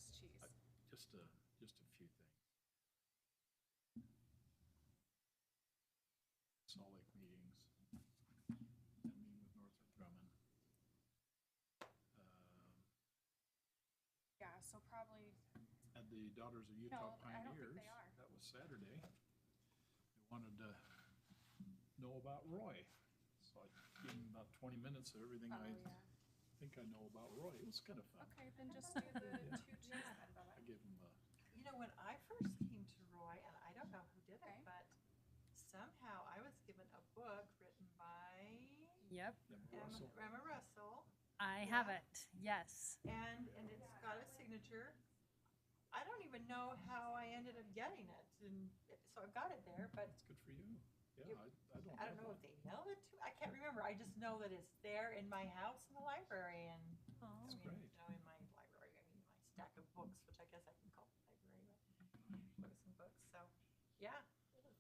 Yes, cheese. Just a few things. Salt Lake meetings. Had a meeting with Northrop Grumman. Yeah, so probably, Had the Daughters of Utah No, I don't think Pioneers. they are. That was Saturday. They wanted to know about Roy. So I gave them about 20 minutes of everything I yeah. think I know about Roy. It was kind of fun. Okay, then just do the two cheese then, Bella. I gave them You know, when I first came to Roy, and I don't know who did Okay. it, but somehow I was given a book written by Yep, Russell. Emma Russell, I have it. Yes. and it's got a signature. I don't even know how I ended up getting it, and so I've got it there, but It's good for you. Yeah, You- I don't I don't have know one. if they mailed it to me. I can't remember. I just know that it's there in my house in the library, and Oh. That's I mean, great. you know, in my library, I mean, my stack of books, which I guess I can call the library, but books and books. So, yeah,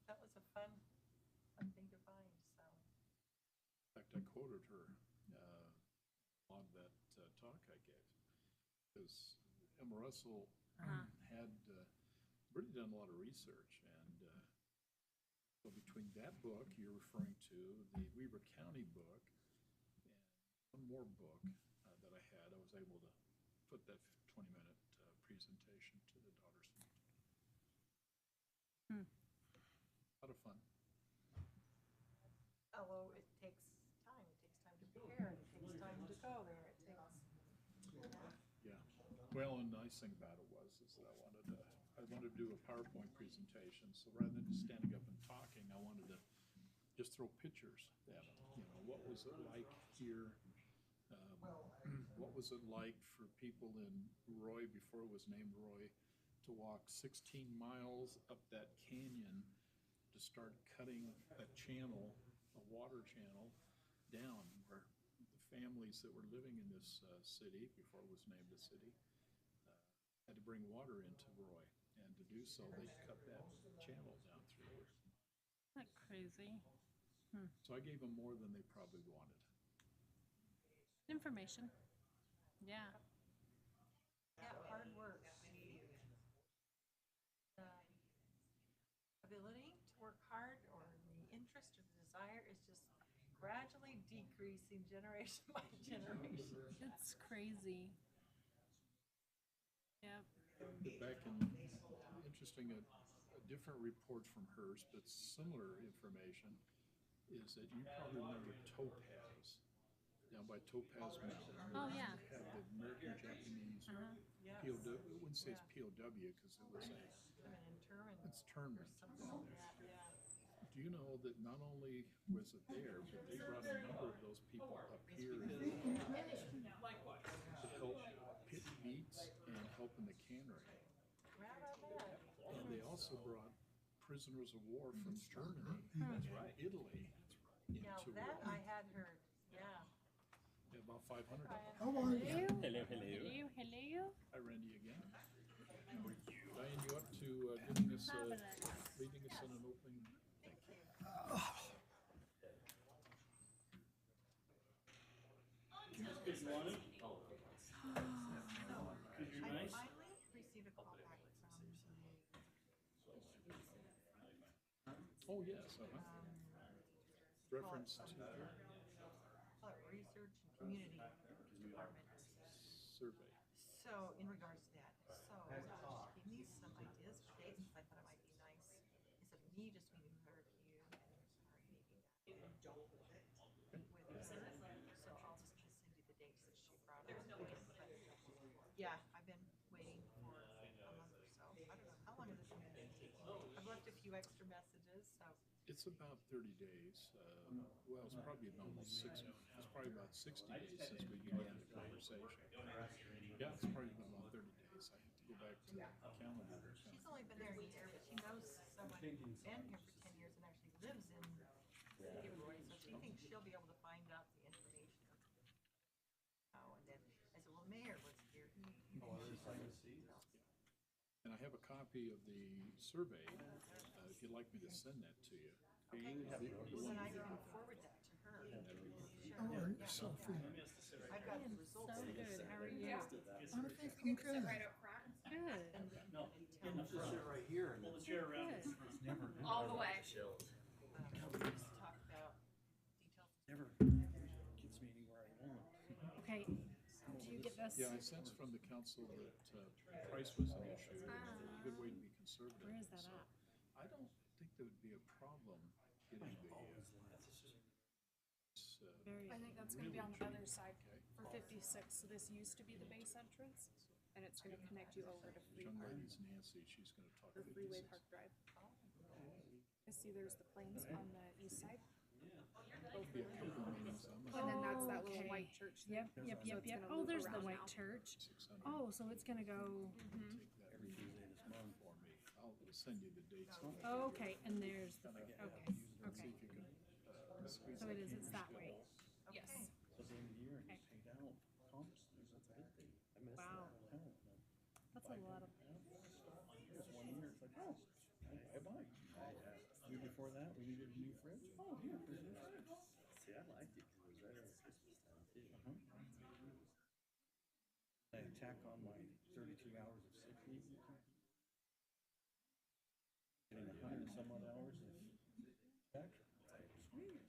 that was a fun thing to find. So, In fact, I quoted her a lot of that talk I gave, because Emma Russell had really done a lot of research, and so between that book you're referring to, the Weber County book, and one more book that I had, I was able to put that 20-minute presentation to the Daughters. A lot of fun. although it takes time. It takes time to prepare. It takes time to go there. It takes. Yeah, well, and the nice thing about it is that I wanted to do a PowerPoint presentation, so rather than just standing up and talking, I wanted to just throw pictures at them. You know, what was it like here? What was it like for people in Roy, before it was named Roy, to walk 16 miles up that canyon to start cutting a channel, a water channel, down where the families that were living in this city, before it was named a city, had to bring water into Roy. And to do so, they cut that channel down through here. Isn't that crazy? So I gave them more than they probably wanted. Information. Yeah. Yeah, hard work. The ability to work hard, or the interest or the desire, is just gradually decreasing generation by generation. It's crazy. Yep. Back in, interesting, a different report from hers, but similar information, is that you probably remember Topaz, down by Topaz Mountain. Oh, yeah. Had the American Japanese Yes. POW, I wouldn't say it's POW because it was An internment it's internment or something down like there. that, yeah. Do you know that not only was it there, but they brought a number of those people up here to help pit beats and help in the cannery. Right about that. And they also brought prisoners of war from Germany, that's right, Italy, Now into that Roy. I had heard, yeah. Yeah, about 500 of them. Hello. Hello. Hello. Hi, Randy again. Diane, you up to giving us, Fabulous. leading us in an opening? Thank you. I finally received a call back from Oh, yes, reference to Research and Community Department. survey. So, in regards to that, so give me some ideas for dates, because I thought it might be nice, instead of me just meeting with her, you and her meeting with her. So I'll just send you the dates that she brought up. But, yeah, I've been waiting for a month or so. I don't know, how long has it been taking? I've left a few extra messages, so. It's about 30 days. Well, it's probably about 60 days since we began the conversation. Yeah, it's probably been about 30 days. I have to go back to the calendar. She's only been there a year, but she knows someone who's been here for 10 years and actually lives in Roy, so she thinks she'll be able to find out the information. Oh, and then I said, well, Mayor was here. And I have a copy of the survey, if you'd like me to send that to you. Okay, well, then I can forward that to her. Oh, Sophie. I've got the results. So good. How are you? I think I'm good. Right up front. Good. No, in the front. Right here. Pull the chair around. Good. It's never. All the way. Chilled. Just talk about details. Never gets me anywhere I want. Okay. Do you get this? Yeah, I sense from the council that price was an issue, and a good way to be conservative. Where is that So at? I don't think there would be a problem getting the, Very. I think that's gonna be on the other side okay. for 56. So this used to be the base entrance, and it's gonna connect you over to Young Freeway, lady's Nancy, she's gonna talk or Freeway 56. Park Drive. I see there's the planes on the east side, Be a couple of meetings, I'm and then that's that Okay. little white church. Yep, thing. yep, So yep, it's yep. gonna Oh, loop there's the around white now. church. 600. Oh, so it's gonna go. Take that Every Tuesday this month. for me. I'll send you the dates. Oh, okay, and there's the. Kinda Okay, See okay. if you can squeeze So that it is. in It's your that way. schedule. Yes. So at the end of the year, I just paid out comps. That's a good thing. Wow, Hell, that's a lot of. Just 1 year, it's like, oh, bye-bye. Year before that, we needed a new fridge. Oh, here, there's a new fridge. See, I liked it because it was right around Christmas time too. I tack on my 32 hours of sick leave. Getting 100 and some odd hours of check. Sweet.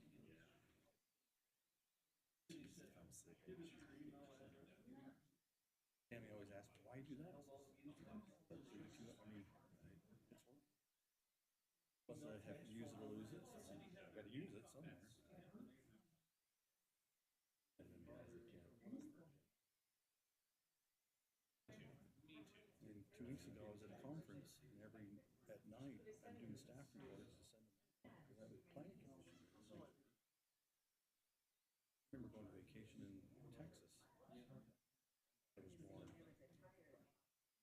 I'm sick. Tammy always asks, why you do that? I mean, it's work. Plus I have to use it or lose it, so I gotta use it somewhere. And then And 2 weeks ago, I was at a conference, and at night, I'm doing staff reports to send them, because I was planning commission. So, I remember going to vacation in Texas. I was born.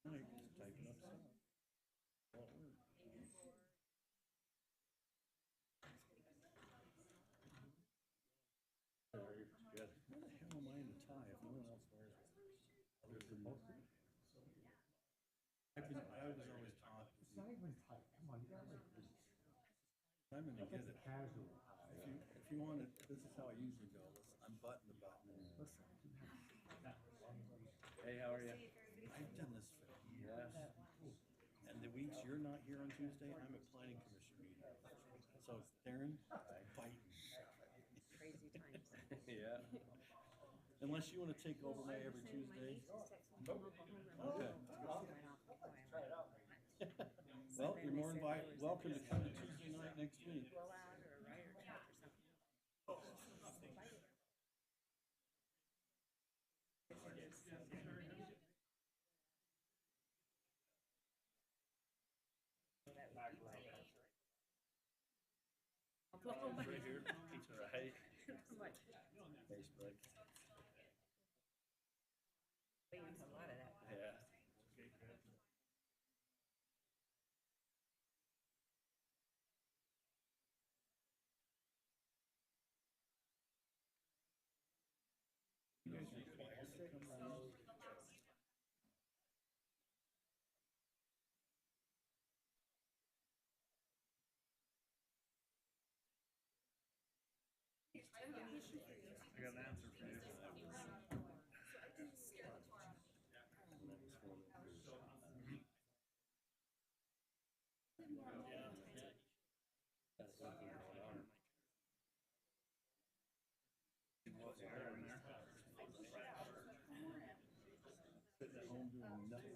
Night, just typing up stuff. All at work. Good. Why the hell am I in a tie if no one else wears it? Other than most of it? I was always taught. It's not even tight. Come on, you gotta like this. I'm gonna get It's it. a casual tie. If you want it, this is how I usually go. Listen, unbutton the button. Listen. Hey, how are you? I've done this for years. And the weeks you're not here on Tuesday, I'm at planning commission meeting. So Darren, fighting. Crazy times. Yeah. Unless you wanna take over my every Tuesday. Okay. Well, you're more welcome to come to Tuesday night next week. Right here. Pizza, right? Facebook. A lot of that. Yeah. You guys are required to come around. I got an answer for you. Sitting at home doing nothing.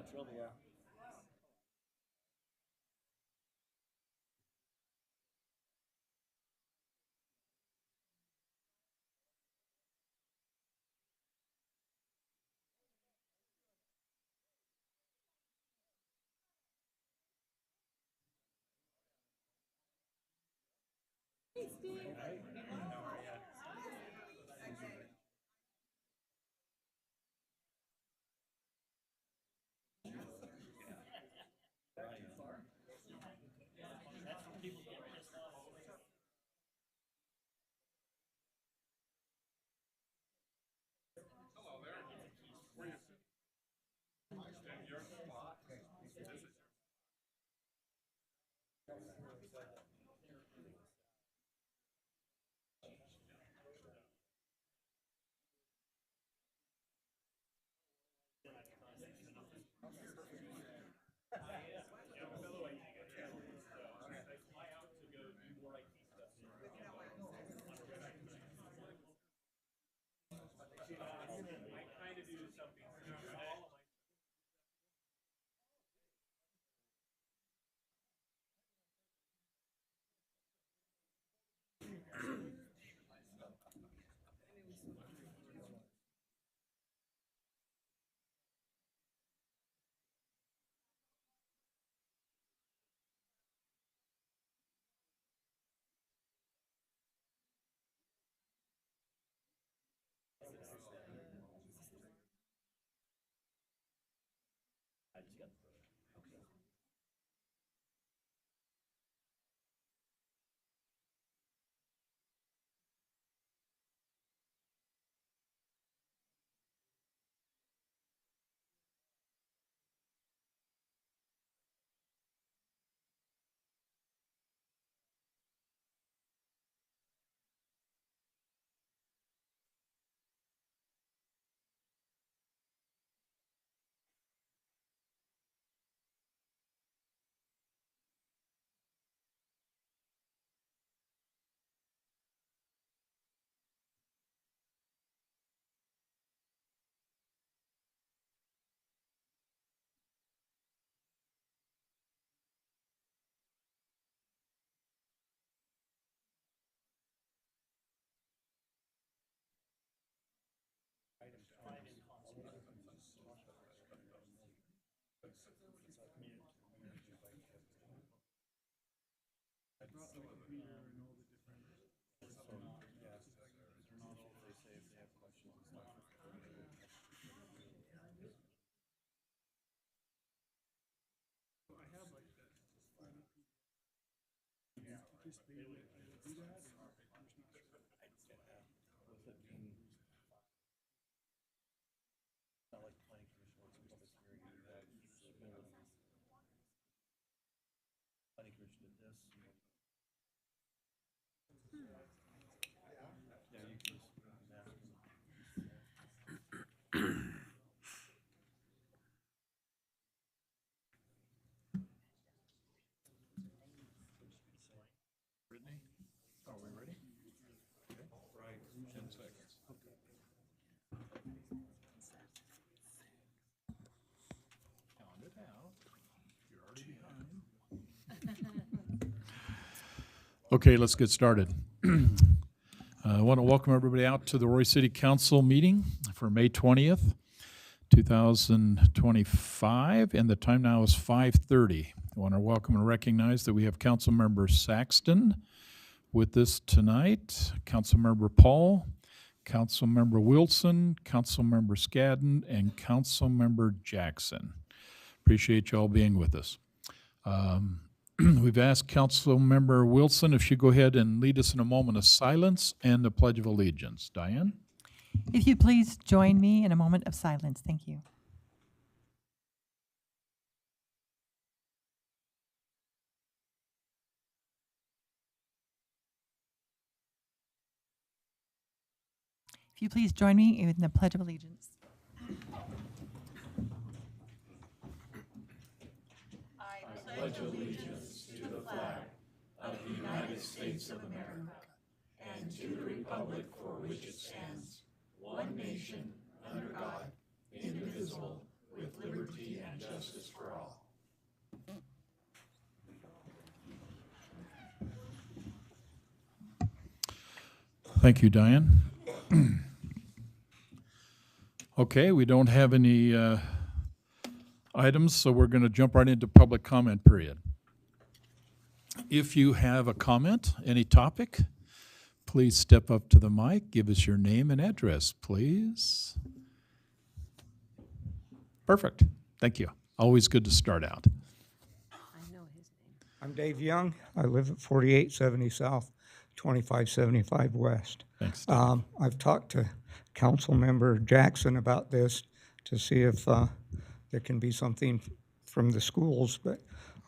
Natural, yeah. With it being not like planning commission where it's public hearing, you have the ability. Planning commission did this. Yeah, you can just ask them. Brittany, are we ready? Okay. Right. 10 seconds. Okay. Count it out. You're already behind. Okay, let's get started. I want to welcome everybody out to the Roy City Council meeting for May 20th, 2025, and the time now is 5:30. I want to welcome and recognize that we have Councilmember Saxton with us tonight, Councilmember Paul, Councilmember Wilson, Councilmember Scadden, and Councilmember Jackson. Appreciate you all being with us. We've asked Councilmember Wilson if she'd go ahead and lead us in a moment of silence and the Pledge of Allegiance. Diane? If you'd please join me in a moment of silence. Thank you. If you please join me in the Pledge of Allegiance. I pledge allegiance to the flag of the United States of America and to the republic for which it stands, one nation, under God, indivisible, Thank you, Diane. Okay, we don't have any items, so we're going to jump right into public comment period. If you have a comment, any topic, please step up to the mic, give us your name and address, please. Perfect. Thank you. Always good to start out. I'm Dave Young. I live at 4870 South, 2575 West. Thanks. I've talked to Council Member Jackson about this to see if there can be something from the schools, but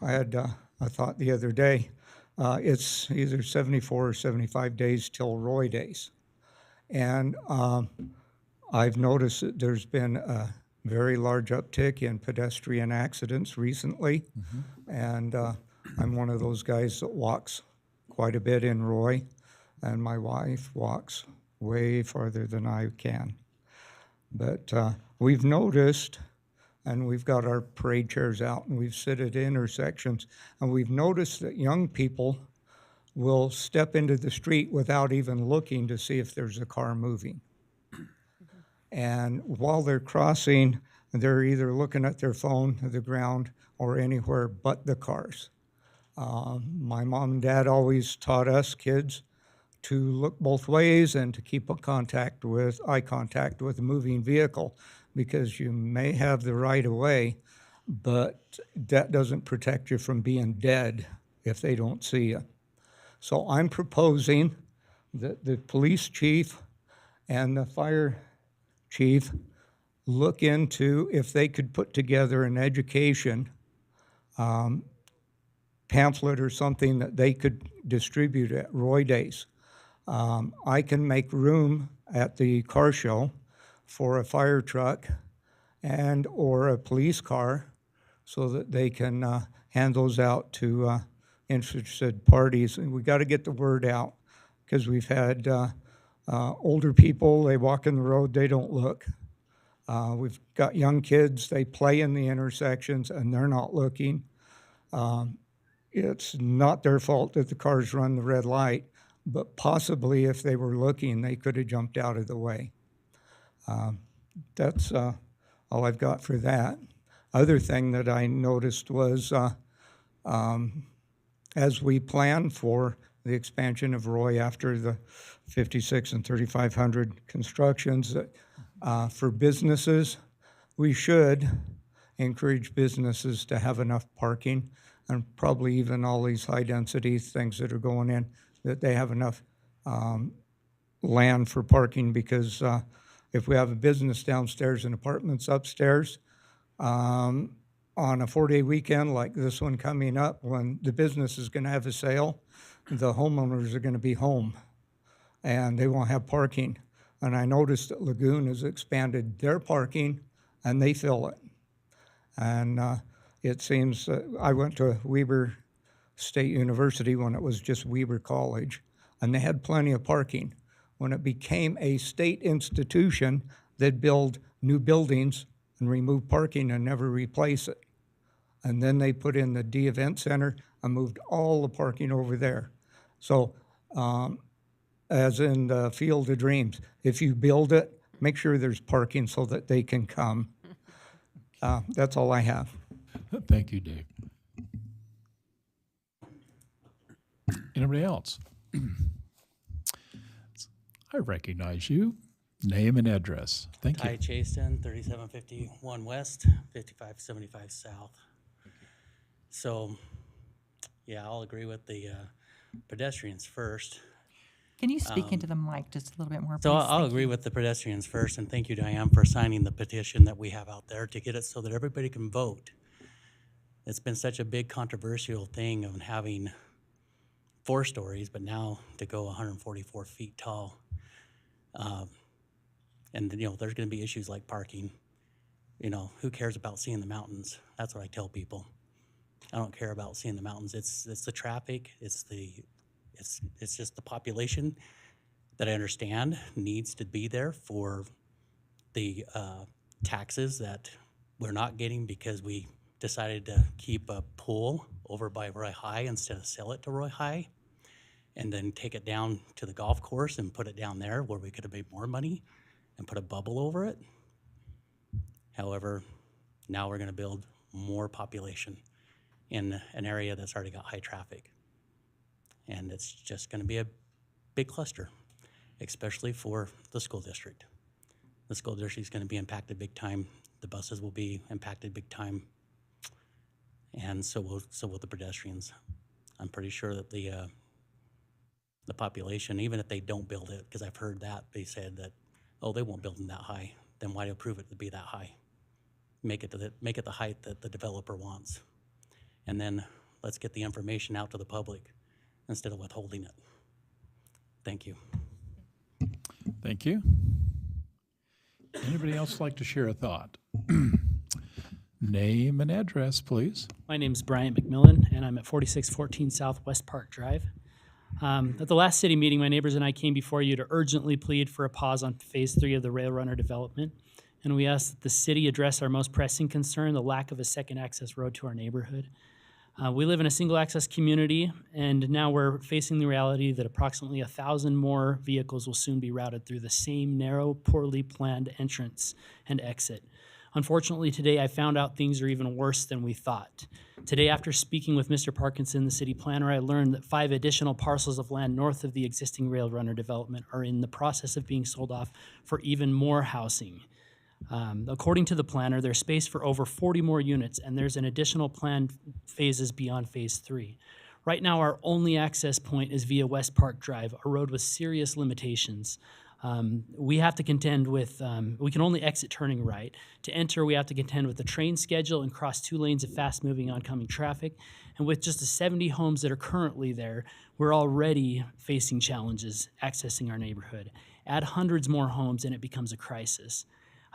I had a thought the other day. It's either 74 or 75 days till Roy Days. And I've noticed that there's been a very large uptick in pedestrian accidents recently. And I'm one of those guys that walks quite a bit in Roy, and my wife walks way farther than I can. But we've noticed, and we've got our parade chairs out, and we've sit at intersections, and we've noticed that young people will step into the street without even looking to see if there's a car moving. And while they're crossing, they're either looking at their phone, the ground, or anywhere but the cars. My mom and dad always taught us kids to look both ways and to keep eye contact with a moving vehicle, because you may have the right of way, but that doesn't protect you from being dead if they don't see you. So I'm proposing that the police chief and the fire chief look into if they could put together an education pamphlet or something that they could distribute at Roy Days. I can make room at the car show for a fire truck and or a police car so that they can hand those out to interested parties. And we got to get the word out, because we've had older people, they walk in the road, they don't look. We've got young kids, they play in the intersections and they're not looking. It's not their fault that the cars run the red light, but possibly if they were looking, they could have jumped out of the way. That's all I've got for that. Other thing that I noticed was as we plan for the expansion of Roy after the 56 and 3500 constructions, for businesses, we should encourage businesses to have enough parking, and probably even all these high-density things that are going in, that they have enough land for parking, because if we have a business downstairs and apartments upstairs, on a 4-day weekend like this one coming up, when the business is going to have a sale, the homeowners are going to be home, and they won't have parking. And I noticed that Lagoon has expanded their parking, and they fill it. And it seems, I went to Weber State University when it was just Weber College, and they had plenty of parking. When it became a state institution, they'd build new buildings and remove parking and never replace it. And then they put in the D Event Center and moved all the parking over there. So, as in the Field of Dreams, if you build it, make sure there's parking so that they can come. That's all I have. Thank you, Dave. Anybody else? I recognize you. Name and address. Thank Ty you. Chasten, 3751 West, 5575 South. So, yeah, I'll agree with the pedestrians first. Can you speak into the mic just a little bit more, please? So I'll Thank agree you. with the pedestrians first, and thank you, Diane, for signing the petition that we have out there to get it so that everybody can vote. It's been such a big controversial thing of having 4 stories, but now to go 144 feet tall. And, you know, there's going to be issues like parking. You know, who cares about seeing the mountains? That's what I tell people. I don't care about seeing the mountains. It's the traffic. It's just the population that I understand needs to be there for the taxes that we're not getting because we decided to keep a pool over by Roy High instead of sell it to Roy High, and then take it down to the golf course and put it down there where we could have made more money and put a bubble over it. However, now we're gonna build more population in an area that's already got high traffic. And it's just gonna be a big cluster, especially for the school district. The school district is gonna be impacted big time. The buses will be impacted big time. And so will the pedestrians. I'm pretty sure that the population, even if they don't build it, because I've heard that, they said that, oh, they won't build them that high. Then why approve it to be that high? Make it the height that the developer wants. And then let's get the information out to the public instead of withholding it. Thank you. Thank you. Anybody else like to share a thought? Name and address, please. My name is Bryant McMillan, and I'm at 4614 South West Park Drive. At the last city meeting, my neighbors and I came before you to urgently plead for a pause on Phase 3 of the Rail Runner development, and we asked that the city address our most pressing concern, the lack of a second access road to our neighborhood. We live in a single-access community, and now we're facing the reality that approximately 1,000 more vehicles will soon be routed through the same narrow, poorly planned entrance and exit. Unfortunately, today I found out things are even worse than we thought. Today, after speaking with Mr. Parkinson, the city planner, I learned that 5 additional parcels of land north of the existing Rail Runner development are in the process of being sold off for even more housing. According to the planner, there's space for over 40 more units, and there's an additional planned phases beyond Phase 3. Right now, our only access point is via West Park Drive, a road with serious limitations. We have to contend with, we can only exit turning right. To enter, we have to contend with the train schedule and cross 2 lanes of fast-moving oncoming traffic. And with just the 70 homes that are currently there, we're already facing challenges accessing our neighborhood. Add hundreds more homes and it becomes a crisis.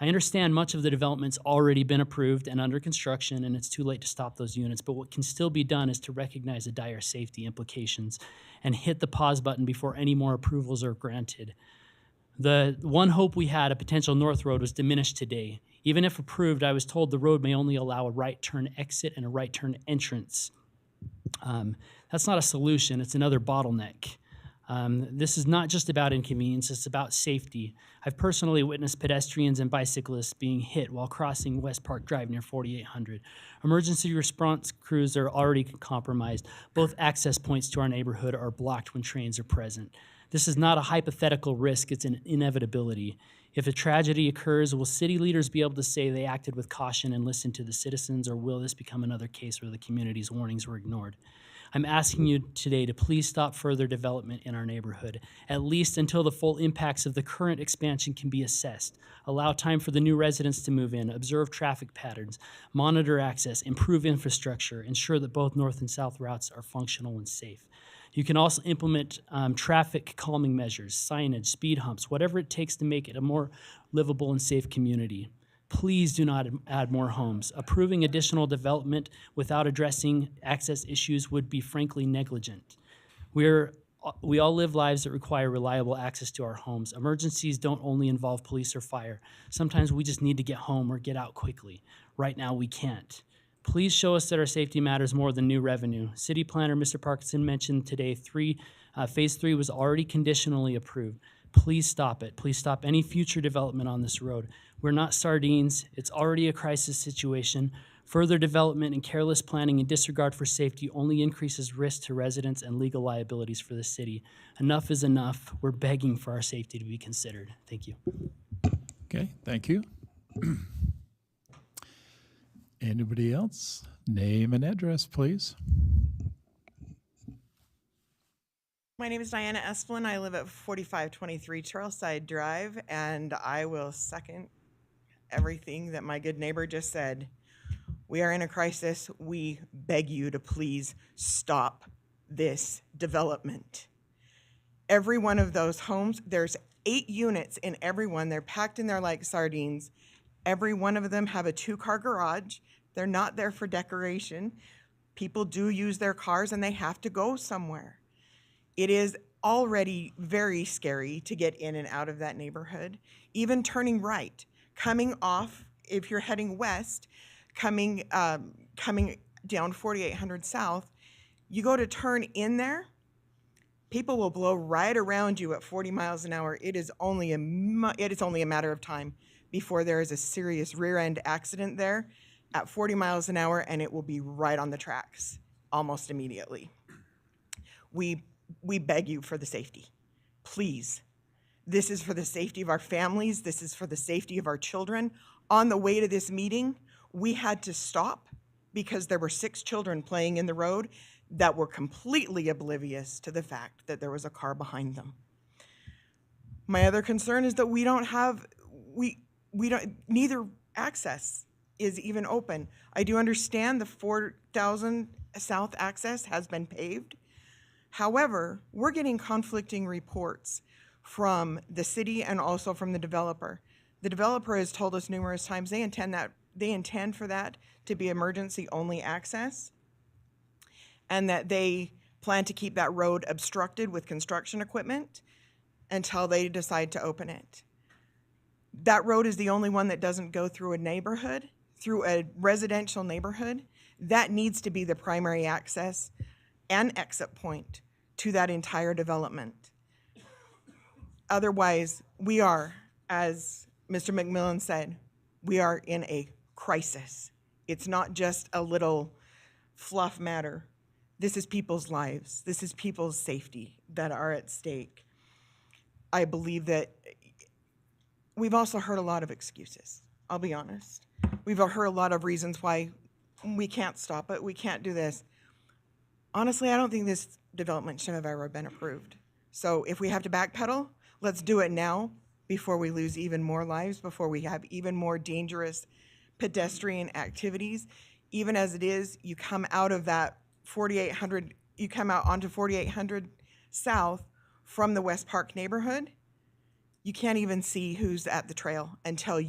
I understand much of the development's already been approved and under construction, and it's too late to stop those units, but what can still be done is to recognize the dire safety implications and hit the pause button before any more approvals are granted. The one hope we had, a potential north road, was diminished today. Even if approved, I was told the road may only allow a right turn exit and a right turn entrance. That's not a solution, it's another bottleneck. This is not just about inconvenience, it's about safety. I've personally witnessed pedestrians and bicyclists being hit while crossing West Park Drive near 4800. Emergency response crews are already compromised. Both access points to our neighborhood are blocked when trains are present. This is not a hypothetical risk, it's an inevitability. If a tragedy occurs, will city leaders be able to say they acted with caution and listened to the citizens, or will this become another case where the community's warnings were ignored? I'm asking you today to please stop further development in our neighborhood, at least until the full impacts of the current expansion can be assessed. Allow time for the new residents to move in, observe traffic patterns, monitor access, improve infrastructure, ensure that both north and south routes are functional and safe. You can also implement traffic calming measures, signage, speed humps, whatever it takes to make it a more livable and safe community. Please do not add more homes. Approving additional development without addressing access issues would be frankly negligent. We all live lives that require reliable access to our homes. Emergencies don't only involve police or fire. Sometimes we just need to get home or get out quickly. Right now, we can't. Please show us that our safety matters more than new revenue. City planner Mr. Parkinson mentioned today Phase 3 was already conditionally approved. Please stop it. Please stop any future development on this road. We're not sardines. It's already a crisis situation. Further development and careless planning and disregard for safety only increases risk to residents and legal liabilities for the city. Enough is enough. We're begging for our safety to be considered. Thank you. Okay, thank you. Anybody else? Name and address, please. My name is Diana Esplin. I live at 4523 Charleside Drive, and I will second everything that my good neighbor just said. We are in a crisis. We beg you to please stop this development. Every one of those homes, there's 8 units in every one. They're packed in there like sardines. Every one of them have a 2-car garage. They're not there for decoration. People do use their cars and they have to go somewhere. It is already very scary to get in and out of that neighborhood. Even turning right, coming off if you're heading west, coming down 4800 South, you go to turn in there, people will blow right around you at 40 miles an hour. It is only a matter of time before there is a serious rear end accident there at 40 miles an hour, and it will be right on the tracks almost immediately. We beg you for the safety. Please. This is for the safety of our families. This is for the safety of our children. On the way to this meeting, we had to stop because there were 6 children playing in the road that were completely oblivious to the fact that there was a car behind them. My other concern is that neither access is even open. I do understand the 4000 South access has been paved. However, we're getting conflicting reports from the city and also from the developer. The developer has told us numerous times they intend for that to be emergency only access, and that they plan to keep that road obstructed with construction equipment until they decide to open it. That road is the only one that doesn't go through a neighborhood, through a residential neighborhood. That needs to be the primary access and exit point to that entire development. Otherwise, we are, as Mr. McMillan said, we are in a crisis. It's not just a little fluff matter. This is people's lives. This is people's safety that are at stake. I believe that we've also heard a lot of excuses, I'll be honest. We've heard a lot of reasons why we can't stop it, we can't do this. Honestly, I don't think this development should have ever been approved. So if we have to backpedal, let's do it now before we lose even more lives, before we have even more dangerous pedestrian activities. Even as it is, you come out of that 4800, you come out onto 4800 South from the West Park neighborhood, you can't even see who's at the trail until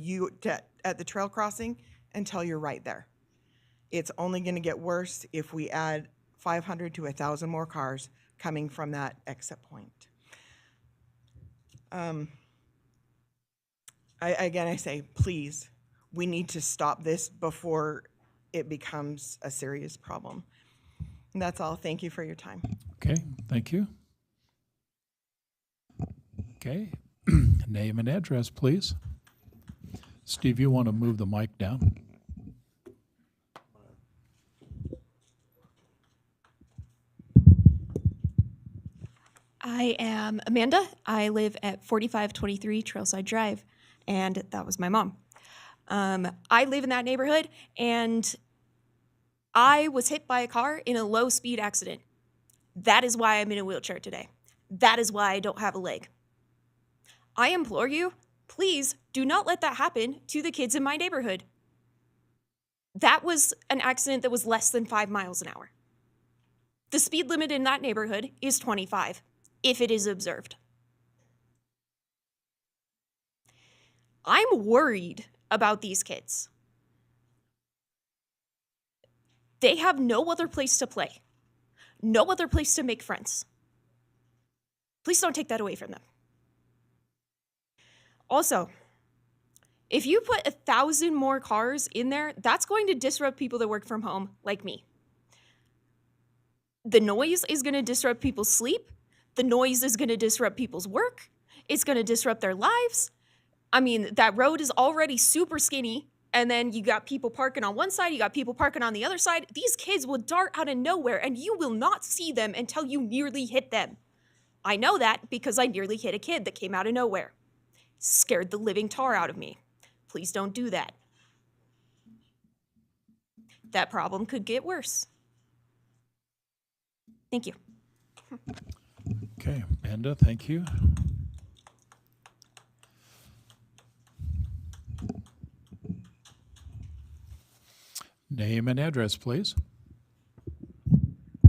at the trail crossing until you're right there. It's only gonna get worse if we add 500 to 1,000 more cars coming from that exit point. I say, please, we need to stop this before it becomes a serious problem. And that's all. Thank you for your time. Okay, thank you. Okay, name and address, please. Steve, you want to move the mic down? I am Amanda. I live at 4523 Trailside Drive, and that was my mom. I live in that neighborhood, and I was hit by a car in a low-speed accident. That is why I'm in a wheelchair today. That is why I don't have a leg. I implore you, please do not let that happen to the kids in my neighborhood. That was an accident that was less than 5 miles an hour. The speed limit in that neighborhood is 25, if it is observed. I'm worried about these kids. They have no other place to play, no other place to make friends. Please don't take that away from them. Also, if you put 1,000 more cars in there, that's going to disrupt people that work from home like me. The noise is going to disrupt people's sleep. The noise is going to disrupt people's work. It's going to disrupt their lives. I mean, that road is already super skinny, and then you got people parking on one side, you got people parking on the other side. These kids will dart out of nowhere, and you will not see them until you nearly hit them. I know that because I nearly hit a kid that came out of nowhere. Scared the living tar out of me. Please don't do that. That problem could get worse. Thank you. Okay, Amanda, thank you. Name and address, please.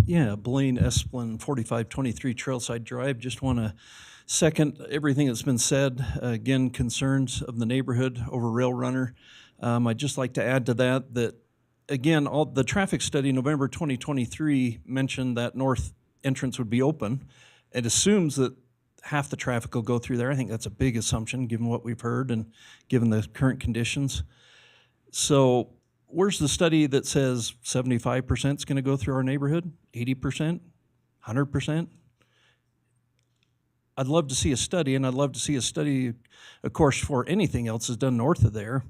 Yeah, Blaine Esplin, 4523 Trailside Drive. Just want to second everything that's been said. Again, concerns of the neighborhood over Rail Runner. I'd just like to add to that, again, the traffic study November 2023 mentioned that north entrance would be open. It assumes that half the traffic will go through there. I think that's a big assumption given what we've heard and given the current conditions. So where's the study that says 75% is going to go through our neighborhood? 80%? 100%? I'd love to see a study, and I'd love to see a study, of course, for anything else is done north of there,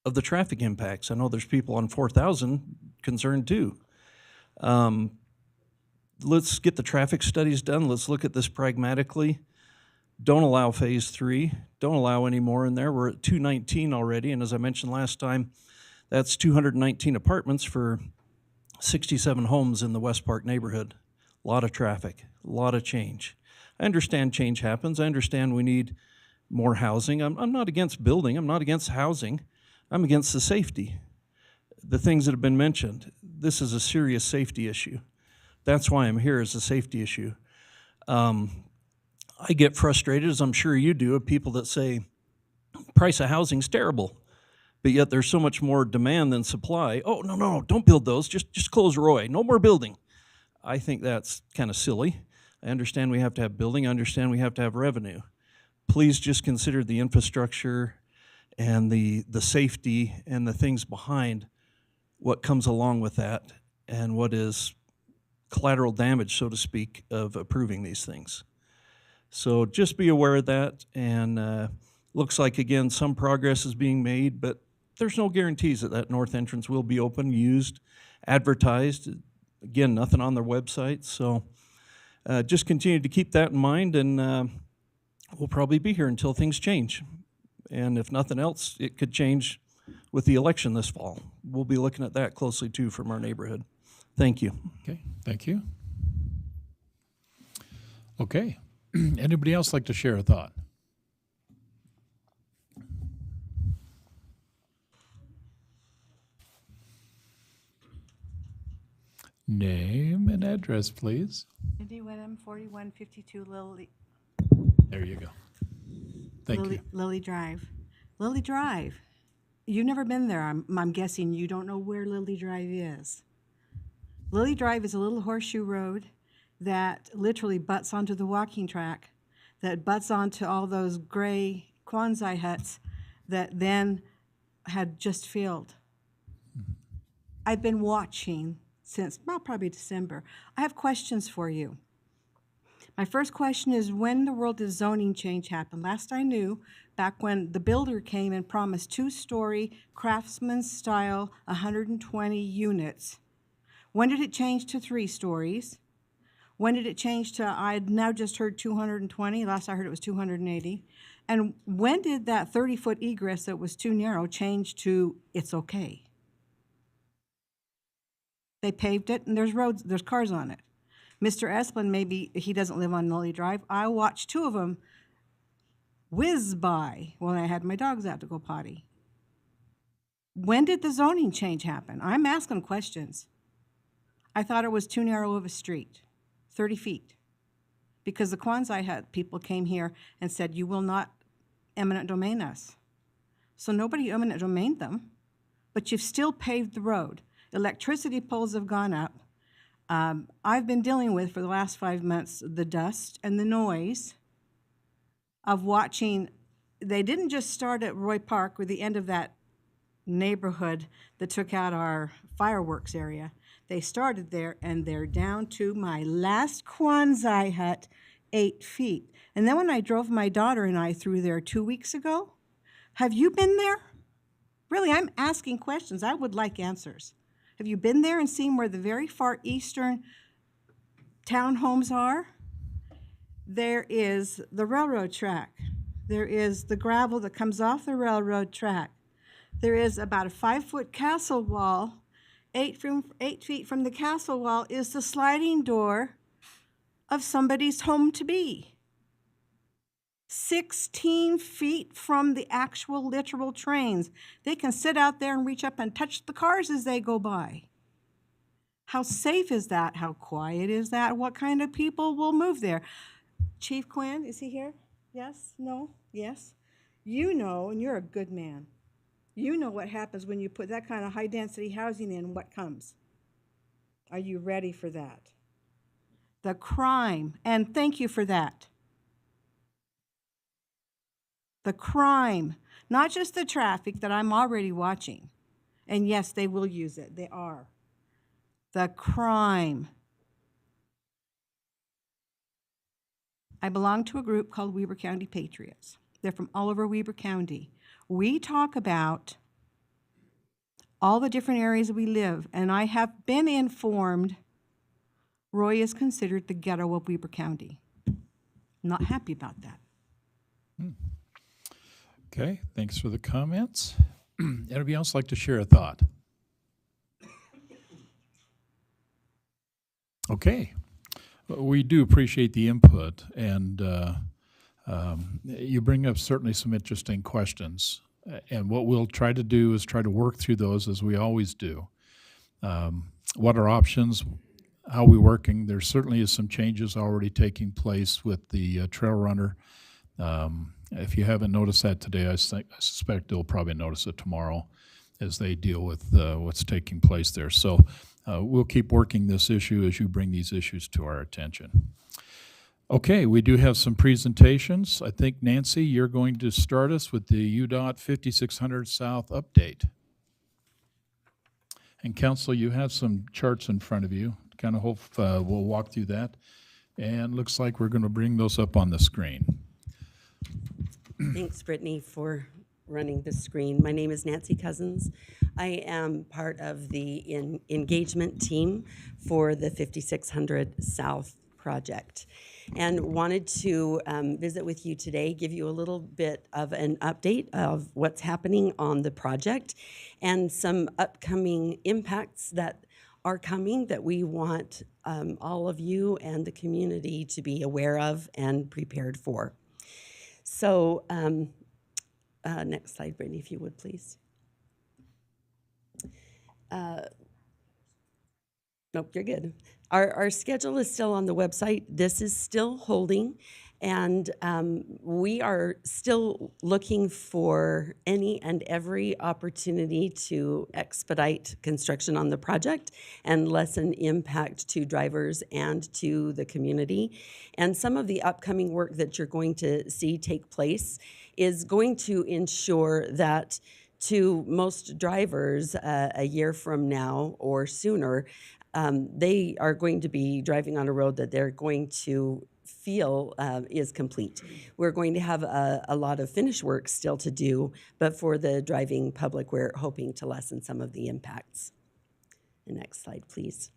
of the traffic impacts. I know there's people on 4,000 concerned too. Let's get the traffic studies done. Let's look at this pragmatically. Don't allow phase 3. Don't allow any more in there. We're at 219 already, and as I mentioned last time, that's 219 apartments for 67 homes in the West Park neighborhood. A lot of traffic, a lot of change. I understand change happens. I understand we need more housing. I'm not against building. I'm not against housing. I'm against the safety. The things that have been mentioned. This is a serious safety issue. That's why I'm here, is a safety issue. I get frustrated, as I'm sure you do, of people that say price of housing's terrible, but yet there's so much more demand than supply. Oh, no, don't build those. Just close Roy. No more building. I think that's kind of silly. I understand we have to have building. I understand we have to have revenue. Please just consider the infrastructure and the safety and the things behind what comes along with that and what is collateral damage, so to speak, of approving these things. So just be aware of that, and looks like, again, some progress is being made, but there's no guarantees that that north entrance will be open, used, advertised. Again, nothing on their website, so just continue to keep that in mind, and we'll probably be here until things change. And if nothing else, it could change with the election this fall. We'll be looking at that closely, too, from our neighborhood. Thank you. Okay, thank you. Okay, anybody else like to share a thought? Name and address, please. Cindy Wenham, 4152 Lily. There you go. Thank you. Lily Drive. Lily Drive. You've never been there. I'm guessing you don't know where Lily Drive is. Lily Drive is a little horseshoe road that literally butts onto the walking track, that butts onto all those gray Kwanzaa huts that then had just filled. I've been watching since, well, probably December. I have questions for you. My first question is, when the world of zoning change happened? Last I knew, back when the builder came and promised 2-story craftsman style, 120 units. When did it change to 3 stories? When did it change to, I'd now just heard 220, last I heard it was 280. And when did that 30-foot egress that was too narrow change to it's okay? They paved it and there's roads, there's cars on it. Mr. Esplin, maybe he doesn't live on Lily Drive. I watched 2 of them whiz by when I had my dogs out to go potty. When did the zoning change happen? I'm asking questions. I thought it was too narrow of a street, 30 feet, because the Kwanzaa Hut people came here and said, you will not eminent domain us. So nobody eminent domained them, but you've still paved the road. Electricity poles have gone up. I've been dealing with, for the last 5 months, the dust and the noise of watching. They didn't just start at Roy Park, or the end of that neighborhood that took out our fireworks area. They started there, and they're down to my last Kwanzaa hut, 8 feet. And then when I drove my daughter and I through there 2 weeks ago, have you been there? Really, I'm asking questions. I would like answers. Have you been there and seen where the very far eastern townhomes are? There is the railroad track. There is the gravel that comes off the railroad track. There is about a 5-foot castle wall. 8 feet from the castle wall is the sliding door of somebody's home to be. 16 feet from the actual literal trains. They can sit out there and reach up and touch the cars as they go by. How safe is that? How quiet is that? What kind of people will move there? Chief Quinn, is he here? Yes? No? Yes? You know, and you're a good man, you know what happens when you put that kind of high-density housing in, what comes. Are you ready for that? The crime, and thank you for that. The crime, not just the traffic that I'm already watching. And yes, they will use it. They are. The crime. I belong to a group called Weber County Patriots. They're from all over Weber County. We talk about all the different areas we live, and I have been informed Roy is considered the ghetto of Weber County. Not happy about that. Okay, thanks for the comments. Anybody else like to share a thought? Okay, we do appreciate the input, and you bring up certainly some interesting questions. And what we'll try to do is try to work through those as we always do. What are options? How are we working? There certainly is some changes already taking place with the trail runner. If you haven't noticed that today, I suspect you'll probably notice it tomorrow as they deal with what's taking place there. So we'll keep working this issue as you bring these issues to our attention. Okay, we do have some presentations. I think, Nancy, you're going to start us with the UDOT 5600 South update. And Council, you have some charts in front of you. Kind of hope we'll walk through that. And looks like we're going to bring those up on the screen. Thanks, Brittany, for running the screen. My name is Nancy Cousins. I am part of the engagement team for the 5600 South project, and wanted to visit with you today, give you a little bit of an update of what's happening on the project and some upcoming impacts that are coming that we want all of you and the community to be aware of and prepared for. So next slide, Brittany, if you would, please. Nope, you're good. Our schedule is still on the website. This is still holding, and we are still looking for any and every opportunity to expedite construction on the project and lessen impact to drivers and to the community. And some of the upcoming work that you're going to see take place is going to ensure that to most drivers a year from now or sooner, they are going to be driving on a road that they're going to feel is complete. We're going to have a lot of finish work still to do, but for the driving public, we're hoping to lessen some of the impacts. The next slide, please.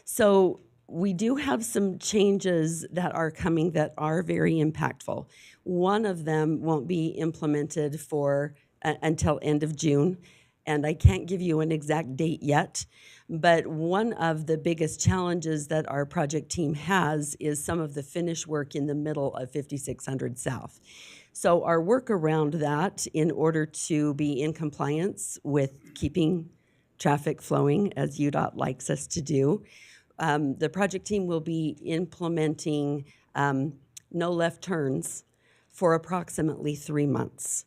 So we do have some changes that are coming that are very impactful. One of them won't be implemented for until end of June, and I can't give you an exact date yet, but one of the biggest challenges that our project team has is some of the finish work in the middle of 5600 South. So our work around that, in order to be in compliance with keeping traffic flowing, as UDOT likes us to do, the project team will be implementing no left turns for approximately 3 months.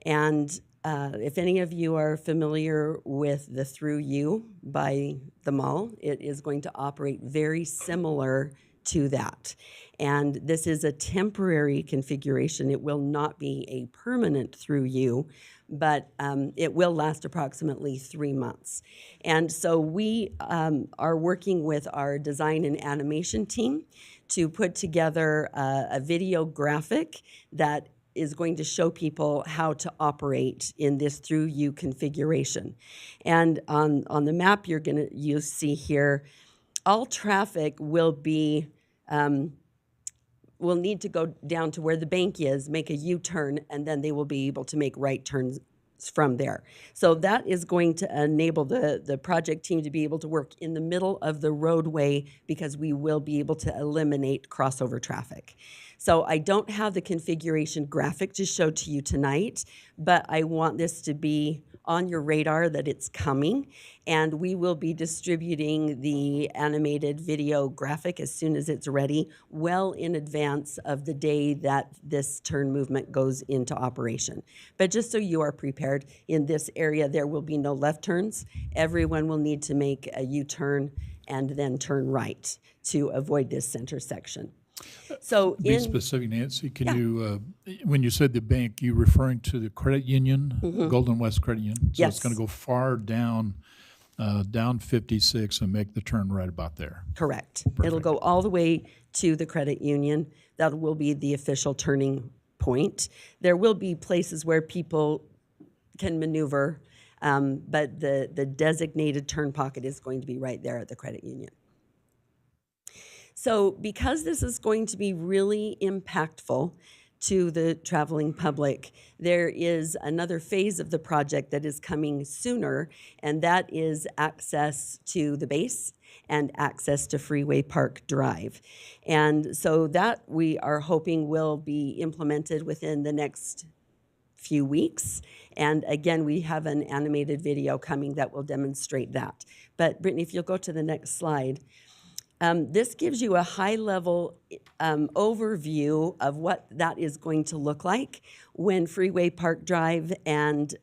And if any of you are familiar with the Through You by the mall, it is going to operate very similar to that. And this is a temporary configuration. It will not be a permanent Through You, but it will last approximately 3 months. And so we are working with our design and animation team to put together a video graphic that is going to show people how to operate in this Through You configuration. And on the map you see here, all traffic will be will need to go down to where the bank is, make a U-turn, and then they will be able to make right turns from there. So that is going to enable the project team to be able to work in the middle of the roadway, because we will be able to eliminate crossover traffic. So I don't have the configuration graphic to show to you tonight, but I want this to be on your radar that it's coming, and we will be distributing the animated video graphic as soon as it's ready, well in advance of the day that this turn movement goes into operation. But just so you are prepared, in this area there will be no left turns. Everyone will need to make a U-turn and then turn right to avoid this center section. So Be in, specific, Nancy, can Yeah. you, when you said the bank, you referring to the credit union, Golden West Credit Union? So it's gonna Yes. go far down, down 56 and make the turn right about there. correct. It'll go all the way to the credit union. That will be the official turning point. There will be places where people can maneuver, but the designated turn pocket is going to be right there at the credit union. So because this is going to be really impactful to the traveling public, there is another phase of the project that is coming sooner, and that is access to the base and access to Freeway Park Drive. And so that we are hoping will be implemented within the next few weeks. And again, we have an animated video coming that will demonstrate that. But Brittany, if you'll go to the next slide. This gives you a high-level overview of what that is going to look like when Freeway Park Drive and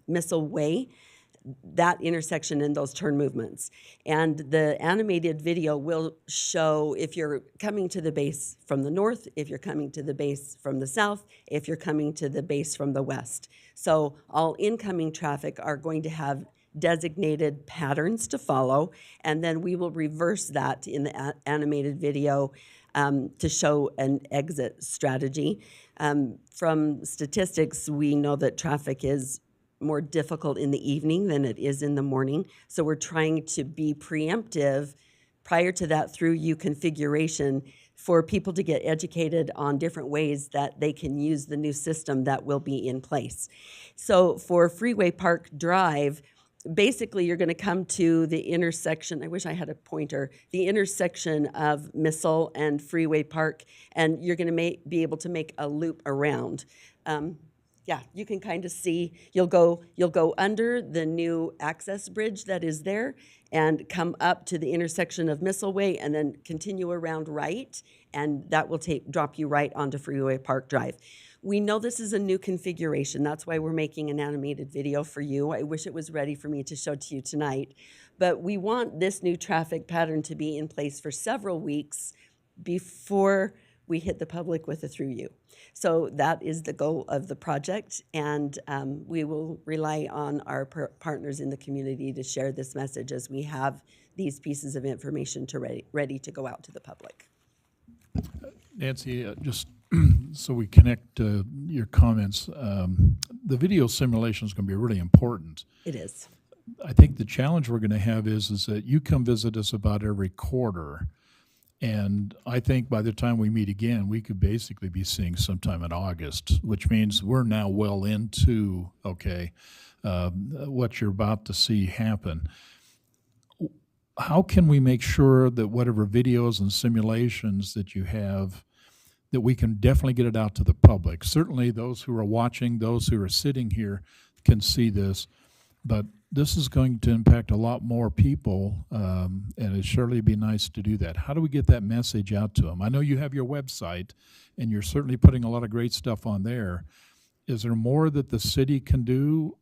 Missile Way, that intersection and those turn movements. And the animated video will show if you're coming to the base from the north, if you're coming to the base from the south, if you're coming to the base from the west. So all incoming traffic are going to have designated patterns to follow, and then we will reverse that in the animated video to show an exit strategy. From statistics, we know that traffic is more difficult in the evening than it is in the morning, so we're trying to be preemptive prior to that through configuration for people to get educated on different ways that they can use the new system that will be in place. So for Freeway Park Drive, basically, you're going to come to the intersection. I wish I had a pointer. The intersection of Missile and Freeway Park, and you're going to be able to make a loop around. Yeah, you can kind of see. You'll go under the new access bridge that is there, and come up to the intersection of Missile Way, and then continue around right, and that will drop you right onto Freeway Park Drive. We know this is a new configuration. That's why we're making an animated video for you. I wish it was ready for me to show to you tonight. But we want this new traffic pattern to be in place for several weeks before we hit the public with a through you. So that is the goal of the project, and we will rely on our partners in the community to share this message as we have these pieces of information ready to go out to the public. Nancy, just so we connect your comments, the video simulation is going to be really important. It is. I think the challenge we're going to have is that you come visit us about every quarter, and I think by the time we meet again, we could basically be seeing sometime in August, which means we're now well into, what you're about to see happen. How can we make sure that whatever videos and simulations that you have, that we can definitely get it out to the public? Certainly those who are watching, those who are sitting here can see this, but this is going to impact a lot more people, and it'd surely be nice to do that. How do we get that message out to them? I know you have your website, and you're certainly putting a lot of great stuff on there. Is there more that the city can do?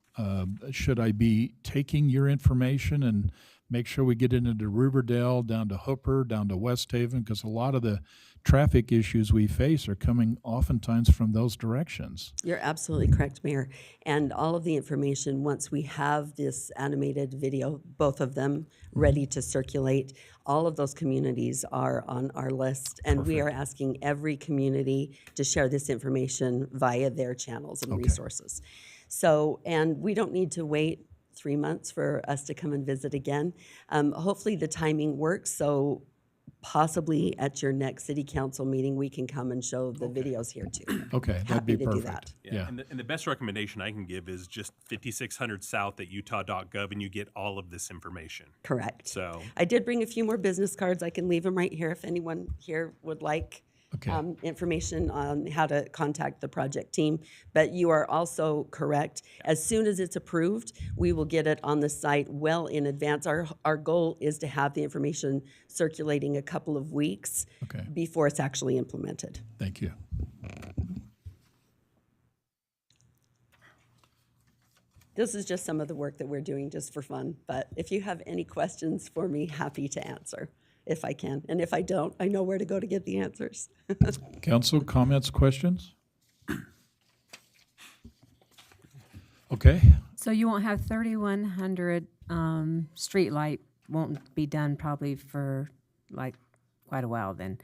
Should I be taking your information and make sure we get into Riverdale, down to Hooper, down to West Haven? Because a lot of the traffic issues we face are coming oftentimes from those directions. You're absolutely correct, Mayor. And all of the information, once we have this animated video, both of them ready to circulate, all of those communities are on our list. And we are asking every community to share this information via their channels and resources. So, and we don't need to wait 3 months for us to come and visit again. Hopefully the timing works, so possibly at your next city council meeting, we can come and show the videos here too. Okay, that'd Happy be to do perfect. that. Yeah. And the best recommendation I can give is just 5600 south at utah.gov, and you get all of this information. Correct. So I did bring a few more business cards. I can leave them right here if anyone here would like information on how to contact the project team. But you are also correct. As soon as it's approved, we will get it on the site well in advance. Our goal is to have the information circulating a couple of weeks before it's actually implemented. Thank you. This is just some of the work that we're doing just for fun. But if you have any questions for me, happy to answer. if I can. And if I don't, I know where to go to get the answers. Council comments, questions? Okay, So you won't have 3,100 street light won't be done probably for like quite a while then,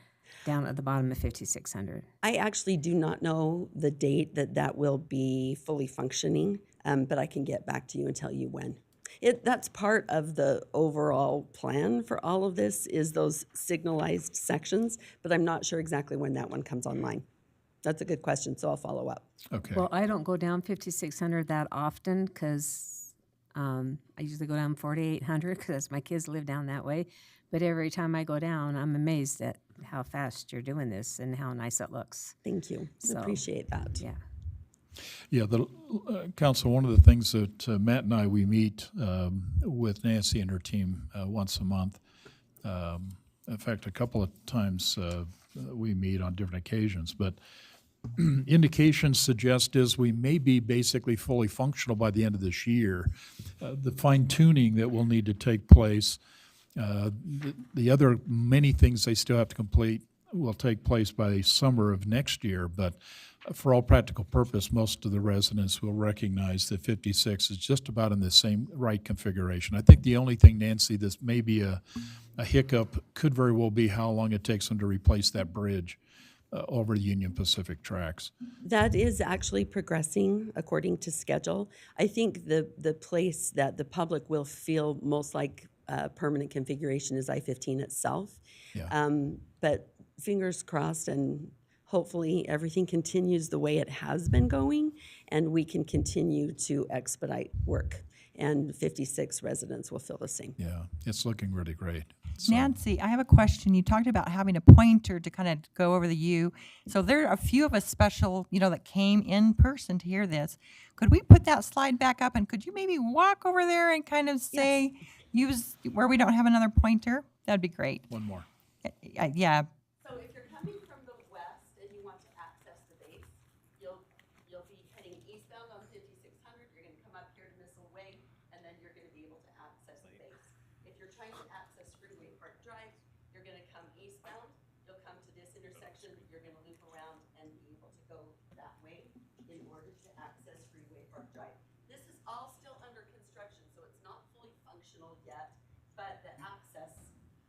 down at the bottom of 5,600. I actually do not know the date that will be fully functioning, but I can get back to you and tell you when. That's part of the overall plan for all of this is those signalized sections, but I'm not sure exactly when that one comes online. That's a good question, so I'll follow up. okay. Well, I don't go down 5,600 that often because I usually go down 4,800 because my kids live down that way. But every time I go down, I'm amazed at how fast you're doing this and how nice it looks. Thank you. So, Appreciate that. Yeah. Yeah, the council, one of the things that Matt and I, we meet with Nancy and her team once a month. In fact, a couple of times we meet on different occasions, but indications suggest is we may be basically fully functional by the end of this year. The fine tuning that will need to take place, the other many things they still have to complete will take place by summer of next year, but for all practical purpose, most of the residents will recognize that 56 is just about in the same right configuration. I think the only thing, Nancy, this may be a hiccup, could very well be how long it takes them to replace that bridge over the Union Pacific tracks. That is actually progressing according to schedule. I think the place that the public will feel most like permanent configuration is I-15 itself. Yeah. But fingers crossed, and hopefully everything continues the way it has been going, and we can continue to expedite work. And 56 residents will feel the same. Yeah, it's looking really great. So- Nancy, I have a question. You talked about having a pointer to kind of go over the U. So there are a few of us special, that came in person to hear this. Could we put that slide back up and could you maybe walk over there and kind of say, use where we don't have another pointer? That'd be great. One more. Yeah. So if you're coming from the west and you want to access the base, you'll be heading eastbound on 5600. You're going to come up here to Missile Way, and then you're going to be able to access the base. If you're trying to access Freeway Park Drive, you're going to come eastbound. You'll come to this intersection. You're going to loop around and be able to go that way in order to access Freeway Park Drive. This is all still under construction, so it's not fully functional yet, but the access,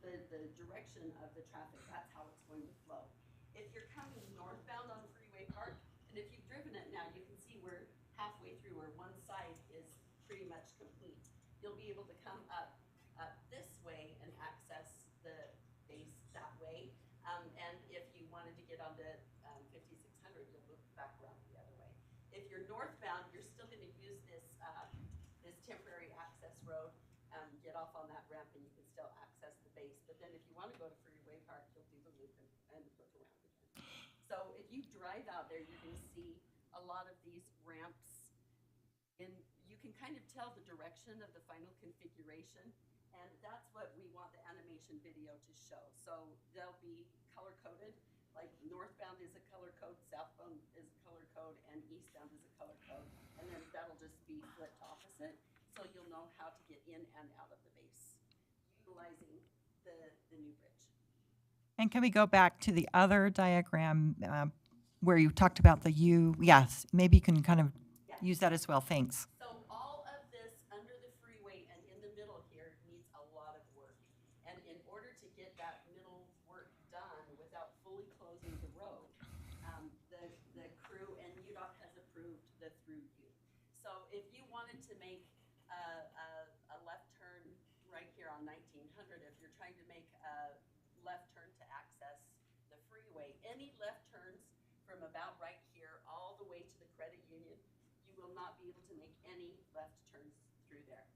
the direction of the traffic, that's how it's going to flow. If you're coming northbound on Freeway Park, and if you've driven it now, you can see we're halfway through where one side is pretty much complete. You'll be able to come up this way and access the base that way. And if you wanted to get onto 5600, you'll loop back around the other way. If you're northbound, you're still going to use this temporary access road. Get off on that ramp and you can still access the base. But then if you want to go to Freeway Park, you'll do the loop and look around again. So if you drive out there, you're going to see a lot of these ramps, and you can kind of tell the direction of the final configuration, and that's what we want the animation video to show. So they'll be color coded, like northbound is a color code, southbound is a color code, and eastbound is a color code, and then that'll just be flipped opposite. So you'll know how to get in and out of the base, utilizing the new bridge. And can we go back to the other diagram where you talked about the U? Yes, maybe you can kind of use that as well. Thanks. So all of this under the freeway and in the middle here needs a lot of work. And in order to get that middle work done without fully closing the road, the crew and UDOT has approved the through U. So if you wanted to make a left turn right here on 1900, if you're trying to make a left turn to access the freeway, any left turns from about right here all the way to the credit union, you will not be able to make any left turns through there.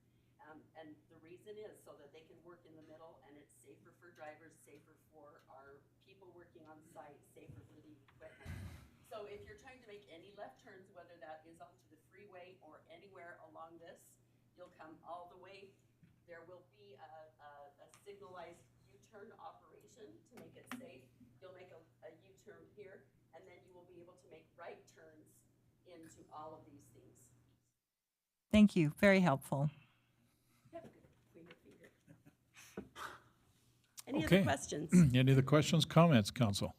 And the reason is so that they can work in the middle, and it's safer for drivers, safer for our people working on site, safer for the equipment. So if you're trying to make any left turns, whether that is onto the freeway or anywhere along this, you'll come all the way. There will be a signalized U-turn operation to make it safe. You'll make a U-turn here, and then you will be able to make right turns into all of these things. Thank you. Very helpful. Any Okay. other questions? Any other questions, comments, council?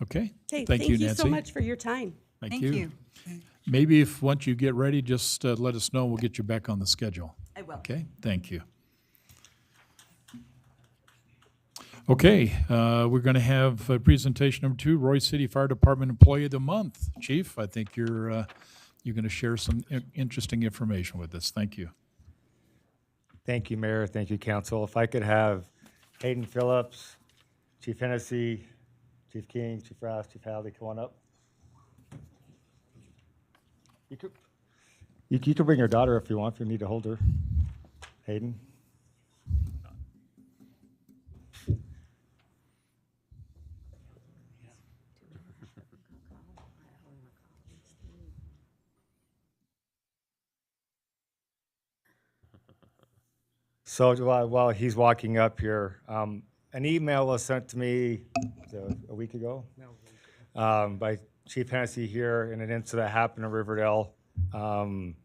Okay, Okay, thank you, Nancy. so much for your time. Thank you. Maybe if, once you get ready, just let us know, we'll get you back on the schedule. I will. Okay, thank you. Okay, we're going to have presentation number 2, Roy City Fire Department Employee of the Month. Chief, I think you're going to share some interesting information with us. Thank you. Thank you, Mayor. Thank you, Council. If I could have Hayden Phillips, Chief Hennessy, Chief King, Chief Rouse, Chief Halliday, come on up. You could bring your daughter if you want, if you need to hold her. Hayden. So while he's walking up here, an email was sent to me a week ago by Chief Hennessy here in an incident that happened in Riverdale. And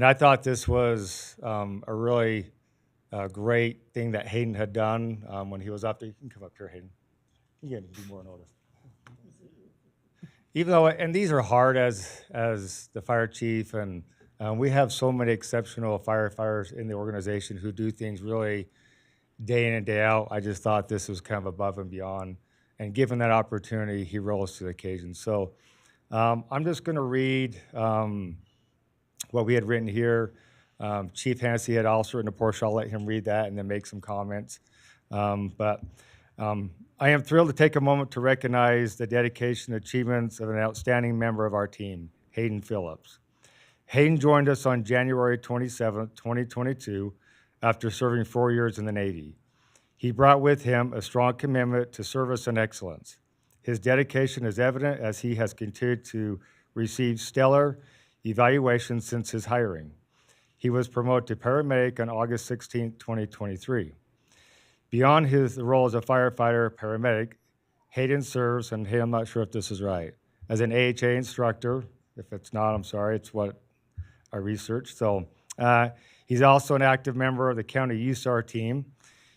I thought this was a really great thing that Hayden had done when he was up there. You can come up here, Hayden. You can be more noticed. Even though, and these are hard as the fire chief, and we have so many exceptional firefighters in the organization who do things really day in and day out. I just thought this was kind of above and beyond. And given that opportunity, he rose to the occasion. So I'm just going to read what we had written here. Chief Hennessy had also written a portion. I'll let him read that and then make some comments. But I am thrilled to take a moment to recognize the dedication and achievements of an outstanding member of our team, Hayden Phillips. Hayden joined us on January 27, 2022, after serving 4 years in the Navy. He brought with him a strong commitment to service and excellence. His dedication is evident as he has continued to receive stellar evaluations since his hiring. He was promoted to paramedic on August 16, 2023. Beyond his role as a firefighter paramedic, Hayden serves, and hey, I'm not sure if this is right, as an AHA instructor. If it's not, I'm sorry, it's what I researched. So he's also an active member of the county USAR team.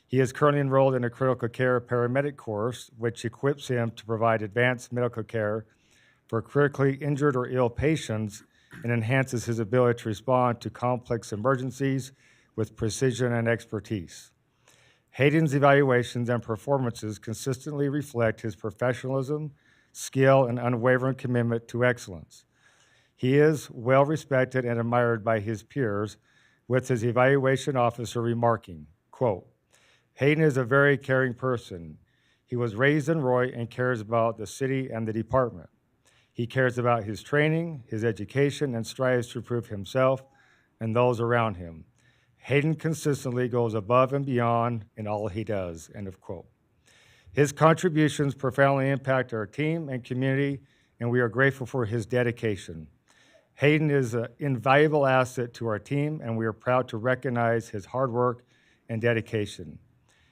He is currently enrolled in a critical care paramedic course, which equips him to provide advanced medical care for critically injured or ill patients and enhances his ability to respond to complex emergencies with precision and expertise. Hayden's evaluations and performances consistently reflect his professionalism, skill, and unwavering commitment to excellence. He is well respected and admired by his peers, with his evaluation officer remarking, quote, "Hayden is a very caring person. He was raised in Roy and cares about the city and the department. He cares about his training, his education, and strives to improve himself and those around him. Hayden consistently goes above and beyond in all he does," end of quote. His contributions profoundly impact our team and community, and we are grateful for his dedication. Hayden is an invaluable asset to our team, and we are proud to recognize his hard work and dedication.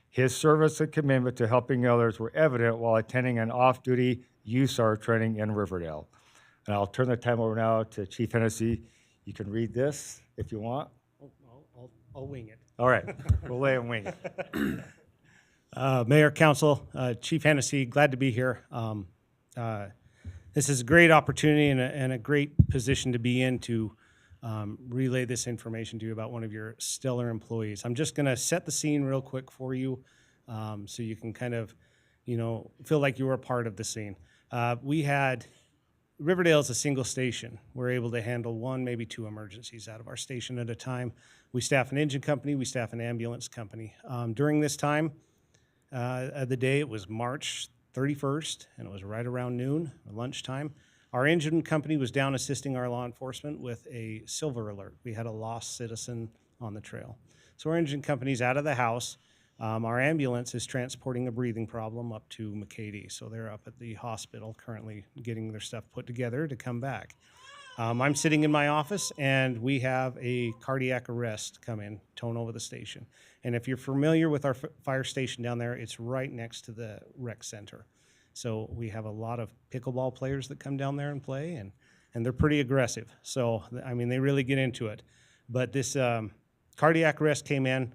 His service and commitment to helping others were evident while attending an off-duty USAR training in Riverdale. And I'll turn the time over now to Chief Hennessy. You can read this if you want. I'll wing it. All right, we'll lay him wing it. Mayor, Council, Chief Hennessy, glad to be here. This is a great opportunity and a great position to be in to relay this information to you about one of your stellar employees. I'm just going to set the scene real quick for you so you can kind of, feel like you were a part of the scene. We had Riverdale is a single station. We're able to handle one, maybe two emergencies out of our station at a time. We staff an engine company, we staff an ambulance company. During this time of the day, it was March 31st, and it was right around noon, lunchtime. Our engine company was down assisting our law enforcement with a silver alert. We had a lost citizen on the trail. So our engine company's out of the house. Our ambulance is transporting a breathing problem up to McCady. So they're up at the hospital currently getting their stuff put together to come back. I'm sitting in my office, and we have a cardiac arrest come in, towing over the station. And if you're familiar with our fire station down there, it's right next to the rec center. So we have a lot of pickleball players that come down there and play, and they're pretty aggressive. So, I mean, they really get into it. But this cardiac arrest came in.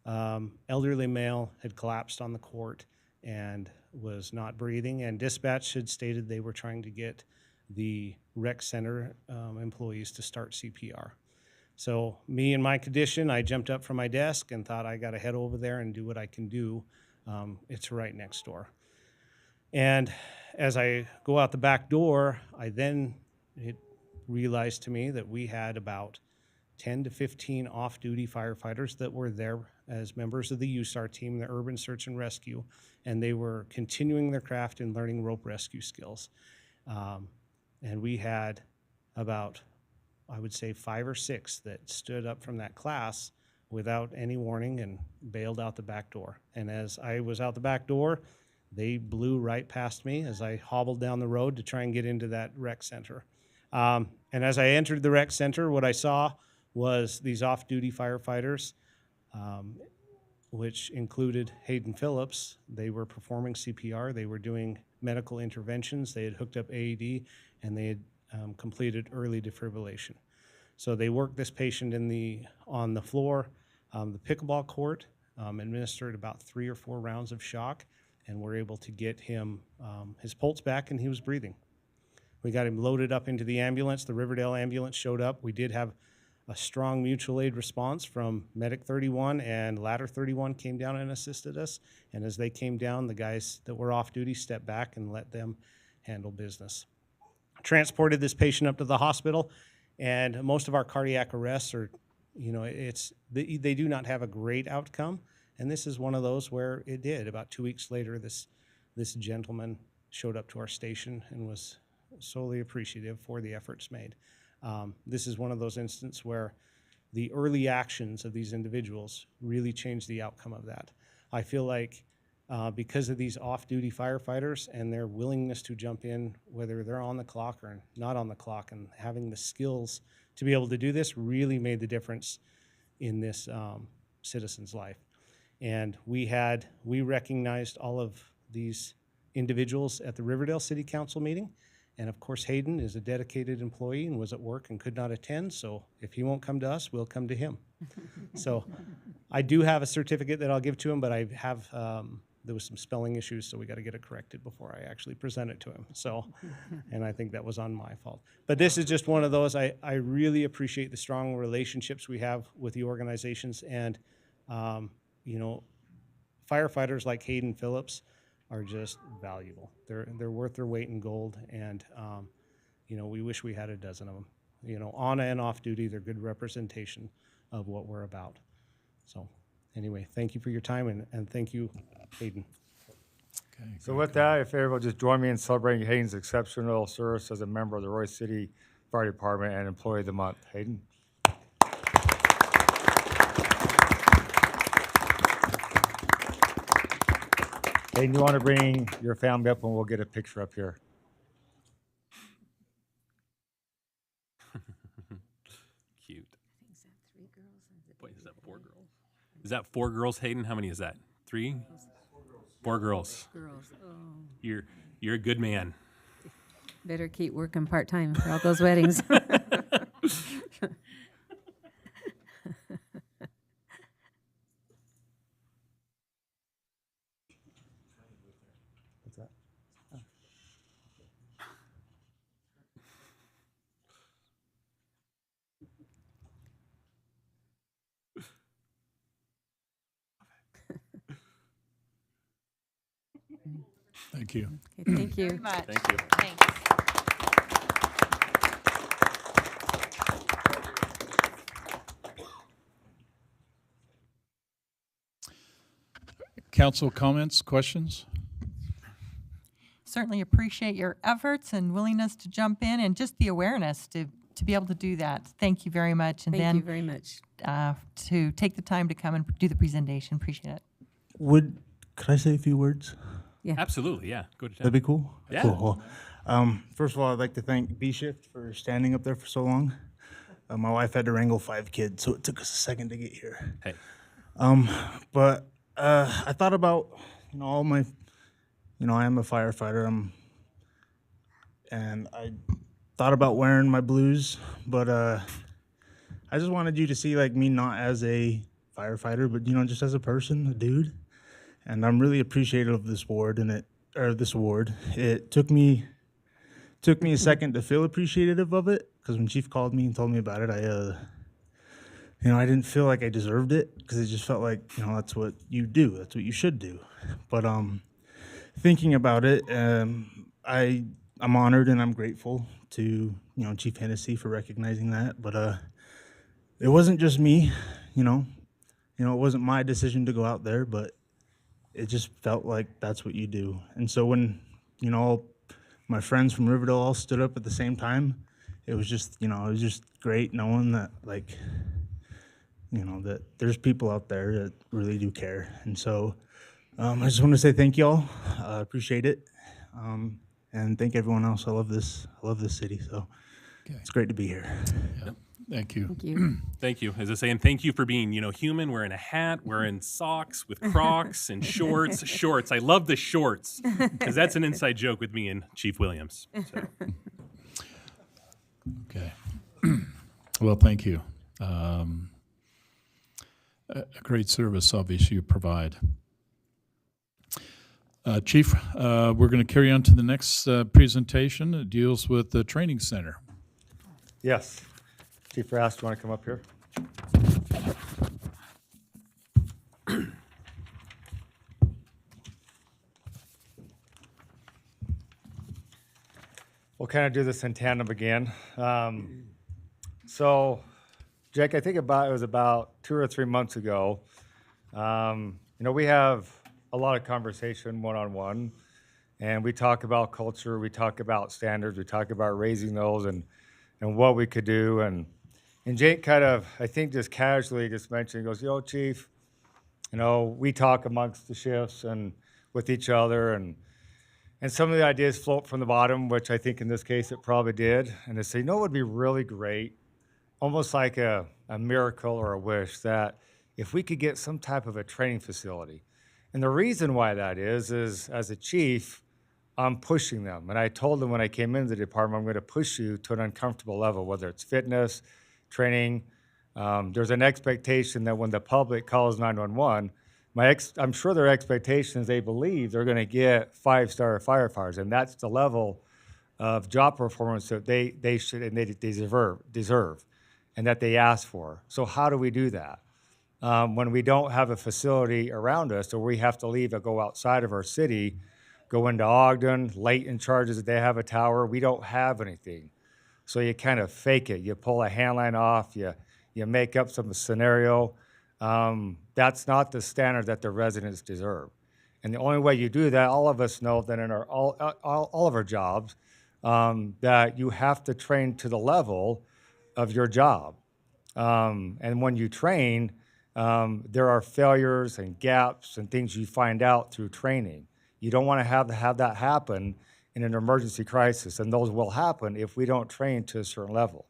elderly male had collapsed on the court and was not breathing, and dispatch had stated they were trying to get the rec center employees to start CPR. So me in my condition, I jumped up from my desk and thought I got to head over there and do what I can do. It's right next door. And as I go out the back door, it realized to me that we had about 10 to 15 off-duty firefighters that were there as members of the USAR team, the Urban Search and Rescue, and they were continuing their craft and learning rope rescue skills. And we had about, I would say, 5 or 6 that stood up from that class without any warning and bailed out the back door. And as I was out the back door, they blew right past me as I hobbled down the road to try and get into that rec center. And as I entered the rec center, what I saw was these off-duty firefighters, which included Hayden Phillips. They were performing CPR, they were doing medical interventions, they had hooked up AED, and they had completed early defibrillation. So they worked this patient on the floor. The pickleball court administered about 3 or 4 rounds of shock, and were able to get him his pulse back, and he was breathing. We got him loaded up into the ambulance. The Riverdale ambulance showed up. We did have a strong mutual aid response from Medic 31, and Ladder 31 came down and assisted us. And as they came down, the guys that were off duty stepped back and let them handle business. Transported this patient up to the hospital, and most of our cardiac arrests are, they do not have a great outcome. And this is one of those where it did. About 2 weeks later, this gentleman showed up to our station and was solely appreciative for the efforts made. This is one of those instances where the early actions of these individuals really changed the outcome of that. I feel like because of these off-duty firefighters and their willingness to jump in, whether they're on the clock or not on the clock, and having the skills to be able to do this really made the difference in this citizen's life. And we recognized all of these individuals at the Riverdale City Council meeting. And of course, Hayden is a dedicated employee and was at work and could not attend. So if he won't come to us, we'll come to him. So I do have a certificate that I'll give to him, but I have, there was some spelling issues, so we got to get it corrected before I actually present it to him. So, and I think that was on my fault. But this is just one of those, I really appreciate the strong relationships we have with the organizations. And, firefighters like Hayden Phillips are just valuable. They're worth their weight in gold, and we wish we had a dozen of them. On and off duty, they're good representation of what we're about. So anyway, thank you for your time, and thank you, Hayden. Okay, So with that, if everyone just join me in celebrating Hayden's exceptional service as a member of the Royce City Fire Department and Employee of the Month. Hayden. Hayden, you want to bring your family up and we'll get a picture up here. Cute. Wait, is that 4 girls? Is that 4 girls, Hayden? How many is that? 3? 4 girls. Girls. Oh. You're a good man. Better keep working part-time for all those weddings. What's that? Oh. Thank you. Okay, thank you. Very much. Thank you. Thanks. Council comments, questions? Certainly appreciate your efforts and willingness to jump in, and just the awareness to be able to do that. Thank you very much. And Thank you very much. to take the time to come and do the presentation. Appreciate it. Could I say a few words? Yeah. Absolutely, yeah. Go to town. That'd be cool. Yeah. Cool. First of all, I'd like to thank B-Shift for standing up there for so long. My wife had to wrangle 5 kids, so it took us a second to get here. Hey. But I thought about, all my, I am a firefighter. And I thought about wearing my blues, but I just wanted you to see, me not as a firefighter, but just as a person, a dude. And I'm really appreciative of this award this award. It took me a second to feel appreciative of it, because when Chief called me and told me about it, I didn't feel like I deserved it, because it just felt like, that's what you do, that's what you should do. But thinking about it, I'm honored and I'm grateful to Chief Hennessy for recognizing that. But it wasn't just me, it wasn't my decision to go out there, but it just felt like that's what you do. And so when my friends from Riverdale all stood up at the same time, it was just great knowing that that there's people out there that really do care. And so I just want to say thank y'all. I appreciate it. And thank everyone else. I love this city. So it's great to be here. Yep. Thank you. Thank you. Thank you. As I say, and thank you for being, human, wearing a hat, wearing socks with Crocs and shorts. Shorts. I love the shorts, because that's an inside joke with me and Chief Williams. So. Okay. Well, thank you. A great service, obviously, you provide. Chief, we're going to carry on to the next presentation. It deals with the training center. Yes. Chief Rast, do you want to come up here? We'll kind of do this in tandem again. So, Jake, I think it was about 2 or 3 months ago. We have a lot of conversation one-on-one, and we talk about culture, we talk about standards, we talk about raising those and what we could do. And Jake kind of, I think, just casually just mentioned, he goes, Chief, we talk amongst the shifts and with each other, and some of the ideas float from the bottom, which I think in this case it probably did. And they say, it would be really great, almost like a miracle or a wish, that if we could get some type of a training facility. And the reason why that is as a chief, I'm pushing them. And I told them when I came into the department, I'm going to push you to an uncomfortable level, whether it's fitness, training. There's an expectation that when the public calls 911, I'm sure their expectation is they believe they're going to get 5-star firefighters, and that's the level of job performance that they should and they deserve, and that they ask for. So how do we do that? When we don't have a facility around us, or we have to leave or go outside of our city, go into Ogden, Layton charges that they have a tower, we don't have anything. So you kind of fake it. You pull a handline off, you make up some scenario. That's not the standard that the residents deserve. And the only way you do that, all of us know that in all of our jobs, that you have to train to the level of your job. And when you train, there are failures and gaps and things you find out through training. You don't want to have that happen in an emergency crisis, and those will happen if we don't train to a certain level.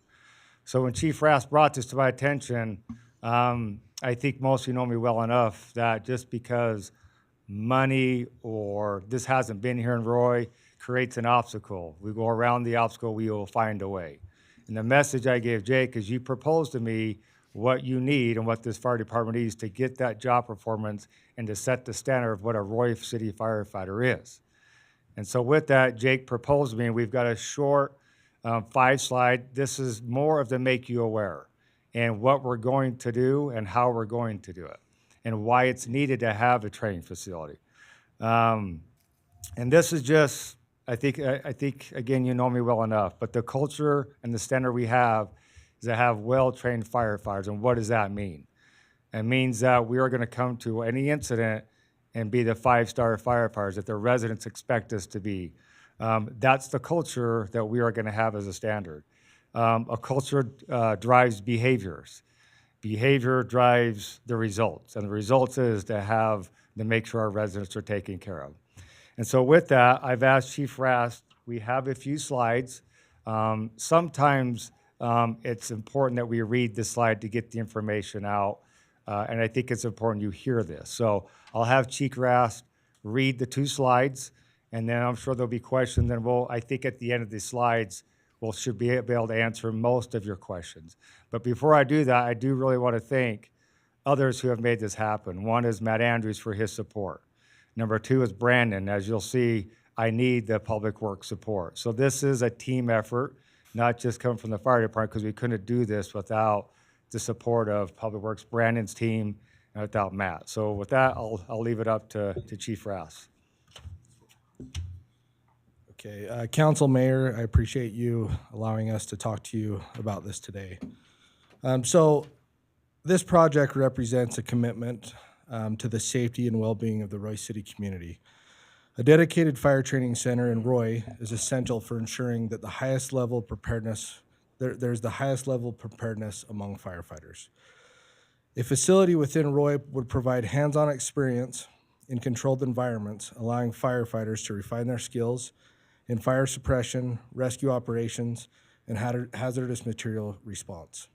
So when Chief Rast brought this to my attention, I think most of you know me well enough that just because money or this hasn't been here in Roy creates an obstacle, we go around the obstacle, we will find a way. And the message I gave Jake is you proposed to me what you need and what this fire department needs to get that job performance and to set the standard of what a Roy City firefighter is. And so with that, Jake proposed to me, and we've got a short 5-slide. This is more of the make you aware and what we're going to do and how we're going to do it and why it's needed to have a training facility. And this is just, I think, again, you know me well enough, but the culture and the standard we have is to have well-trained firefighters. And what does that mean? It means that we are going to come to any incident and be the 5-star firefighters that the residents expect us to be. That's the culture that we are going to have as a standard. A culture drives behaviors. Behavior drives the results, and the results is to make sure our residents are taken care of. And so with that, I've asked Chief Rast, we have a few slides. Sometimes it's important that we read the slide to get the information out, and I think it's important you hear this. So I'll have Chief Rast read the 2 slides, and then I'm sure there'll be questions, and I think at the end of the slides, should be able to answer most of your questions. But before I do that, I do really want to thank others who have made this happen. One is Matt Andrews for his support. Number two is Brandon. As you'll see, I need the public works support. So this is a team effort, not just come from the fire department, because we couldn't do this without the support of Public Works, Brandon's team, and without Matt. So with that, I'll leave it up to Chief Rass. Okay, Council Mayor, I appreciate you allowing us to talk to you about this today. So this project represents a commitment to the safety and well-being of the Roy City community. A dedicated fire training center in Roy is essential for ensuring that the highest level of preparedness, there's the highest level of preparedness among firefighters. A facility within Roy would provide hands-on experience in controlled environments, allowing firefighters to refine their skills in fire suppression, rescue operations, and hazardous material response.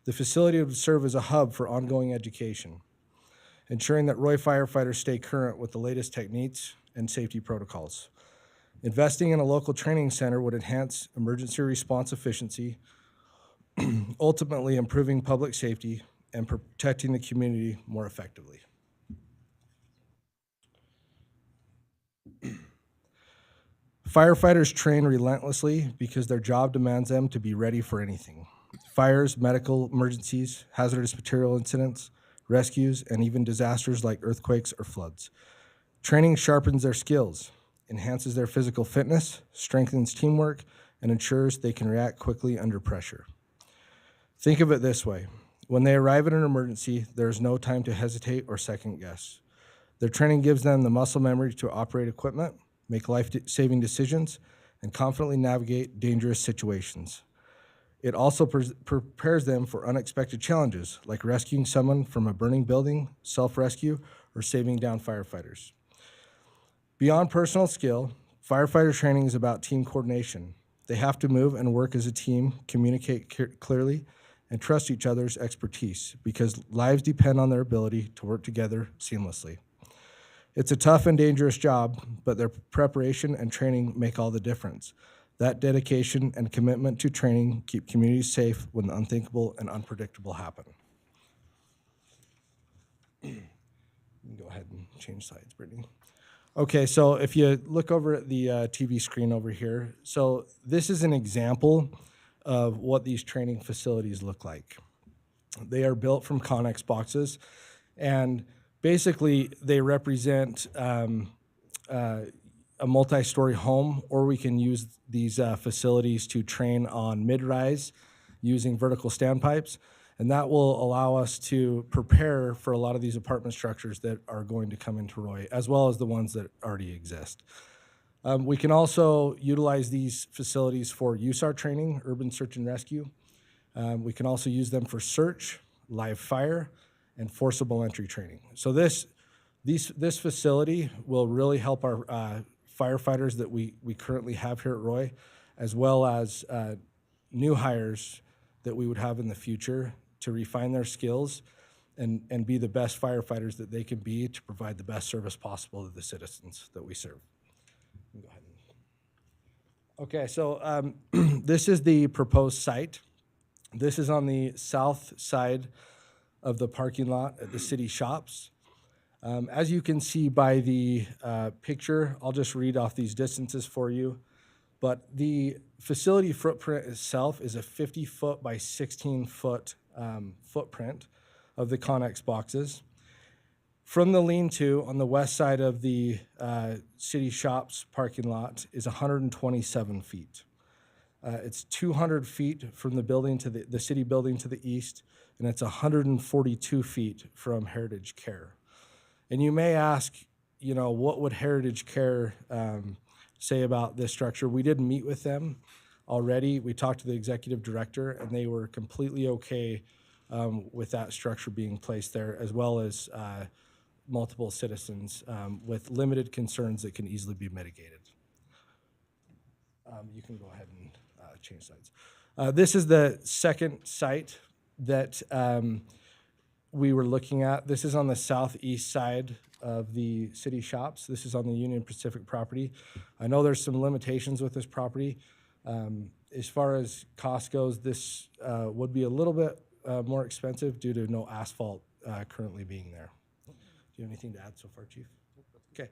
The facility would serve as a hub for ongoing education, ensuring that Roy firefighters stay current with the latest techniques and safety protocols. Investing in a local training center would enhance emergency response efficiency, ultimately improving public safety and protecting the community more effectively. Firefighters train relentlessly because their job demands them to be ready for anything. Fires, medical emergencies, hazardous material incidents, rescues, and even disasters like earthquakes or floods. Training sharpens their skills, enhances their physical fitness, strengthens teamwork, and ensures they can react quickly under pressure. Think of it this way. When they arrive at an emergency, there is no time to hesitate or second guess. Their training gives them the muscle memory to operate equipment, make life-saving decisions, and confidently navigate dangerous situations. It also prepares them for unexpected challenges, like rescuing someone from a burning building, self-rescue, or saving down firefighters. Beyond personal skill, firefighter training is about team coordination. They have to move and work as a team, communicate clearly, and trust each other's expertise, because lives depend on their ability to work together seamlessly. It's a tough and dangerous job, but their preparation and training make all the difference. That dedication and commitment to training keep communities safe when the unthinkable and unpredictable happen. You can go ahead and change slides, Brittany. Okay, so if you look over at the TV screen over here, so this is an example of what these training facilities look like. They are built from Connex boxes, and basically they represent a multi-story home, or we can use these facilities to train on mid-rise using vertical standpipes, and that will allow us to prepare for a lot of these apartment structures that are going to come into Roy, as well as the ones that already exist. We can also utilize these facilities for USAR training, urban search and rescue. We can also use them for search, live fire, and forcible entry training. So this facility will really help our firefighters that we currently have here at Roy, as well as new hires that we would have in the future to refine their skills and be the best firefighters that they can be to provide the best service possible to the citizens that we serve. Go ahead. Okay, so this is the proposed site. This is on the south side of the parking lot at the city shops. As you can see by the picture, I'll just read off these distances for you, but the facility footprint itself is a 50-foot by 16-foot footprint of the Connex boxes. From the lean-to on the west side of the city shops parking lot is 127 feet. It's 200 feet from the building to the city building to the east, and it's 142 feet from Heritage Care. And you may ask, you know, what would Heritage Care say about this structure? We did meet with them already. We talked to the executive director, and they were completely okay with that structure being placed there, as well as multiple citizens with limited concerns that can easily be mitigated. You can go ahead and change slides. This is the second site that we were looking at. This is on the southeast side of the city shops. This is on the Union Pacific property. I know there's some limitations with this property. As far as cost goes, this would be a little bit more expensive due to no asphalt currently being there. Do you have anything to add so far, Chief? Okay.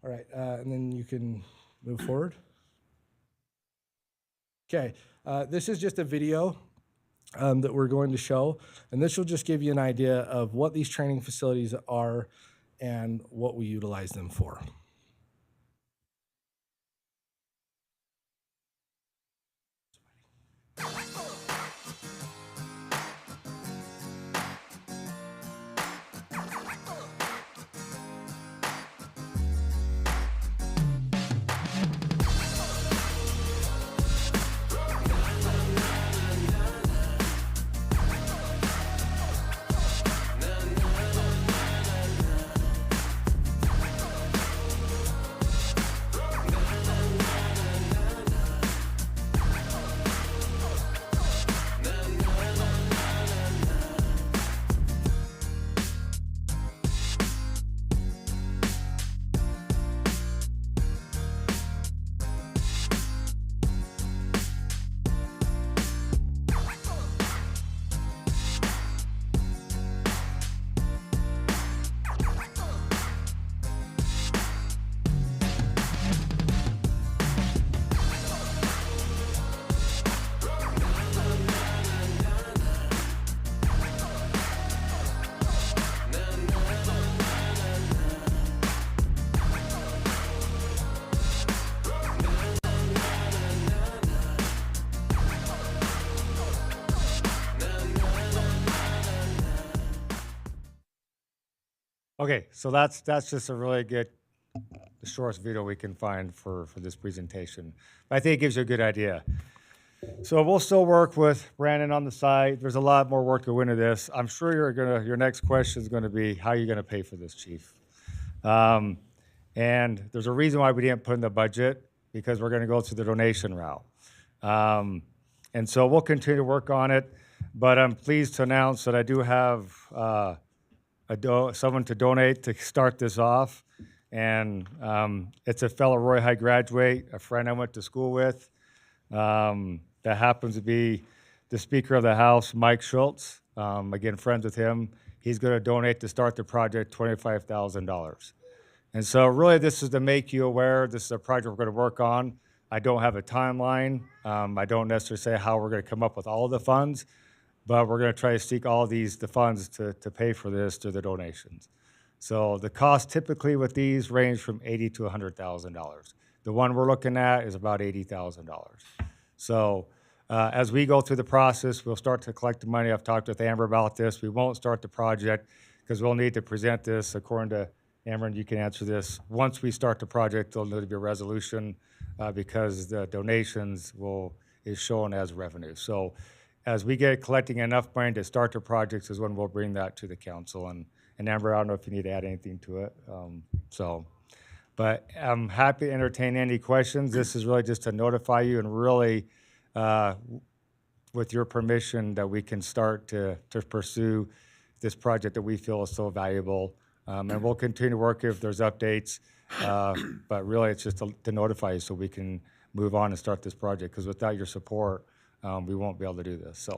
All right. And then you can move forward. Okay. This is just a video that we're going to show, and this will just give you an idea of what these training facilities are and what we utilize them for. Okay, so that's just a really good, the shortest video we can find for this presentation. But I think it gives you a good idea. So we'll still work with Brandon on the site. There's a lot more work to go into this. I'm sure your next question is gonna be, how are you gonna pay for this, Chief? And there's a reason why we didn't put in the budget, because we're gonna go through the donation route. And so we'll continue to work on it, but I'm pleased to announce that I do have someone to donate to start this off. And it's a fellow Roy High graduate, a friend I went to school with, that happens to be the Speaker of the House, Mike Schultz. Again, friends with him. He's going to donate to start the project $25,000. And so really this is to make you aware, this is a project we're going to work on. I don't have a timeline. I don't necessarily say how we're going to come up with all of the funds, but we're going to try to seek all the funds to pay for this through the donations. So the cost typically with these range from $80,000 to $100,000. The one we're looking at is about $80,000. So as we go through the process, we'll start to collect the money. I've talked with Amber about this. We won't start the project because we'll need to present this according to Amber, and you can answer this. Once we start the project, there'll need to be a resolution because the donations is shown as revenue. So as we get collecting enough money to start the projects is when we'll bring that to the council. And Amber, I don't know if you need to add anything to it. But I'm happy to entertain any questions. This is really just to notify you and really, with your permission, that we can start to pursue this project that we feel is so valuable. And we'll continue to work if there's updates. But really, it's just to notify you so we can move on and start this project. Because without your support, we won't be able to do this.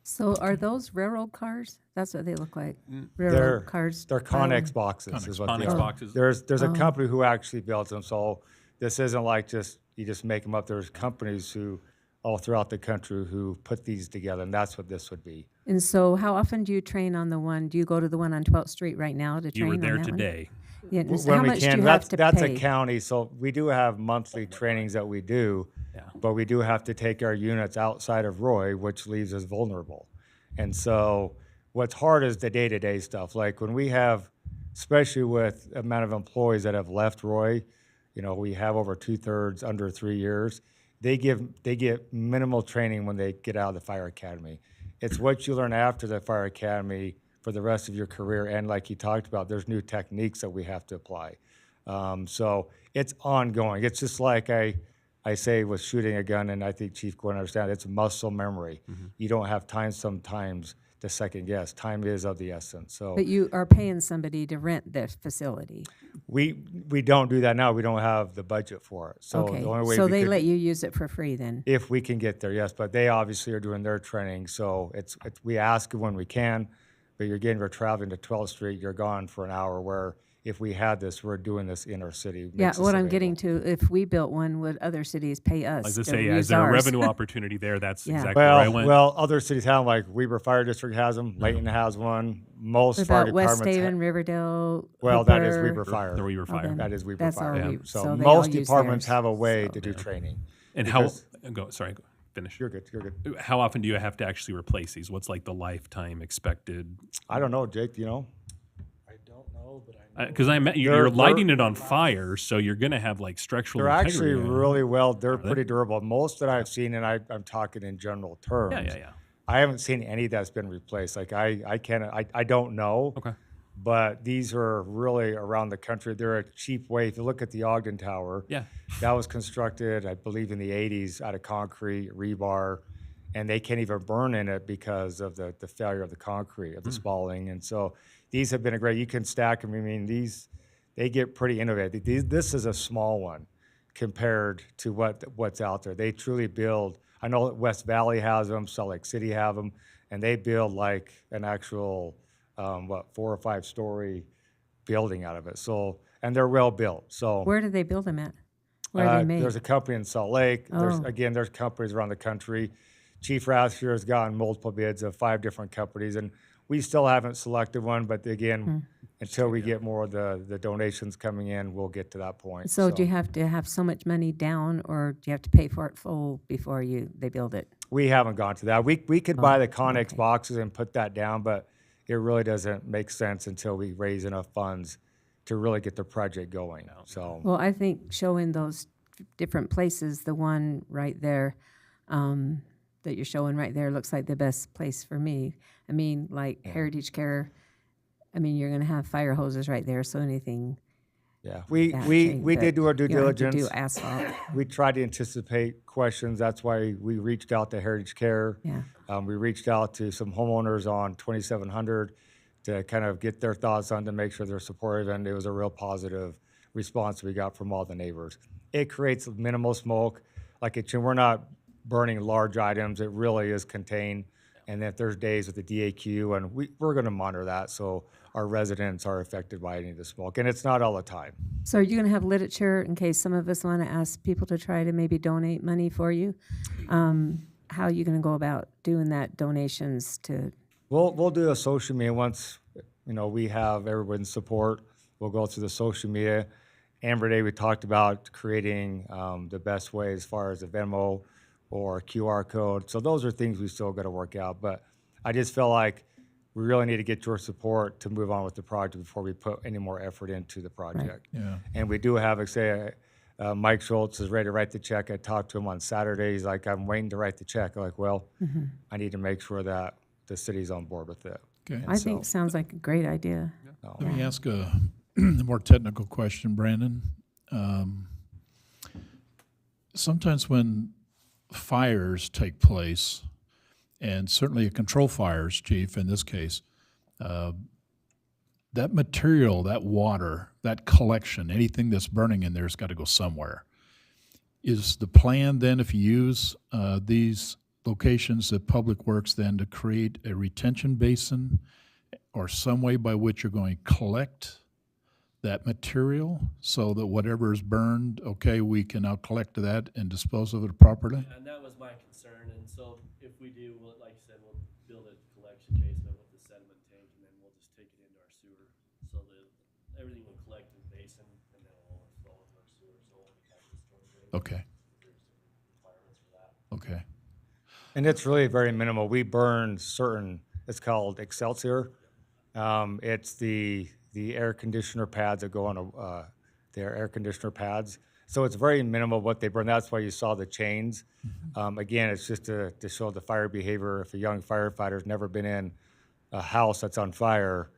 So are those railroad cars? That's what they look like. They're Railroad cars. Connex boxes. Is what they Connex are. boxes. There's a company who actually builds them. So this isn't like you just make them up. There's companies who all throughout the country who put these together, and that's what this would be. And so how often do you train on the one? Do you go to the one on 12th Street right now to train You were on there that one? today. Yeah, When how we much can. do you have to That's pay? a county, so we do have monthly trainings that we do, but we do have to take our units outside of Roy, which leaves us vulnerable. And so what's hard is the day-to-day stuff. Like when we have, especially with the amount of employees that have left Roy, we have over 2/3 under 3 years. They get minimal training when they get out of the fire academy. It's what you learn after the fire academy for the rest of your career. And like you talked about, there's new techniques that we have to apply. So it's ongoing. It's just like I say with shooting a gun, and I think Chief Gwen understands, it's muscle memory. You don't have time sometimes to second guess. Time is of the essence. So But you are paying somebody to rent this facility. we don't do that now. We don't have the budget for it. So Okay, the only way so we they could, let you use it for free then? if we can get there, yes. But they obviously are doing their training. So it's we ask when we can, but you're traveling to 12th Street, you're gone for an hour, where if we had this, we're doing this in our city. Yeah, Makes us what I'm available. getting to, if we built one, would other cities pay us? I was going to to say, yeah, is use there a ours? revenue opportunity there? That's Yeah. exactly where I went. Well, other cities have 'em, like Weber Fire District has them, Layton has one, most What fire about West departments. Haven, Riverdale? Well, that is Hooper? Weber Fire. The Weber Fire. That is Weber That's Fire. all Yeah. we- So so they all most use departments theirs. have a way to do training. And how, Because- finish. You're good, you're good. How often do you have to actually replace these? What's like the lifetime expected? I don't know, Jake, do you know? I don't know, but I know. Because you're lighting it on fire, so you're going to have like structural They're actually integrity. really well, they're Are they? pretty durable. Most that I've seen, and I'm talking in general terms. Yeah. I haven't seen any that's been replaced. Like I don't know. Okay. But these are really around the country. They're a cheap way. If you look at the Ogden Tower, Yeah. that was constructed, I believe, in the 80s out of concrete, rebar, and they can't even burn in it because of the failure of the concrete, of the spalling. And so these have been a great, you can stack them. I mean, they get pretty innovative. This is a small one compared to what's out there. They truly build, I know West Valley has them, Salt Lake City have them, and they build like an actual, 4 or 5 story building out of it. So, and they're well built. So Where do they build them at? Where are they made? there's a company in Salt Lake. Oh. There's companies around the country. Chief Rathsher has gotten multiple bids of 5 different companies, and we still haven't selected one. But again, until we get more of the donations coming in, we'll get to that point. So do you have to have so much money down, or do you have to pay for it full before they build it? We haven't gone to that. We could buy the Connex boxes and put that down, but it really doesn't make sense until we raise enough funds to really get the project going. So Well, I think showing those different places, the one right there that you're showing right there looks like the best place for me. I mean, like Heritage Care, I mean, you're going to have fire hoses right there, so anything. yeah, we but did do our due you don't have to diligence. do asphalt. We tried to anticipate questions. That's why we reached out to Heritage Care. Yeah. We reached out to some homeowners on 2700 to kind of get their thoughts on to make sure they're supportive, and it was a real positive response we got from all the neighbors. It creates minimal smoke. We're not burning large items. It really is contained. And if there's days with the DAQ, and we're going to monitor that so our residents are affected by any of the smoke. And it's not all the time. So are you going to have literature in case some of us want to ask people to try to maybe donate money for you? How are you going to go about doing that, donations to? We'll do a social media once, we have everyone's support. We'll go through the social media. Amber Day, we talked about creating the best way as far as a Venmo or QR code. So those are things we still got to work out. But I just feel like we really need to get your support to move on with the project before we put any more effort into the project. Yeah. And we do have, Mike Schultz is ready to write the check. I talked to him on Saturday. He's like, I'm waiting to write the check. I'm like, well, I need to make sure that the city's on board with it. Okay. I think sounds like a great idea. Let me ask a more technical question, Brandon. Sometimes when fires take place, and certainly a control fires, Chief, in this case, that material, that water, that collection, anything that's burning in there has got to go somewhere. Is the plan then, if you use these locations at Public Works, then to create a retention basin or some way by which you're going to collect that material so that whatever is burned, okay, we can now collect that and dispose of it properly? And that was my concern, and so if we do, like you said, we'll build a collection basement with the sediment tank, and then we'll just take it into our sewer, so that everything will collect in the basin, and then it'll overflow into our sewer, so we have to store it. Okay. Okay. And it's really very minimal. We burn it's called Excelsior. It's the air conditioner pads that go on their air conditioner pads. So it's very minimal what they burn. That's why you saw the chains. Again, it's just to show the fire behavior. If a young firefighter's never been in a house that's on fire,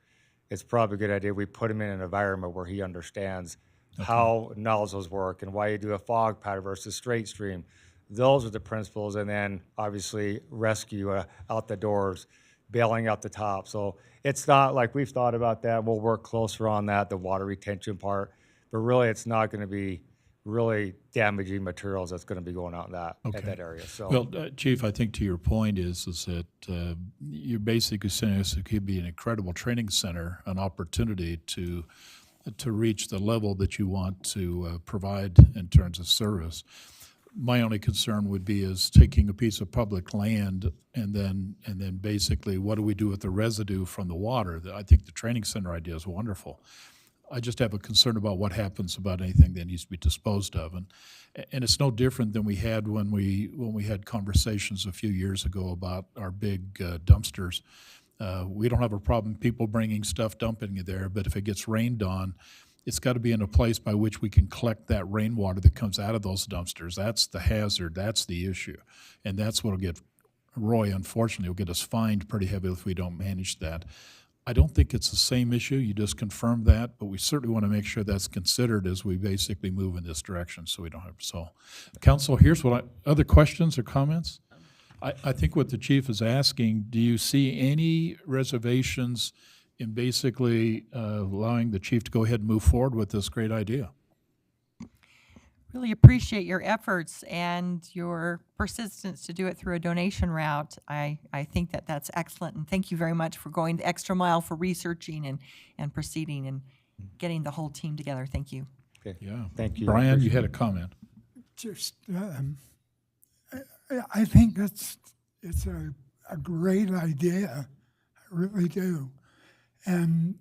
it's probably a good idea we put him in an environment where he understands how nozzles work and why you do a fog pattern versus straight stream. Those are the principles, and then obviously rescue out the doors, bailing out the top. So it's not like we've thought about that. We'll work closer on that, the water retention part, but really it's not going to be really damaging materials that's going to be going out in that, Okay. in that area. So, Well, Chief, I think to your point is that you're basically saying this could be an incredible training center, an opportunity to reach the level that you want to provide in terms of service. My only concern would be is taking a piece of public land and then basically what do we do with the residue from the water? I think the training center idea is wonderful. I just have a concern about what happens about anything that needs to be disposed of, and it's no different than we had when we had conversations a few years ago about our big dumpsters. We don't have a problem people bringing stuff, dumping it there, but if it gets rained on, it's got to be in a place by which we can collect that rainwater that comes out of those dumpsters. That's the hazard. That's the issue, and that's what'll get Roy. Unfortunately, will get us fined pretty heavily if we don't manage that. I don't think it's the same issue. You just confirmed that, but we certainly want to make sure that's considered as we basically move in this direction so we don't have, so. Council, here's other questions or comments? I think what the chief is asking, do you see any reservations in basically allowing the chief to go ahead and move forward with this great idea? Really appreciate your efforts and your persistence to do it through a donation route. I think that that's excellent, and thank you very much for going the extra mile for researching and proceeding and getting the whole team together. Thank you. okay. Yeah. Thank you. Brian, you had a comment. Just, I think it's a great idea. I really do. And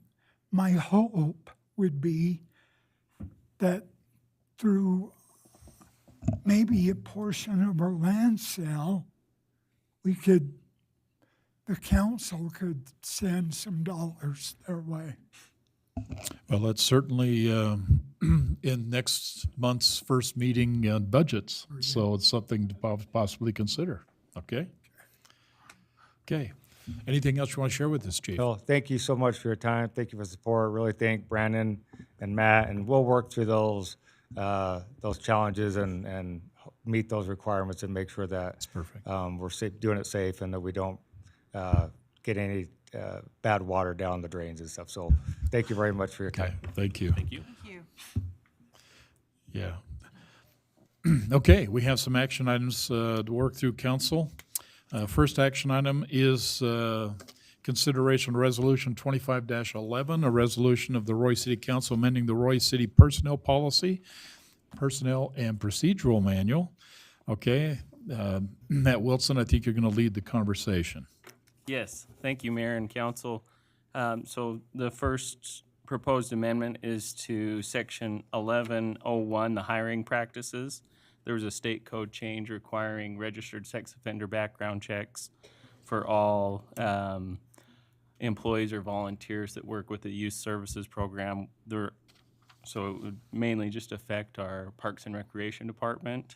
my hope would be that through maybe a portion of our land sale, the council could send some dollars their way. Well, that's certainly in next month's first meeting on budgets, so it's something to possibly consider. Okay? Okay. Anything else you want to share with us, Chief? No, thank you so much for your time. Thank you for the support. Really thank Brandon and Matt, and we'll work through those challenges and meet those requirements and make sure that That's perfect. we're doing it safe and that we don't get any bad water down the drains and stuff. So thank you very much for your Okay, time. thank you. Thank you. Thank you. Yeah. Okay, we have some action items to work through, council. First action item is consideration of resolution 25-11, a resolution of the Roy City Council amending the Roy City Personnel Policy, Personnel and Procedural Manual. Okay, Matt Wilson, I think you're going to lead the conversation. Yes, thank you, Mayor and Council. So the first proposed amendment is to Section 1101, the hiring practices. There was a state code change requiring registered sex offender background checks for all employees or volunteers that work with the Youth Services Program. So it would mainly just affect our Parks and Recreation Department,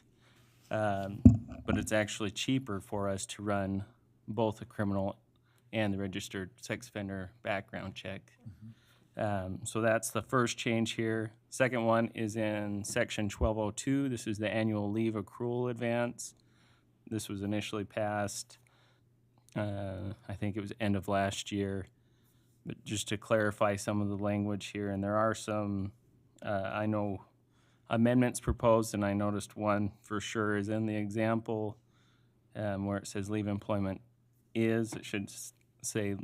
but it's actually cheaper for us to run both the criminal and the registered sex offender background check. So that's the first change here. Second one is in Section 1202. This is the annual leave accrual advance. This was initially passed, I think it was end of last year. But just to clarify some of the language here, and there are some, I know, amendments proposed, and I noticed one for sure is in the example where it says leave employment is, it should say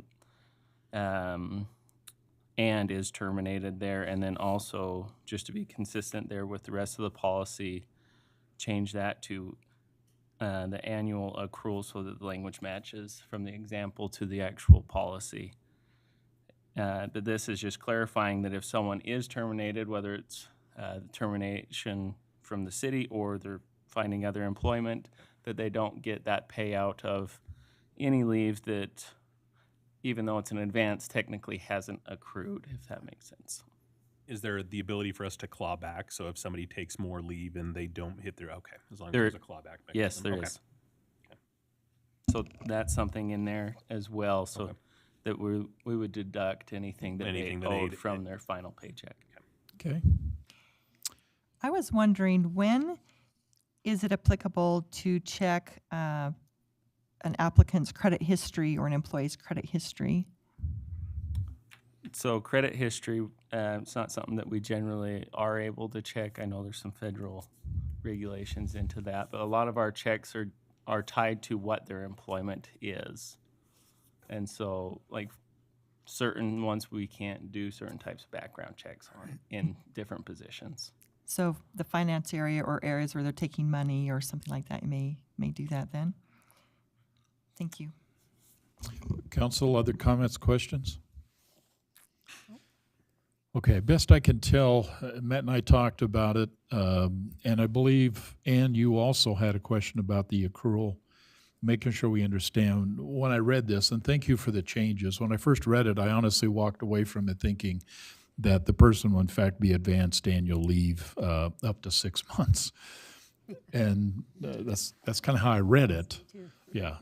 and is terminated there, and then also, just to be consistent there with the rest of the policy, change that to the annual accrual so that the language matches from the example to the actual policy. But this is just clarifying that if someone is terminated, whether it's termination from the city or they're finding other employment, that they don't get that payout of any leave that, even though it's an advance, technically hasn't accrued, if that makes sense. Is there the ability for us to claw back? So if somebody takes more leave and they don't hit their, okay, as long as there's a clawback mechanism. Yes, there Okay. is. So that's something in there as well, so that we would deduct anything that Anything they that they- owed from their final paycheck. Okay. I was wondering, when is it applicable to check an applicant's credit history or an employee's credit history? So credit history, It's not something that we generally are able to check. I know there's some federal regulations into that, but a lot of our checks are tied to what their employment is. And so, like, certain ones we can't do certain types of background checks on in different positions. So the finance area or areas where they're taking money or something like that, you may do that then. Thank you. Council, other comments, questions? Okay, best I can tell, Matt and I talked about it, and I believe, Ann, you also had a question about the accrual, making sure we understand. When I read this, and thank you for the changes, when I first read it, I honestly walked away from it thinking that the person will in fact be advanced annual leave up to 6 months. And that's kind of how I read it. Yeah.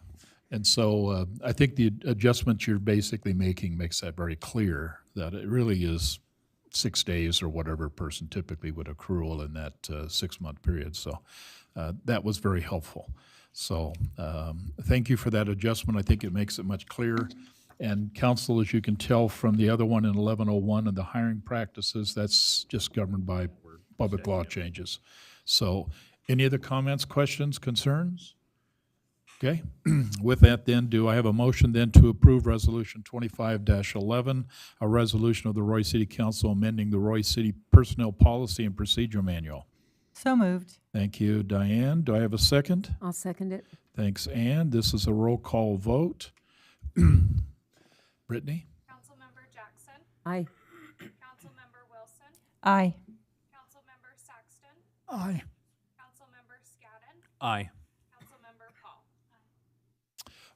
And so I think the adjustment you're basically making makes that very clear, that it really is 6 days or whatever a person typically would accrue in that 6 month period. So that was very helpful. So thank you for that adjustment. I think it makes it much clearer. And council, as you can tell from the other one in 1101 and the hiring practices, that's just governed by public law changes. So any other comments, questions, concerns? Okay, with that then, do I have a motion then to approve Resolution 25-11, a resolution of the Roy City Council amending the Roy City Personnel Policy and Procedure Manual? So moved. Thank you, Diane. Do I have a second? I'll second it. Thanks, Ann. This is a roll call vote. Brittany? Councilmember Jackson. Aye. Councilmember Wilson. Aye. Councilmember Saxton. Aye. Councilmember Scadden. Aye. Councilmember Paul.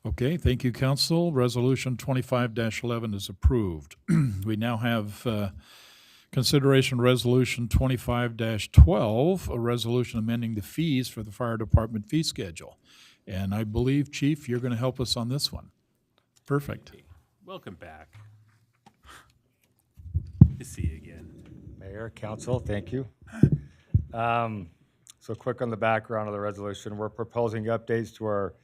Okay, thank you, council. Resolution 25-11 is approved. We now have consideration resolution 25-12, a resolution amending the fees for the fire department fee schedule. And I believe, Chief, you're going to help us on this one. Perfect. Welcome back. Good to see you again. Mayor, council, thank you. So quick on the background of the resolution. We're proposing updates to our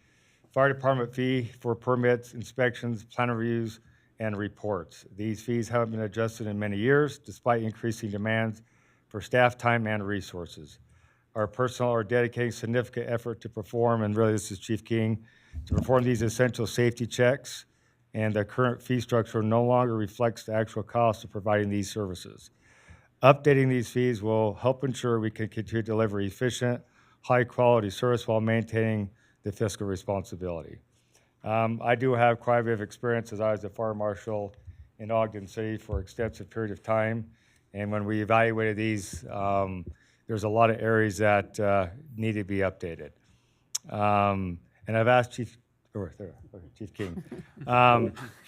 fire department fee for permits, inspections, plan reviews, and reports. These fees haven't been adjusted in many years, despite increasing demands for staff time and resources. Our personnel are dedicating significant effort to perform, and really this is Chief King, to perform these essential safety checks, and the current fee structure no longer reflects the actual cost of providing these services. Updating these fees will help ensure we can continue to deliver efficient, high-quality service while maintaining the fiscal responsibility. I do have quite a bit of experience as I was a fire marshal in Ogden City for an extensive period of time, and when we evaluated these, there's a lot of areas that need to be updated. And I've asked Chief King.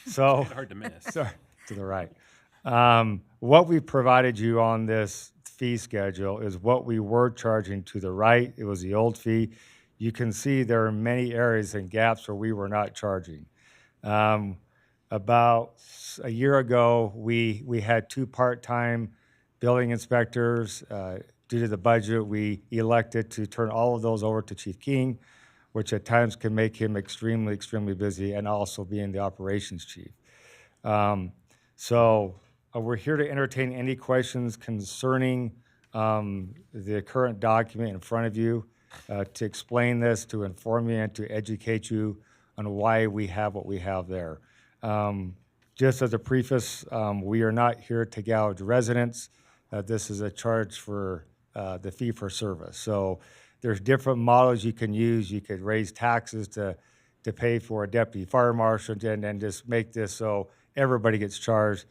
So hard to miss. Sorry, to the right. What we provided you on this fee schedule is what we were charging to the right. It was the old fee. You can see there are many areas and gaps where we were not charging. About a year ago, we had 2 part-time building inspectors. Due to the budget, we elected to turn all of those over to Chief King, which at times can make him extremely, extremely busy, and also being the operations chief. We're here to entertain any questions concerning the current document in front of you, to explain this, to inform you, and to educate you on why we have what we have there. Just as a preface, we are not here to gouge residents. This is a charge for the fee for service. So there's different models you can use. You could raise taxes to pay for a deputy fire marshal and just make this so everybody gets charged.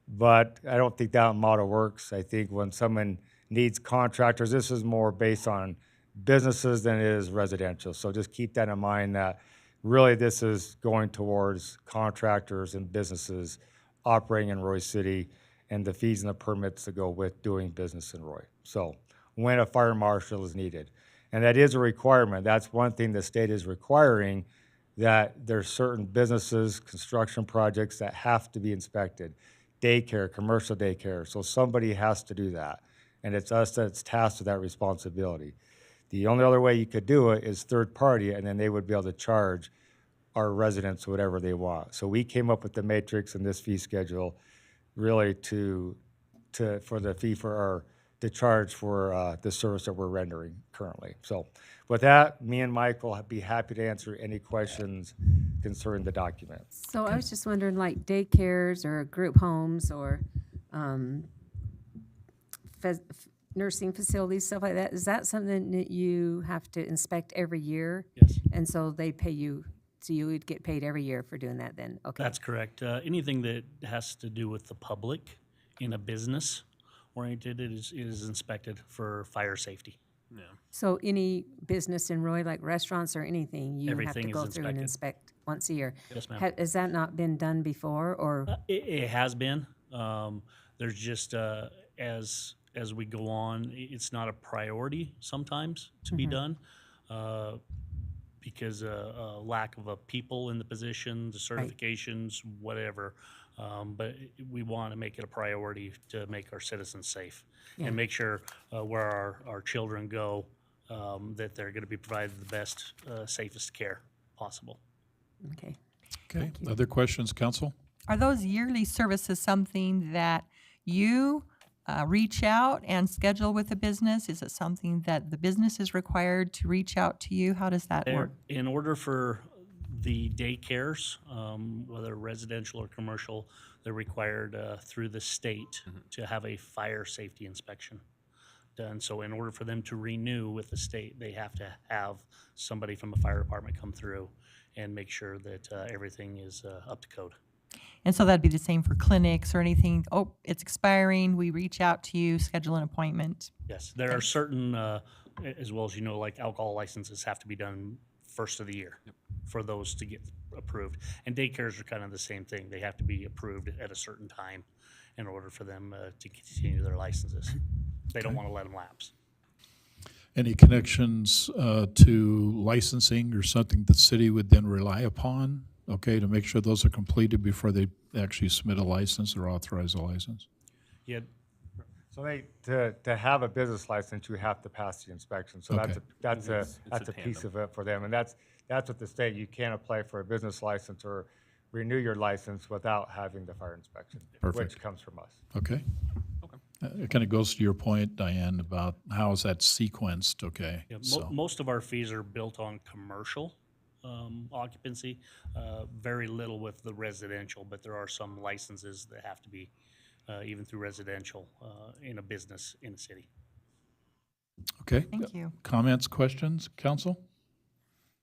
But I don't think that model works. I think when someone needs contractors, this is more based on businesses than it is residential. So just keep that in mind, that really this is going towards contractors and businesses operating in Roy City and the fees and the permits that go with doing business in Roy. So when a fire marshal is needed. And that is a requirement. That's one thing the state is requiring, that there's certain businesses, construction projects that have to be inspected. Daycare, commercial daycare. So somebody has to do that. And it's us that's tasked with that responsibility. The only other way you could do it is third party, and then they would be able to charge our residents whatever they want. So we came up with the matrix and this fee schedule really to for the fee for our, the charge for the service that we're rendering currently. So with that, me and Mike will be happy to answer any questions concerning the document. So I was just wondering, like daycares or group homes or nursing facilities, stuff like that, is that something that you have to inspect every year? Yes. And so they pay you, so you would get paid every year for doing that then? Okay. That's correct. Anything that has to do with the public in a business oriented is inspected for fire safety. Yeah. So any business in Roy, like restaurants or anything, you have Everything to is go through and inspected. inspect once a year? Yes, ma'am. Has that not been done before, or? It has been. There's just as we go on, it's not a priority sometimes to be done because lack of people in the position, the certifications, whatever. But we want to make it a priority to make our citizens safe and make sure where our children go that they're going to be provided the best, safest care possible. Okay. Okay, other questions, council? Are those yearly services something that you reach out and schedule with the business? Is it something that the business is required to reach out to you? How does that work? In order for the daycares, whether residential or commercial, they're required through the state to have a fire safety inspection done. So in order for them to renew with the state, they have to have somebody from the fire department come through and make sure that everything is up to code. And so that'd be the same for clinics or anything? Oh, it's expiring, we reach out to you, schedule an appointment? Yes, there are certain, as well as you know, like alcohol licenses have to be done first of the year for those to get approved. And daycares are kind of the same thing. They have to be approved at a certain time in order for them to continue their licenses. They don't want to let them lapse. Any connections to licensing or something the city would then rely upon, okay, to make sure those are completed before they actually submit a license or authorize a license? Yeah. So to have a business license, you have to pass the inspection. So Okay. that's a piece tandem. of it for them. And that's what the state, you can't apply for a business license or renew your license without having the fire inspection, Perfect. which comes from us. Okay. It kind of goes to your point, Diane, about how is that sequenced, okay? Yeah, So, most of our fees are built on commercial occupancy, very little with the residential, but there are some licenses that have to be even through residential in a business in the city. okay. Thank you. Comments, questions, council?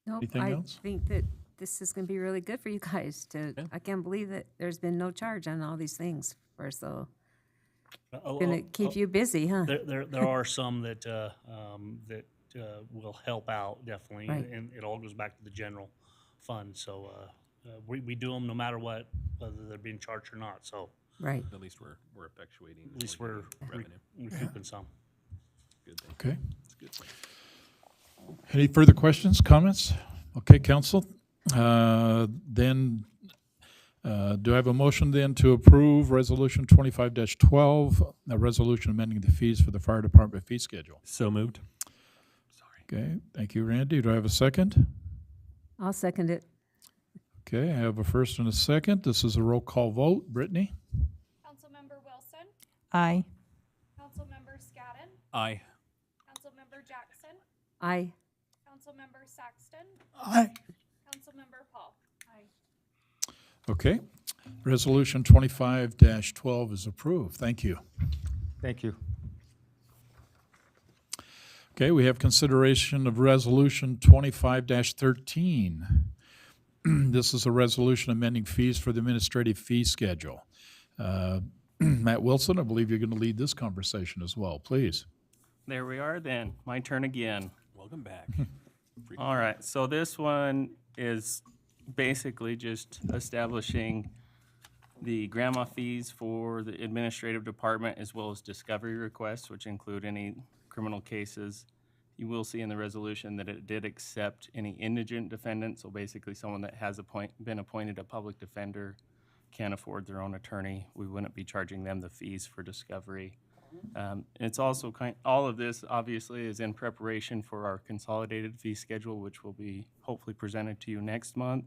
Nope, Anything I else? think that this is going to be really good for you guys to, I can't believe that there's been no charge on all these things for, so going to keep you busy, huh? There are some that will help out definitely, Right. and it all goes back to the general fund. So we do them no matter what, whether they're being charged or not. So Right. At least we're effectuating. at least we're revenue. recouping some. Good thing. Okay. That's a good thing. Any further questions, comments? Okay, council. Then, do I have a motion then to approve Resolution 25-12, a resolution amending the fees for the fire department fee schedule? So moved. Okay, thank you, Randy. Do I have a second? I'll second it. Okay, I have a first and a second. This is a roll call vote. Brittany? Councilmember Wilson, Aye. Councilmember Scadden, Aye. Councilmember Jackson, Aye. Councilmember Saxton, Aye. Councilmember Paul. Okay, Resolution 25-12 is approved. Thank you. Thank you. Okay, we have consideration of Resolution 25-13. This is a resolution amending fees for the administrative fee schedule. Matt Wilson, I believe you're going to lead this conversation as well, please. There we are then. My turn again. Welcome back. All right, so this one is basically just establishing the grandma fees for the administrative department as well as discovery requests, which include any criminal cases. You will see in the resolution that it did accept any indigent defendant, so basically someone that has been appointed a public defender, can't afford their own attorney. We wouldn't be charging them the fees for discovery. It's also all of this obviously is in preparation for our consolidated fee schedule, which will be hopefully presented to you next month.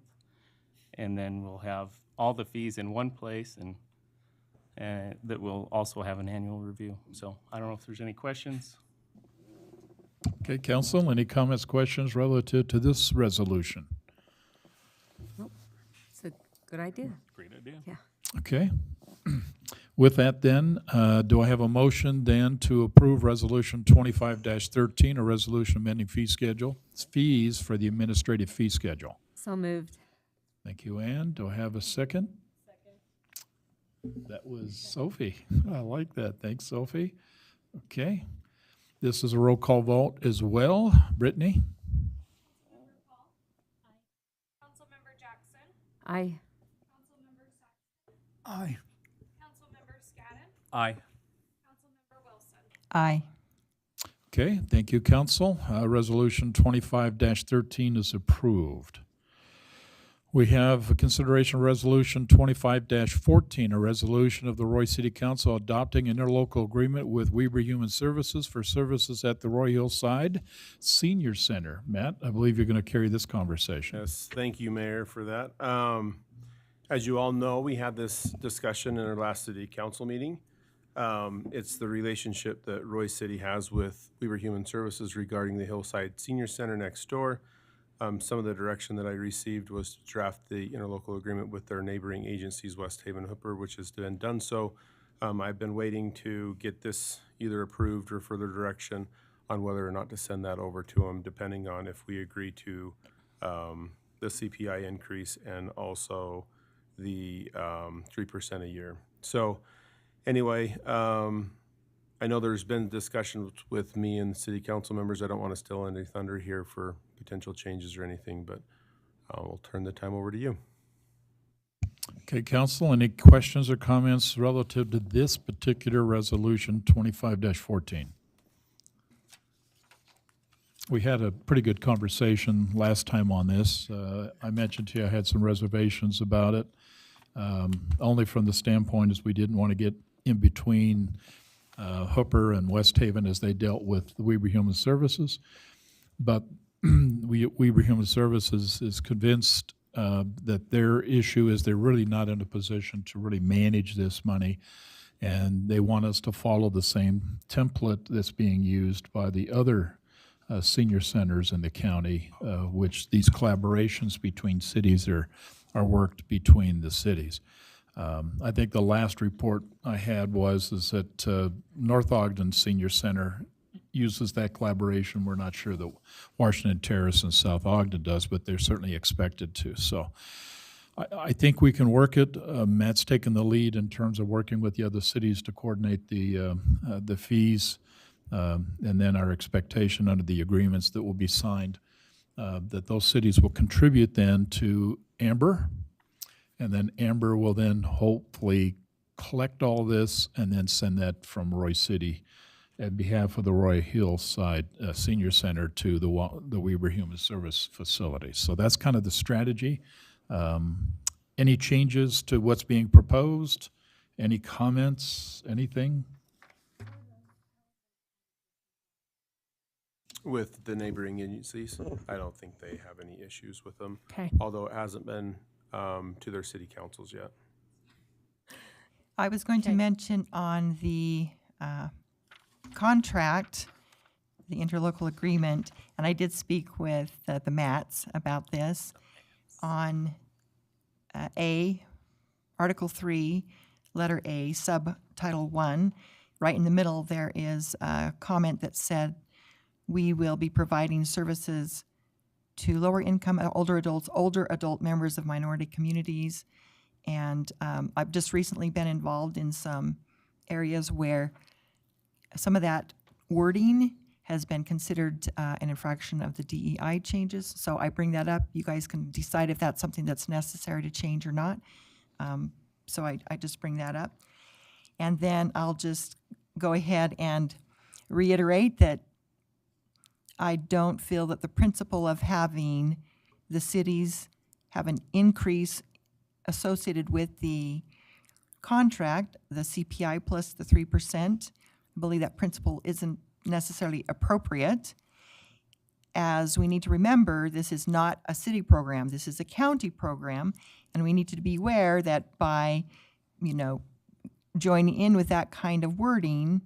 And then we'll have all the fees in one place, and that will also have an annual review. So I don't know if there's any questions. Okay, council, any comments, questions relative to this resolution? It's a good idea. Great idea. Yeah. Okay. With that then, do I have a motion then to approve Resolution 25-13, a resolution amending fees for the administrative fee schedule? So moved. Thank you, Ann. Do I have a second? Second. That was Sophie. I like that. Thanks, Sophie. Okay. This is a roll call vote as well. Brittany? Councilmember Jackson. Aye. Councilmember Saxton. Aye. Councilmember Scadden. Aye. Councilmember Wilson. Aye. Okay, thank you, council. Resolution 25-13 is approved. We have a consideration of Resolution 25-14, a resolution of the Roy City Council adopting an interlocal agreement with Weber Human Services for services at the Roy Hillside Senior Center. Matt, I believe you're going to carry this conversation. Yes, thank you, Mayor, for that. As you all know, we had this discussion in our last city council meeting. It's the relationship that Roy City has with Weber Human Services regarding the Hillside Senior Center next door. Some of the direction that I received was to draft the interlocal agreement with their neighboring agencies, West Haven and Hooper, which has been done so. I've been waiting to get this either approved or further direction on whether or not to send that over to them, depending on if we agree to the CPI increase and also the 3% a year. So anyway, I know there's been discussion with me and city council members. I don't want to steal any thunder here for potential changes or anything, but we'll turn the time over to you. Okay, council, any questions or comments relative to this particular resolution, 25-14? We had a pretty good conversation last time on this. I mentioned to you I had some reservations about it, only from the standpoint as we didn't want to get in between Hooper and West Haven as they dealt with the Weber Human Services. But Weber Human Services is convinced that their issue is they're really not in a position to really manage this money, and they want us to follow the same template that's being used by the other senior centers in the county, which these collaborations between cities are worked between the cities. I think the last report I had is that North Ogden Senior Center uses that collaboration. We're not sure that Washington Terrace and South Ogden does, but they're certainly expected to. So I think we can work it. Matt's taken the lead in terms of working with the other cities to coordinate the fees, and then our expectation under the agreements that will be signed, that those cities will contribute then to Amber, and then Amber will then hopefully collect all this and then send that from Roy City on behalf of the Roy Hillside Senior Center to the Weber Human Service facility. So that's kind of the strategy. Any changes to what's being proposed? Any comments? Anything? With the neighboring agencies, I don't think they have any issues with them. Okay. Although it hasn't been to their city councils yet. I was going to mention on the contract, the interlocal agreement, and I did speak with the Matts about this, on Article 3, letter A, subtitle 1, right in the middle there is a comment that said, we will be providing services to lower income older adult members of minority communities. And I've just recently been involved in some areas where some of that wording has been considered an infraction of the DEI changes. So I bring that up. You guys can decide if that's something that's necessary to change or not. So I just bring that up. And then I'll just go ahead and reiterate that I don't feel that the principle of having the cities have an increase associated with the contract, the CPI plus the 3%, I believe that principle isn't necessarily appropriate, as we need to remember this is not a city program, this is a county program, and we need to be aware that by, join in with that kind of wording,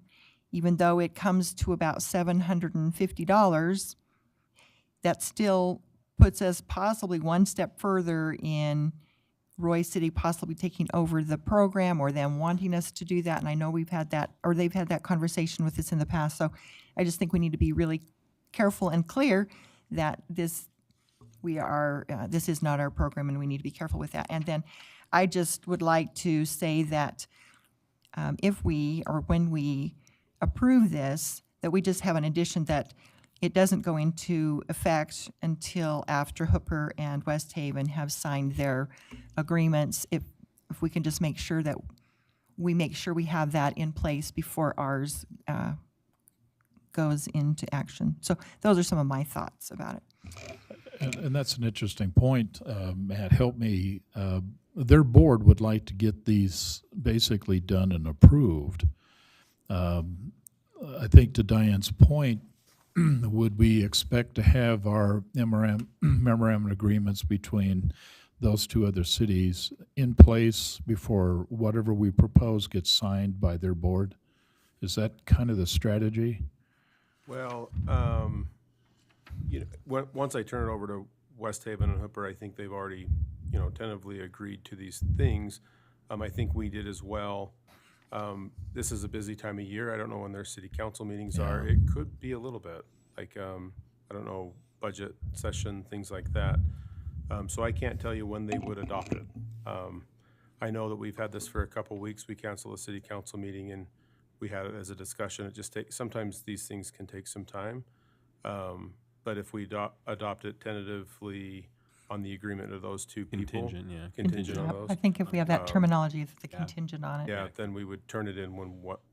even though it comes to about $750, that still puts us possibly one step further in Roy City possibly taking over the program or them wanting us to do that. And I know we've had that, or they've had that conversation with us in the past. So I just think we need to be really careful and clear that this is not our program, and we need to be careful with that. And then I just would like to say that if we, or when we approve this, that we just have an addition that it doesn't go into effect until after Hooper and West Haven have signed their agreements. If we can just make sure that we have that in place before ours goes into action. So those are some of my thoughts about it. And that's an interesting point. Matt, help me. Their board would like to get these basically done and approved. I think to Diane's point, would we expect to have our memorandum agreements between those two other cities in place before whatever we propose gets signed by their board? Is that kind of the strategy? Well, once I turn it over to West Haven and Hooper, I think they've already, tentatively agreed to these things. I think we did as well. This is a busy time of year. I don't know when their city council meetings are. It could be a little bit, like, I don't know, budget session, things like that. So I can't tell you when they would adopt it. I know that we've had this for a couple weeks. We canceled a city council meeting and we had it as a discussion. It just takes, sometimes these things can take some time. But if we adopt it tentatively on the agreement of those two people. Contingent on those. I think if we have that terminology, the contingent on it. Yeah, then we would turn it in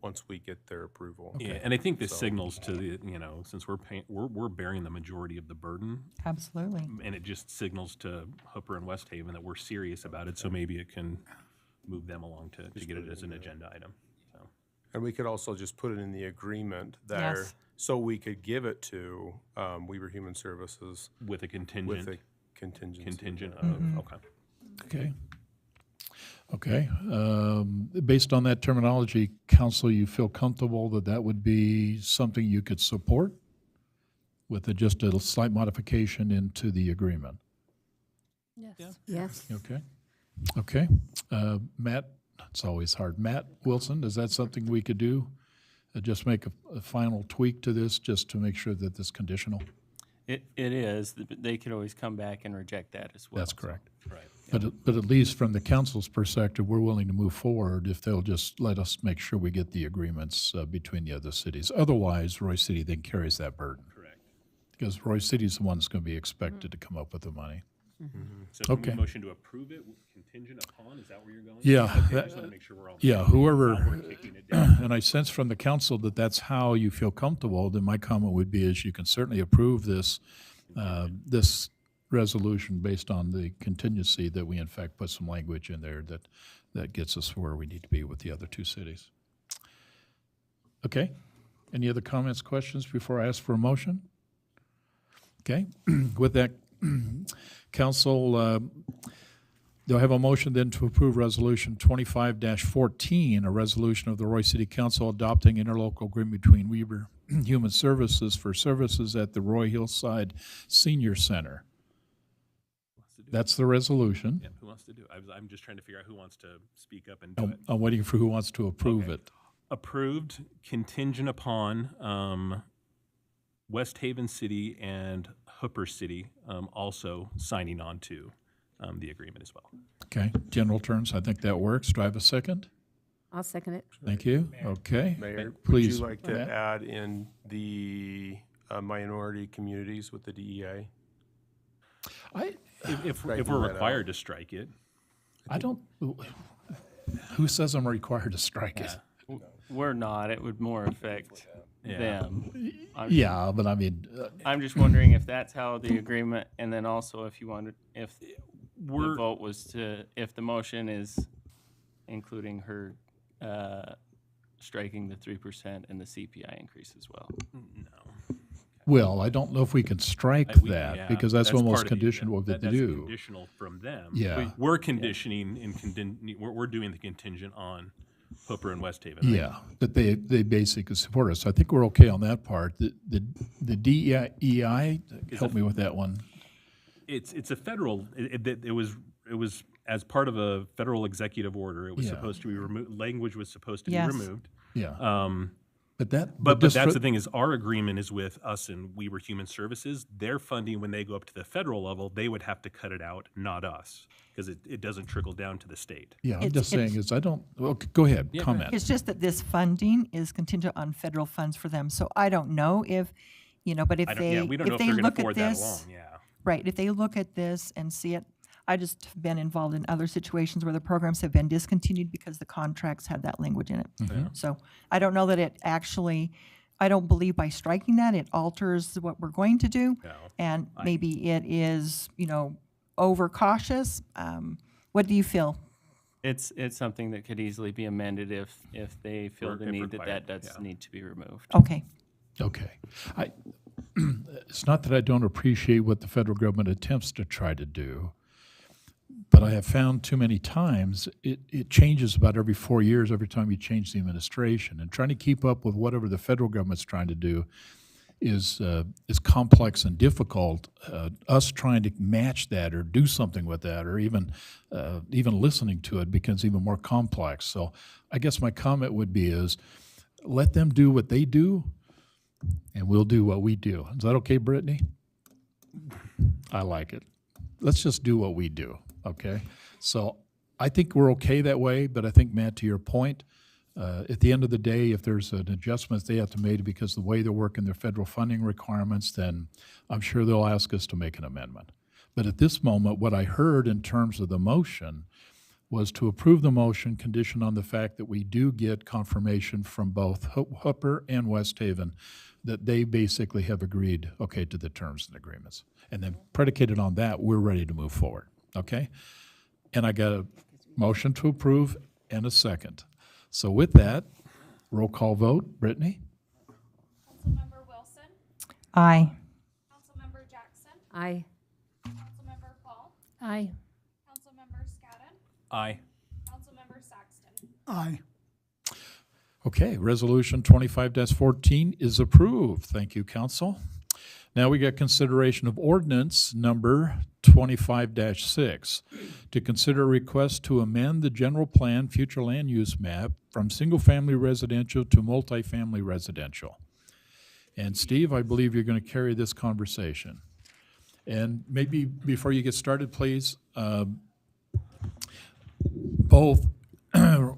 once we get their approval. Yeah, and I think this signals to the, since we're bearing the majority of the burden. Absolutely. And it just signals to Hooper and West Haven that we're serious about it, so maybe it can move them along to get it as an agenda item. So. And we could also just put it in the agreement there, so we could give it to Weber Human Services. With a contingent. With a contingency. Contingent of, okay. Okay. Based on that terminology, council, you feel comfortable that that would be something you could support with just a slight modification into the agreement? Yes. Yes. Okay. Okay. Matt, it's always hard. Matt Wilson, is that something we could do? Just make a final tweak to this just to make sure that this is conditional? It is. They could always come back and reject that as well. That's correct. Right. But at least from the council's perspective, we're willing to move forward if they'll just let us make sure we get the agreements between the other cities. Otherwise, Roy City then carries that burden. Correct. Because Roy City's the one that's going to be expected to come up with the money. So Okay. can we motion to approve it contingent upon? Is that where you're going? Yeah. Okay, I just want to make sure we're all. Yeah, whoever, and I sense from the council that that's how you feel comfortable, then my comment would be is you can certainly approve this, this resolution based on the contingency that we in fact put some language in there that gets us where we need to be with the other two cities. Okay, any other comments, questions before I ask for a motion? Okay, with that, council, do I have a motion then to approve Resolution 25-14, a resolution of the Roy City Council adopting interlocal agreement between Weber Human Services for services at the Roy Hillside Senior Center? That's the resolution. Yeah, who wants to do it? I'm just trying to figure out who wants to speak up and do it. I'm waiting for who wants to approve it. Approved contingent upon West Haven City and Hooper City also signing on to the agreement as well. Okay, general terms, I think that works. Do I have a second? I'll second it. Thank you. Okay. Mayor, Please. would you like to add in the minority communities with the DEA? If we're required to strike it. I don't, who says I'm required to strike it? We're not. It would more affect them. Yeah, but I mean. I'm just wondering if that's how the agreement, and then also if you wanted, if the vote was to, if the motion is including her striking the 3% and the CPI increase as well. No. Well, I don't know if we can strike that because that's almost conditional what they do. Conditional from them. Yeah. We're conditioning we're doing the contingent on Hooper and West Haven. Right? Yeah, that they basically support us. I think we're okay on that part. The DEI, help me with that one. It's a federal. It was as part of a federal executive order. It was Yeah. supposed to be removed. Language was supposed to Yes. be removed. Yeah. But But just that's for- the thing is our agreement is with us and We Were Human Services. Their funding, when they go up to the federal level, they would have to cut it out, not us, because it doesn't trickle down to the state. Yeah, I'm It's- just saying it's- is I don't, well, go ahead, Yeah, go comment. It's just that this funding is contingent on federal funds for them. So I don't know if, but if I don't- they, yeah, we don't know if if they they're gonna look at forward that this, along, yeah. right, if they look at this and see it, I just have been involved in other situations where the programs have been discontinued because the contracts had that language in it. Mhm. So I don't know that it actually, I don't believe by striking that, it alters what we're going to do. No, And maybe it is, overcautious. What do you feel? It's something that could easily be amended if they feel Or the if need that required, does yeah. need to be removed. Okay. Okay. It's not that I don't appreciate what the federal government attempts to try to do, but I have found too many times it changes about every 4 years, every time you change the administration. And trying to keep up with whatever the federal government's trying to do is complex and difficult. Us trying to match that or do something with that or even listening to it becomes even more complex. So I guess my comment would be is let them do what they do and we'll do what we do. Is that okay, Brittany? I like it. Let's just do what we do, okay? So I think we're okay that way, but I think, Matt, to your point, at the end of the day, if there's an adjustment they have to make because the way they're working their federal funding requirements, then I'm sure they'll ask us to make an amendment. But at this moment, what I heard in terms of the motion was to approve the motion conditioned on the fact that we do get confirmation from both Hooper and West Haven that they basically have agreed, okay, to the terms and agreements. And then predicated on that, we're ready to move forward, okay? And I got a motion to approve and a second. So with that, roll call vote. Brittany? Councilmember Wilson, Aye. Councilmember Jackson, Aye. Councilmember Paul, Aye. Councilmember Scadden, Aye. Councilmember Saxton. Aye. Okay, Resolution 25-14 is approved. Thank you, Council. Now we got consideration of ordinance number 25-6 to consider a request to amend the general plan future land use map from single-family residential to multifamily residential. And Steve, I believe you're going to carry this conversation. And maybe before you get started, please, both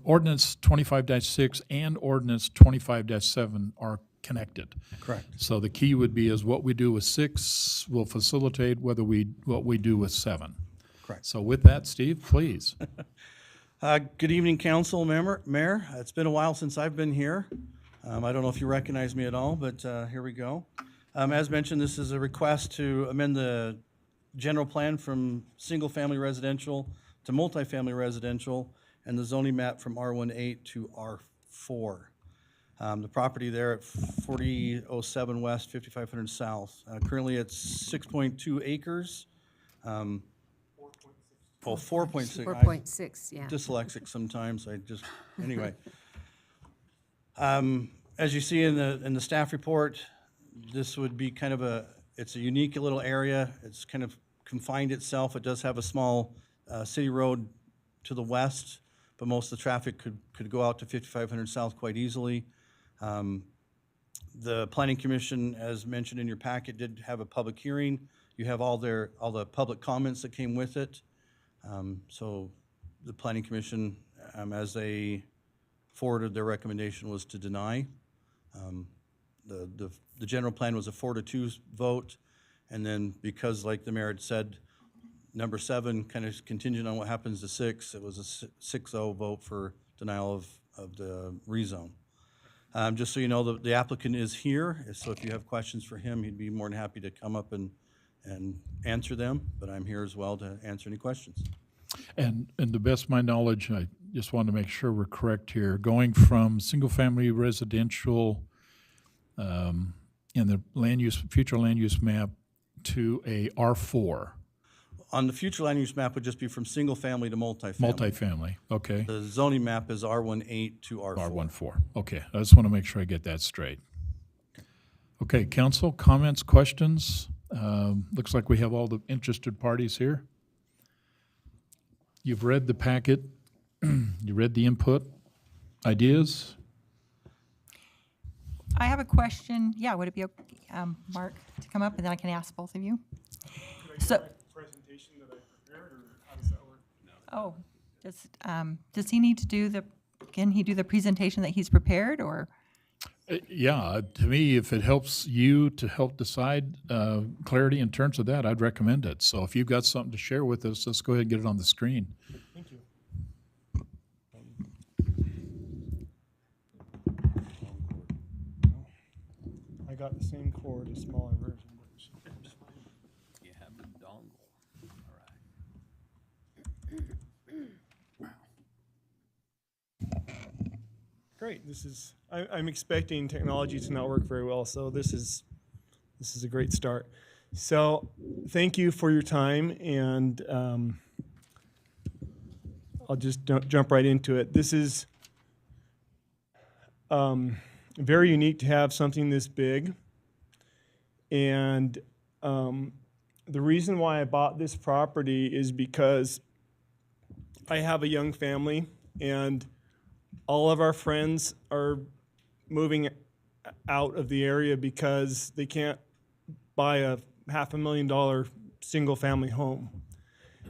ordinance 25-6 and ordinance 25-7 are connected. Correct. So the key would be is what we do with 6 will facilitate what we do with 7. Correct. So with that, Steve, please. Good evening, council, Mayor. It's been a while since I've been here. I don't know if you recognize me at all, but here we go. As mentioned, this is a request to amend the general plan from single-family residential to multifamily residential and the zoning map from R18 to R4. The property there at 4007 West, 5500 South. Currently, it's 6.2 acres. 4.6. 4.6, yeah. Dyslexic sometimes. Anyway. As you see in the staff report, this would be kind of it's a unique little area. It's kind of confined itself. It does have a small city road to the west, but most of the traffic could go out to 5500 South quite easily. The Planning Commission, as mentioned in your packet, did have a public hearing. You have all the public comments that came with it. So the Planning Commission, as they forwarded their recommendation, was to deny. The general plan was a 4-2 vote, and then because, like the mayor had said, number 7 kind of contingent on what happens to 6, it was a 6-0 vote for denial of the rezone. Just so you know, the applicant is here, so if you have questions for him, he'd be more than happy to come up and answer them, but I'm here as well to answer any questions. And the best of my knowledge, I just want to make sure we're correct here, going from single-family residential in the future land use map to a R4. on the future land use map would just be from single family to multifamily. Multifamily, okay. The zoning map is R18 to R4. R14, okay. I just want to make sure I get that straight. Okay, council, comments, questions? Looks like we have all the interested parties here. You've read the packet. You read the input, ideas? I have a question. Yeah, would it be okay, Mark, to come up and then I can ask both of you? So, Presentation that I prepared, or how does that work? oh, does he need to do can he do the presentation that he's prepared, or? Yeah, to me, if it helps you to help decide clarity in terms of that, I'd recommend it. So if you've got something to share with us, let's go ahead and get it on the screen. Thank you. I got the same cord, a smaller version. You have the dongle. Great. I'm expecting technology to not work very well, so this is a great start. So thank you for your time, and I'll just jump right into it. This is very unique to have something this big, and the reason why I bought this property is because I have a young family, and all of our friends are moving out of the area because they can't buy a $500,000 single family home.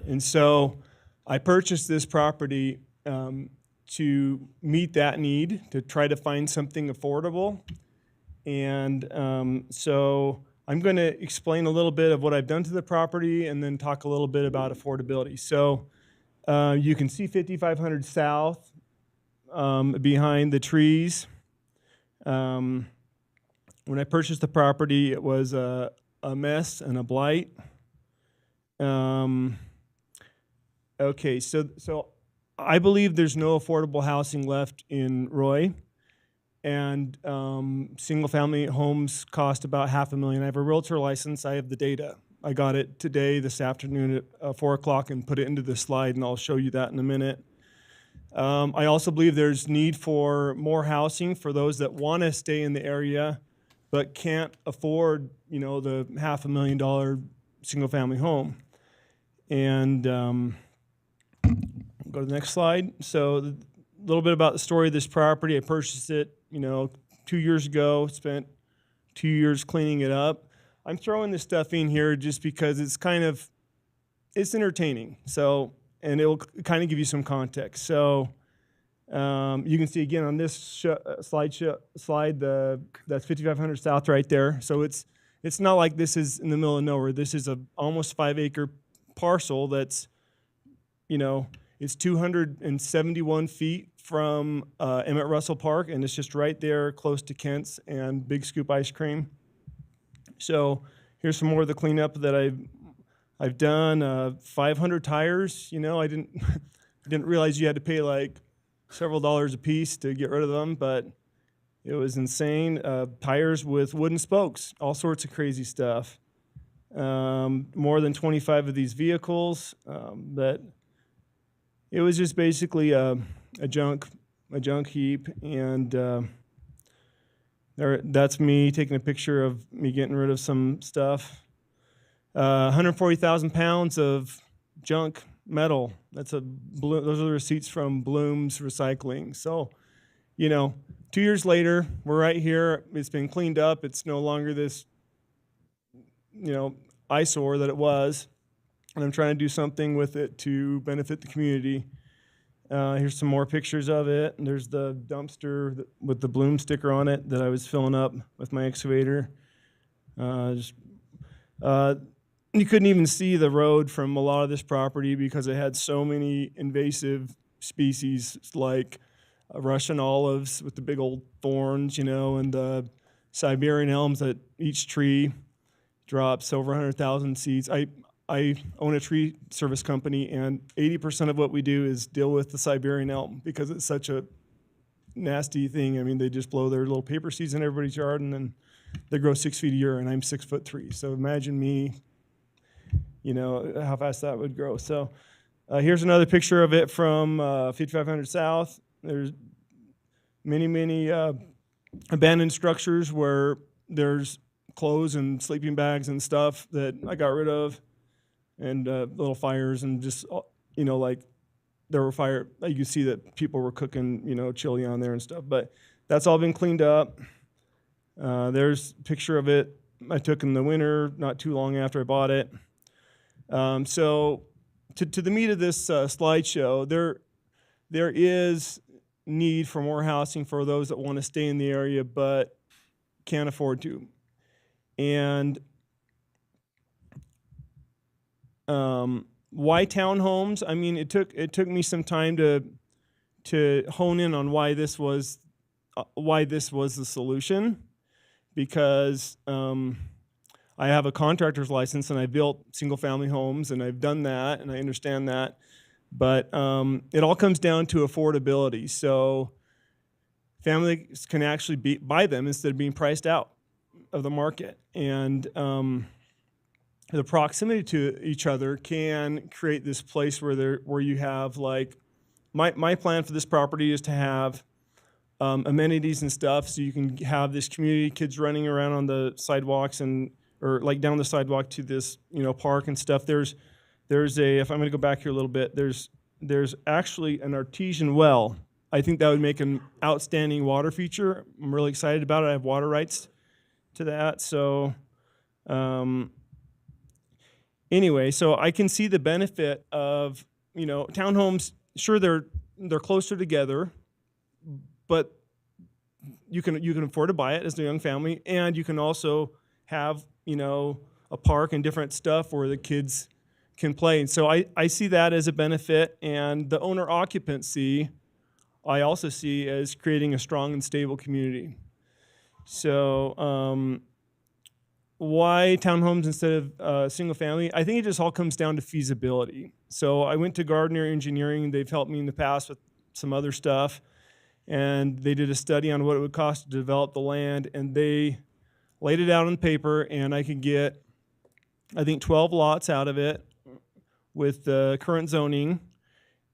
And so I purchased this property to meet that need, to try to find something affordable. And so I'm going to explain a little bit of what I've done to the property and then talk a little bit about affordability. So you can see 5500 South behind the trees. When I purchased the property, it was a mess and a blight. Okay, so I believe there's no affordable housing left in Roy, and single-family homes cost about $500,000. I have a realtor license. I have the data. I got it today, this afternoon at 4 o'clock, and put it into the slide, and I'll show you that in a minute. I also believe there's need for more housing for those that want to stay in the area but can't afford, the $500,000 single-family home. And go to the next slide. So a little bit about the story of this property. I purchased it, 2 years ago, spent 2 years cleaning it up. I'm throwing this stuff in here just because it's entertaining. So, and it will kind of give you some context. So you can see again on this slide, that's 5500 South right there. So it's not like this is in the middle of nowhere. This is a almost 5-acre parcel that's, it's 271 feet from Emmett Russell Park, and it's just right there close to Kent's and Big Scoop Ice Cream. So here's some more of the cleanup that I've done. 500 tires. I didn't realize you had to pay like several dollars a piece to get rid of them, but it was insane. Tires with wooden spokes, all sorts of crazy stuff. More than 25 of these vehicles. But it was just basically a junk heap, and that's me taking a picture of me getting rid of some stuff. 140,000 pounds of junk metal. Those are the receipts from Bloom's Recycling. So, 2 years later, we're right here. It's been cleaned up. It's no longer this, eyesore that it was. And I'm trying to do something with it to benefit the community. Here's some more pictures of it. And there's the dumpster with the Bloom sticker on it that I was filling up with my excavator. You couldn't even see the road from a lot of this property because it had so many invasive species like Russian olives with the big old thorns, and the Siberian elms that each tree drops over 100,000 seeds. I own a tree service company, and 80% of what we do is deal with the Siberian elm because it's such a nasty thing. I mean, they just blow their little paper seeds in everybody's yard, and then they grow 6 feet a year, and I'm 6'3". So imagine me, you know, how fast that would grow. So here's another picture of it from 5500 South. There's many abandoned structures where there's clothes and sleeping bags and stuff that I got rid of, and little fires, and just, you know, like there were you could see that people were cooking, you know, chili on there and stuff, but that's all been cleaned up. There's a picture of it I took in the winter, not too long after I bought it. So to the meat of this slideshow, there is need for more housing for those that want to stay in the area but can't afford to. And why townhomes? I mean, it took me some time to hone in on why this was the solution, because I have a contractor's license and I built single-family homes, and I've done that, and I understand that. But it all comes down to affordability. So families can actually buy them instead of being priced out of the market. And the proximity to each other can create this place where you have, like, my plan for this property is to have amenities and stuff, so you can have this community, kids running around on the sidewalks or like down the sidewalk to this, you know, park and stuff. There's if I'm going to go back here a little bit, there's actually an artesian well. I think that would make an outstanding water feature. I'm really excited about it. I have water rights to that. So anyway, so I can see the benefit of, you know, townhomes. Sure, they're closer together, but you can afford to buy it as a young family, and you can also have, you know, a park and different stuff where the kids can play. And so I see that as a benefit, and the owner occupancy I also see as creating a strong and stable community. So why townhomes instead of single family? I think it just all comes down to feasibility. So I went to Gardner Engineering. They've helped me in the past with some other stuff, and they did a study on what it would cost to develop the land, and they laid it out on paper, and I could get, I think, 12 lots out of it with the current zoning,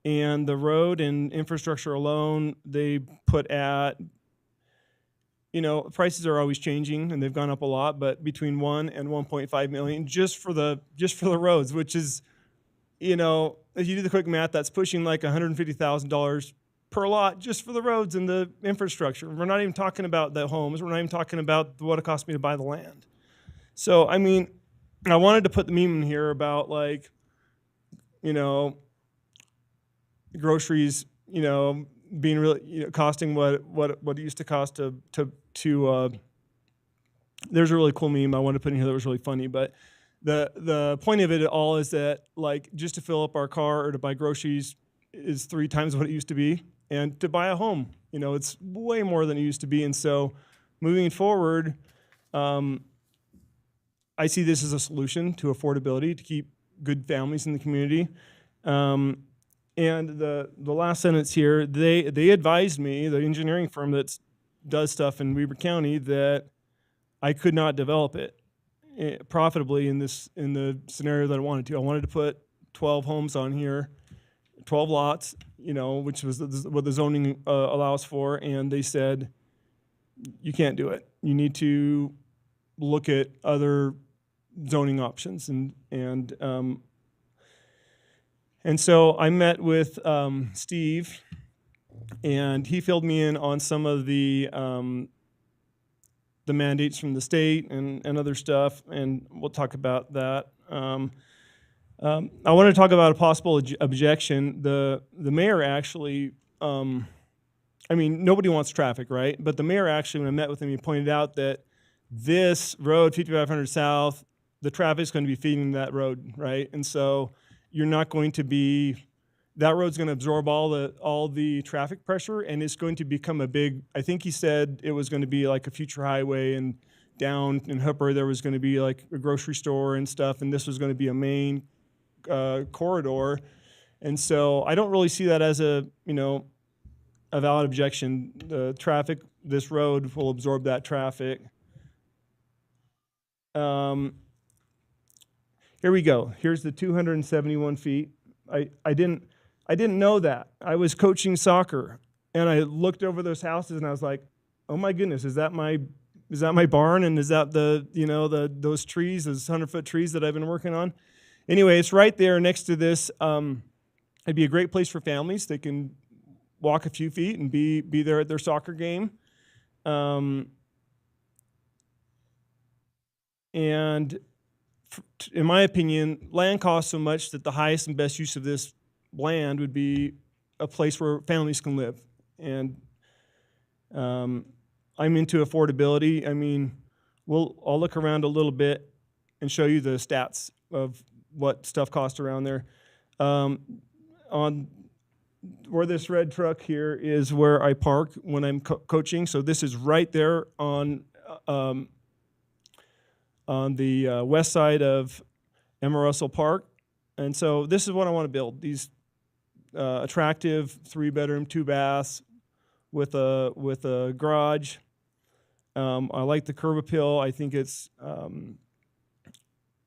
and the road and infrastructure alone, they put at, you know, prices are always changing, and they've gone up a lot, but between 1 and 1.5 million just for the roads, which is, you know, if you do the quick math, that's pushing like $150,000 per lot just for the roads and the infrastructure. We're not even talking about the homes. We're not even talking about what it cost me to buy the land. So, I mean, I wanted to put the meme in here about, like, you know, groceries, you know, being really, you know, costing what it used to cost to there's a really cool meme I wanted to put in here that was really funny, but the point of it all is that, like, just to fill up our car or to buy groceries is 3 times what it used to be. And to buy a home, you know, it's way more than it used to be. And so moving forward, I see this as a solution to affordability, to keep good families in the community. And the last sentence here, they advised me, the engineering firm that does stuff in Weber County, that I could not develop it profitably in the scenario that I wanted to. I wanted to put 12 homes on here, 12 lots, you know, which was what the zoning allows for, and they said, you can't do it. You need to look at other zoning options, and so I met with Steve, and he filled me in on some of the mandates from the state and other stuff, and we'll talk about that. I want to talk about a possible objection. The mayor actually, I mean, nobody wants traffic, right? But the mayor actually, when I met with him, he pointed out that this road, 5500 South, the traffic's going to be feeding that road, right? And so you're not going to be, that road's going to absorb all the traffic pressure, and it's going to become a big, I think he said it was going to be like a future highway, and down in Hooper there was going to be like a grocery store and stuff, and this was going to be a main corridor. And so I don't really see that as a valid objection. The traffic, this road will absorb that traffic. here we go. Here's the 271 feet. I didn't know that. I was coaching soccer, and I looked over those houses, and I was like, oh my goodness, is that my barn, and is that those trees, those 100-foot trees that I've been working on? Anyway, it's right there next to this. It'd be a great place for families. They can walk a few feet and be there at their soccer game. And in my opinion, land costs so much that the highest and best use of this land would be a place where families can live. And I'm into affordability. I mean, I'll look around a little bit and show you the stats of what stuff costs around there. On where this red truck here is where I park when I'm coaching. So this is right there on the west side of Emma Russell Park. And so this is what I want to build, these attractive 3-bedroom, 2 baths with a garage. I like the curb appeal. I think it's, and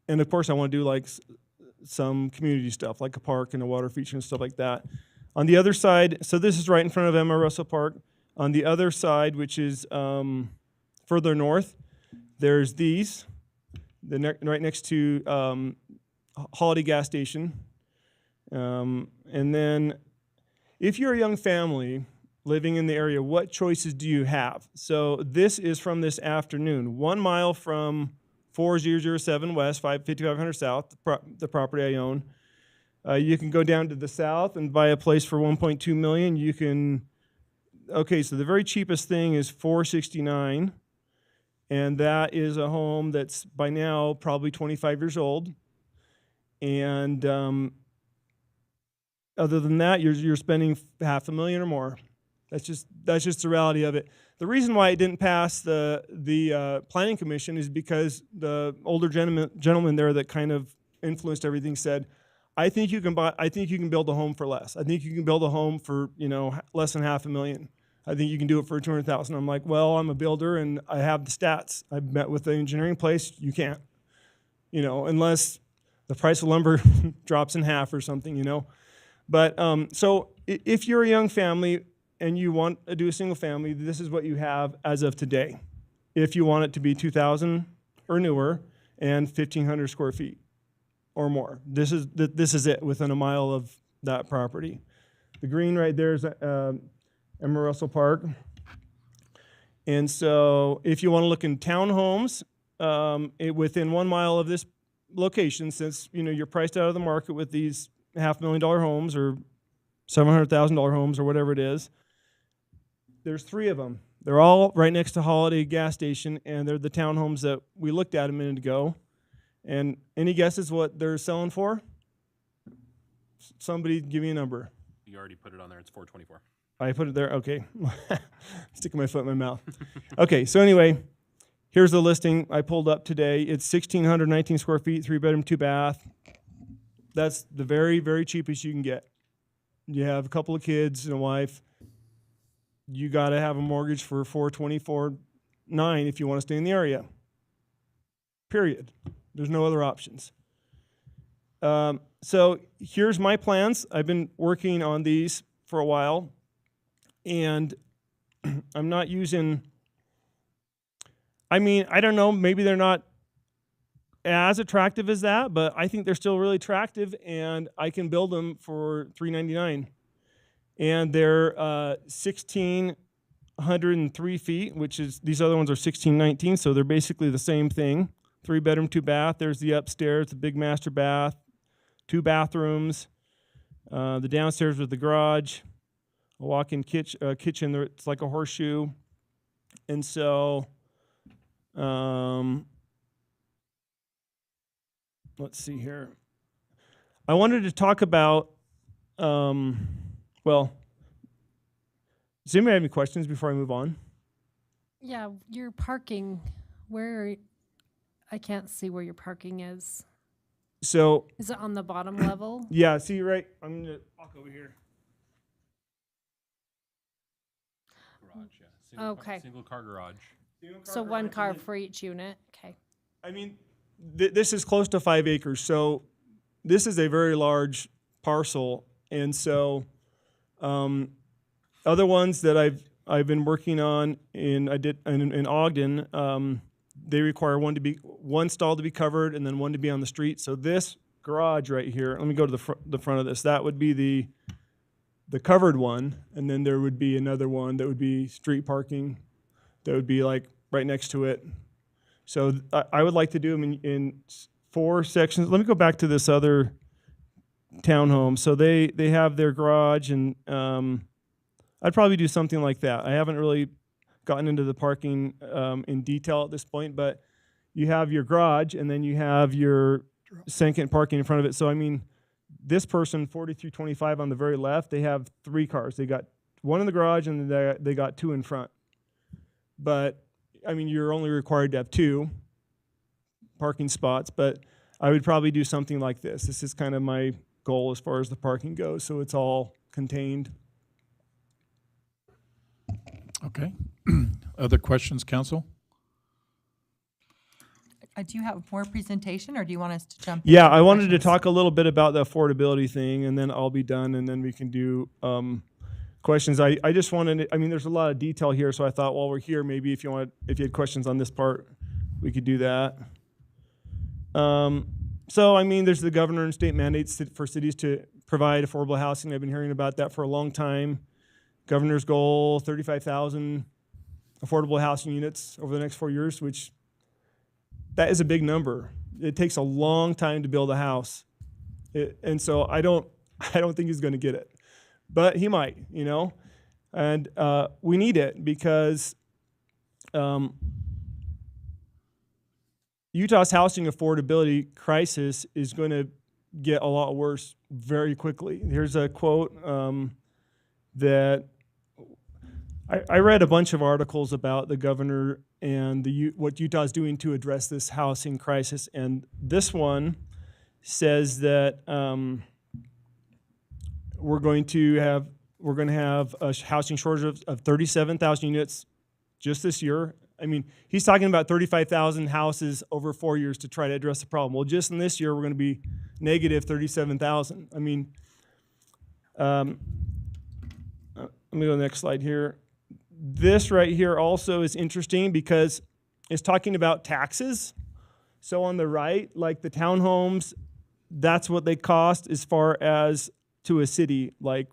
of course I want to do like some community stuff, like a park and a water feature and stuff like that. On the other side, so this is right in front of Emma Russell Park. On the other side, which is further north, there's these, right next to Holiday gas station. And then if you're a young family living in the area, what choices do you have? So this is from this afternoon, 1 mile from 4007 West, 5500 South, the property I own. You can go down to the south and buy a place for $1.2 million. You can, okay, so the very cheapest thing is $469, and that is a home that's by now probably 25 years old. And other than that, you're spending $500,000 or more. That's just the reality of it. The reason why it didn't pass the planning commission is because the older gentleman there that kind of influenced everything said, I think you can build a home for less. I think you can build a home for less than $500,000. I think you can do it for $200,000. I'm like, well, I'm a builder and I have the stats. I've met with the engineering place. You can't, unless the price of lumber drops in half or something, But so if you're a young family and you want to do a single family, this is what you have as of today. If you want it to be 2,000 or newer and 1,500 square feet or more, this is it within a mile of that property. The green right there is Emma Russell Park. And so if you want to look in townhomes, within 1 mile of this location, since you're priced out of the market with these $500,000 homes or $700,000 homes or whatever it is, there's 3 of them. They're all right next to Holiday gas station, and they're the townhomes that we looked at a minute ago. And any guesses what they're selling for? Somebody give me a number. You already put it on there. It's $424. I put it there? Okay. Sticking my foot in my mouth. Okay, so anyway, here's the listing I pulled up today. It's 1,619 square feet, 3-bedroom, 2 bath. That's the very, very cheapest you can get. You have a couple of kids and a wife. You got to have a mortgage for $424.9 if you want to stay in the area. Period. There's no other options. So here's my plans. I've been working on these for a while, and I'm not using, I don't know, maybe they're not as attractive as that, but I think they're still really attractive, and I can build them for $399. And they're 1,603 feet, which is, these other ones are 1,619, so they're basically the same thing. 3-bedroom, 2 bath. There's the upstairs, the big master bath, 2 bathrooms, the downstairs with the garage, a walk-in kitchen. It's like a horseshoe. And so, let's see here. I wanted to talk about, well, does anybody have any questions before I move on? Yeah, your parking, I can't see where your parking is. So. Is it on the bottom level? Yeah, see right, I'm gonna walk over here. Garage, yeah. Okay. Single car garage. So one car for each unit, okay. this is close to 5 acres, so this is a very large parcel, and so other ones that I've been working on in Ogden, they require one stall to be covered and then one to be on the street. So this garage right here, let me go to the front of this. That would be the covered one, and then there would be another one that would be street parking. That would be like right next to it. So I would like to do them in 4 sections. Let me go back to this other townhome. So they have their garage, and I'd probably do something like that. I haven't really gotten into the parking in detail at this point, but you have your garage, and then you have your second parking in front of it. So I mean, this person, 4325 on the very left, they have 3 cars. They got one in the garage, and they got 2 in front. But I mean, you're only required to have 2 parking spots, but I would probably do something like this. This is kind of my goal as far as the parking goes, so it's all contained. Okay. Other questions, council? Do you have more presentation, or do you want us to jump? Yeah, into I wanted to questions? talk a little bit about the affordability thing, and then I'll be done, and then we can do questions. I just wanted, I mean, there's a lot of detail here, so I thought while we're here, maybe if you had questions on this part, we could do that. So, I mean, there's the governor and state mandates for cities to provide affordable housing. I've been hearing about that for a long time. Governor's goal, 35,000 affordable housing units over the next 4 years, which that is a big number. It takes a long time to build a house. And so I don't think he's going to get it. But he might, you know. And we need it because Utah's housing affordability crisis is going to get a lot worse very quickly. Here's a quote that I read a bunch of articles about the governor and what Utah's doing to address this housing crisis, and this one says that we're going to have a housing shortage of 37,000 units just this year. I mean, he's talking about 35,000 houses over 4 years to try to address the problem. Well, just in this year, we're going to be negative 37,000. I mean, let me go to the next slide here. This right here also is interesting because it's talking about taxes. So on the right, like the townhomes, that's what they cost as far as to a city, like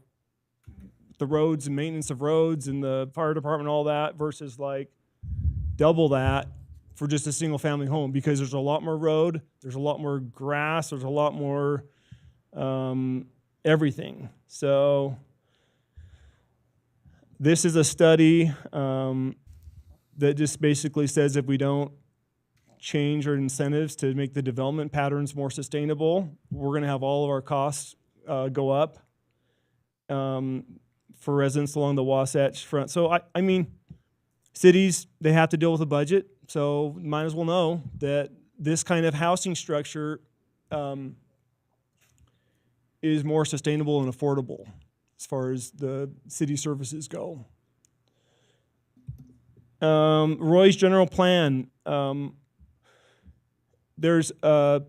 the roads and maintenance of roads and the fire department, all that, versus like double that for just a single family home, because there's a lot more road, there's a lot more grass, there's a lot more everything. So this is a study that just basically says if we don't change our incentives to make the development patterns more sustainable, we're going to have all of our costs go up for residents along the Wasatch Front. So, I mean, cities, they have to deal with a budget, so might as well know that this kind of housing structure is more sustainable and affordable as far as the city services go. Roy's general plan, there's a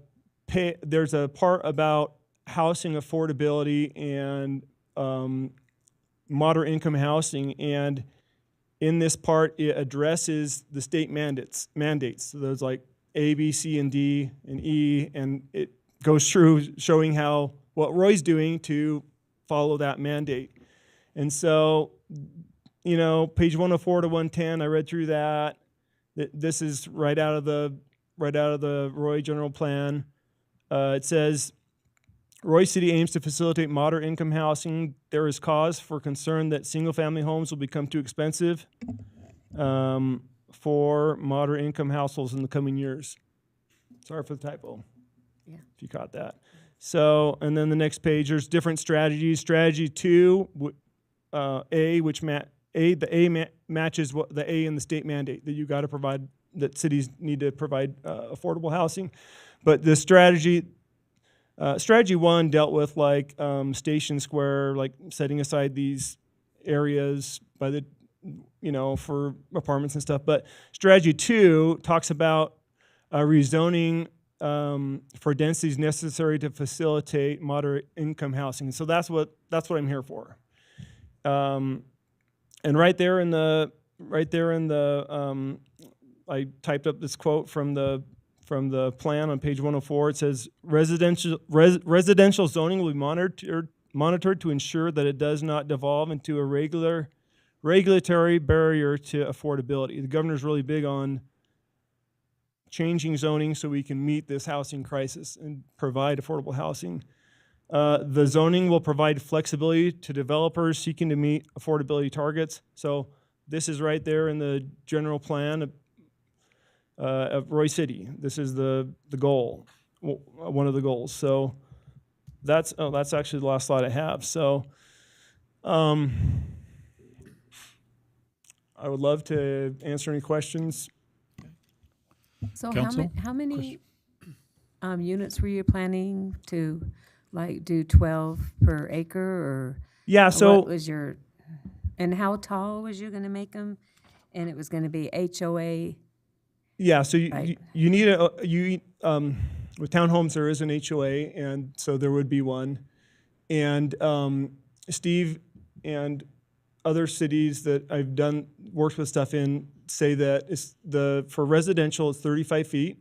part about housing affordability and moderate income housing, and in this part it addresses the state mandates. So there's like A, B, C, and D, and E, and it goes through showing how what Roy's doing to follow that mandate. And so, you know, page 104 to 110, I read through that. This is right out of the Roy general plan. It says, Roy City aims to facilitate moderate income housing. There is cause for concern that single-family homes will become too expensive for moderate income households in the coming years. Sorry for the typo, if you caught that. So, and then the next page, there's different strategies. Strategy 2, A, which matches what the A in the state mandate that you got to provide, that cities need to provide affordable housing. But the strategy 1 dealt with like Station Square, like setting aside these areas by the, you know, for apartments and stuff. But strategy 2 talks about rezoning for densities necessary to facilitate moderate income housing. So that's what I'm here for. And right there in the I typed up this quote from the plan on page 104. It says residential zoning will be monitored to ensure that it does not devolve into a regulatory barrier to affordability. The governor's really big on changing zoning so we can meet this housing crisis and provide affordable housing. The zoning will provide flexibility to developers seeking to meet affordability targets. So this is right there in the general plan of Roy City. This is the goal, one of the goals. So that's actually the last slide I have. So I would love to answer any questions. So Council? how many units were you planning to like do 12 per acre or? Yeah, so- what was your, and how tall was you gonna make them? And it was gonna be HOA? Yeah, so Right. you need with townhomes there is an HOA, and so there would be one. And Steve and other cities that I've worked with stuff in say that for residential it's 35 feet.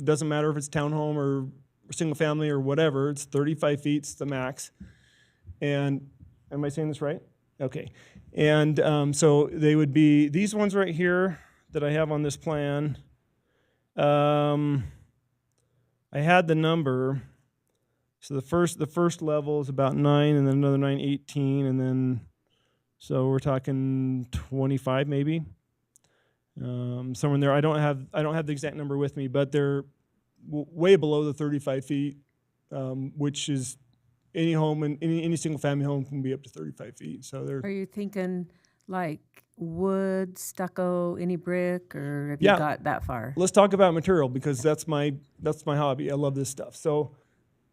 Doesn't matter if it's townhome or single family or whatever, it's 35 feet, it's the max. And am I saying this right? Okay. And so they would be these ones right here that I have on this plan. I had the number. So the first level is about 9, and then another 9, 18, and then so we're talking 25 maybe. Somewhere in there. I don't have the exact number with me, but they're way below the 35 feet, which is any home and any single family home can be up to 35 feet. So they're. Are you thinking like wood, stucco, any brick, or have Yeah. you got that far? Let's talk about material because that's my hobby. I love this stuff. So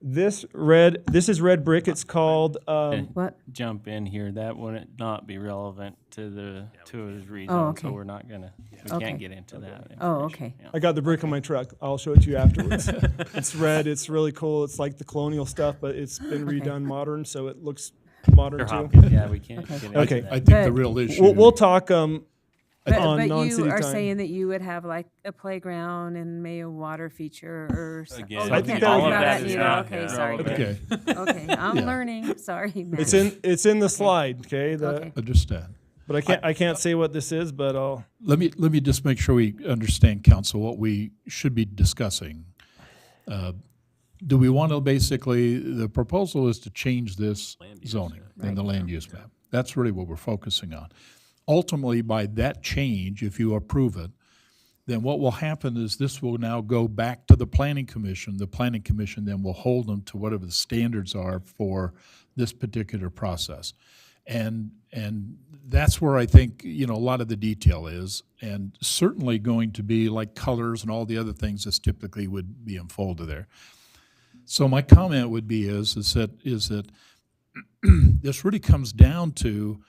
this is red brick. It's called what? Jump in here. That would not be relevant to the rezone. Oh, okay. So we're not gonna. We Okay. can't get into that. Oh, information. okay. Yeah. I got the brick on my truck. I'll show it to you afterwards. It's red. It's really cool. It's like the colonial stuff, but it's been redone modern, so it looks modern They're too. hobbies. Yeah, we can't Okay. get into Okay. that. I think the real issue. We'll talk on But non-city you are time. saying that you would have like a playground and maybe a water feature or something. Again, I think that would- about that that is either. not Okay, sorry. Okay. Okay, I'm Yeah. learning. Sorry, Matt. It's in the slide. Okay. Okay. Understand. But I can't say what this is, but I'll. Let me just make sure we understand, council, what we should be discussing. Do we want to basically, the proposal is to change this zoning in the land use map. That's really what we're focusing on. Ultimately, by that change, if you approve it, then what will happen is this will now go back to the planning commission. The planning commission then will hold them to whatever the standards are for this particular process. And that's where I think, a lot of the detail is, and certainly going to be like colors and all the other things that typically would be unfolded there. So my comment would be is that this really comes down to,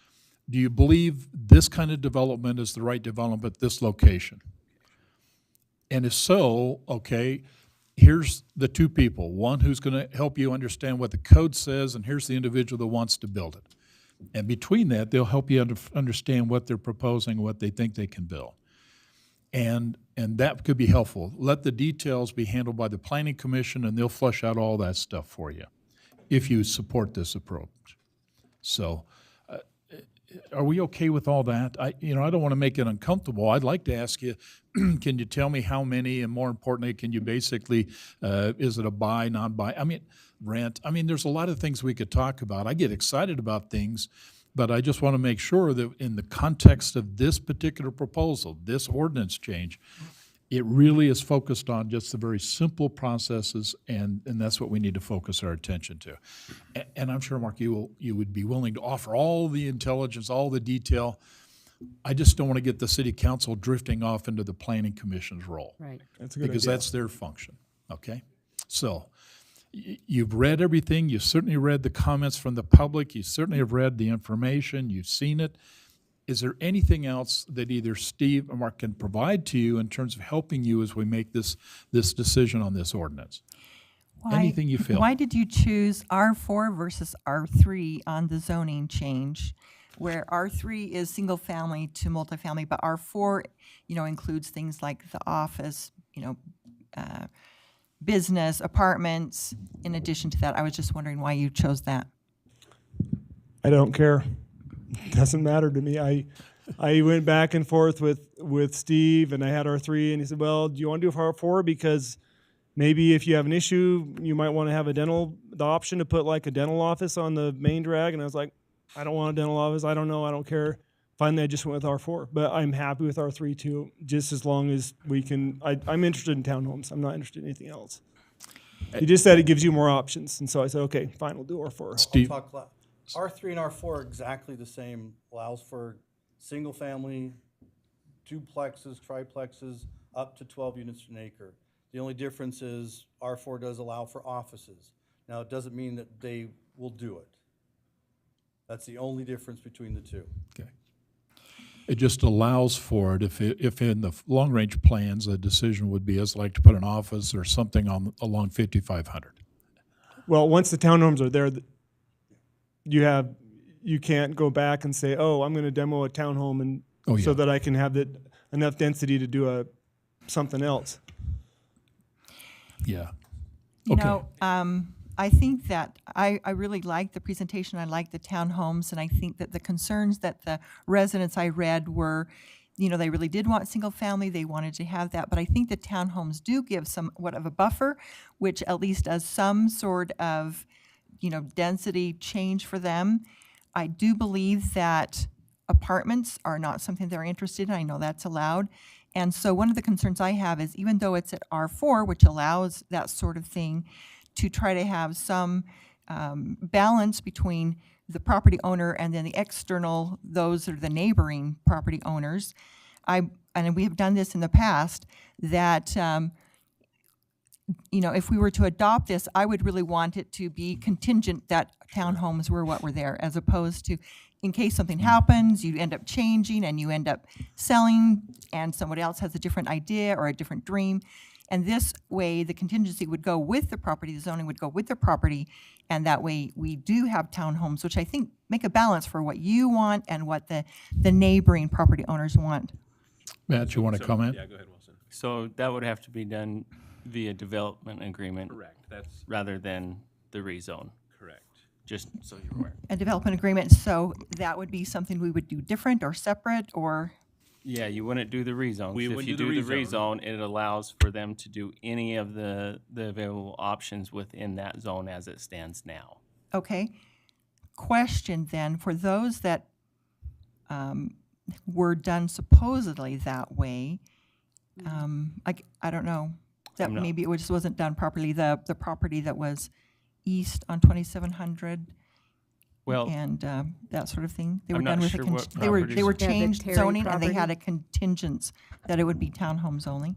do you believe this kind of development is the right development at this location? And if so, okay, here's the two people. One who's going to help you understand what the code says, and here's the individual that wants to build it. And between that, they'll help you understand what they're proposing, what they think they can build. And that could be helpful. Let the details be handled by the Planning Commission, and they'll flesh out all that stuff for you if you support this approach. So are we okay with all that? I don't want to make it uncomfortable. I'd like to ask you, can you tell me how many, and more importantly, can you basically, is it a buy, non-buy? Rent. There's a lot of things we could talk about. I get excited about things, but I just want to make sure that in the context of this particular proposal, this ordinance change, it really is focused on just the very simple processes, and that's what we need to focus our attention to. And I'm sure, Mark, you would be willing to offer all the intelligence, all the detail. I just don't want to get the city council drifting off into the planning commission's role. Right. That's a good Because idea. that's their function, okay? So you've read everything. You've certainly read the comments from the public. You certainly have read the information. You've seen it. is there anything else that either Steve or Mark can provide to you in terms of helping you as we make this decision on this ordinance? Anything you feel? Why did you choose R4 versus R3 on the zoning change, where R3 is single family to multifamily, but R4, includes things like the office, business, apartments. In addition to that, I was just wondering why you chose that. I don't care. Doesn't matter to me. I went back and forth with Steve, and I had R3, and he said, well, do you want to do R4? Because maybe if you have an issue, you might want to have the option to put like a dental office on the main drag. And I was like, I don't want a dental office. I don't know. I don't care. Finally, I just went with R4. But I'm happy with R3 too, just as long as we can. I'm interested in townhomes. I'm not interested in anything else. He just said it gives you more options. And so I said, okay, fine, we'll do R4. Steve? R3 and R4 are exactly the same. Allows for single family, duplexes, triplexes, up to 12 units an acre. The only difference is R4 does allow for offices. Now, it doesn't mean that they will do it. That's the only difference between the two. Okay. It just allows for it if in the long-range plans, the decision would be, as like to put an office or something along 5500. Well, once the townhomes are there, you can't go back and say, oh, I'm going to demo a townhome and so that I can have enough density to do something else. Yeah. I think that I really like the presentation. I like the townhomes, and I think that the concerns that the residents I read were, they really did want single family. They wanted to have that, but I think the townhomes do give somewhat of a buffer, which at least does some sort of, density change for them. I do believe that apartments are not something they're interested in. I know that's allowed. And so one of the concerns I have is, even though it's at R4, which allows that sort of thing, to try to have some balance between the property owner and then the external, those are the neighboring property owners. And we have done this in the past, that if we were to adopt this, I would really want it to be contingent that townhomes were what were there, as opposed to, in case something happens, you end up changing and you end up selling, and somebody else has a different idea or a different dream. And this way, the contingency would go with the property, the zoning would go with the property, and that way we do have townhomes, which I think make a balance for what you want and what the neighboring property owners want. Matt, you want to comment? Yeah, go ahead, Wilson. So that would have to be done via development agreement. Correct. That's rather than the rezone. correct. Just so you're aware. A development agreement, so that would be something we would do different or separate, or? Yeah, you wouldn't do the rezone. We If wouldn't you do the do the rezone, it allows for them to do any of the available options within that zone as it stands now. Okay. Question then, for those that were done supposedly that way, I don't know, that I'm not- maybe it just wasn't done properly, the property that was east on 2700 Well, and that sort of thing. They I'm were not done with sure what they were properties- Yeah, the changed Terry zoning, and they had property. a contingent that it would be townhomes only.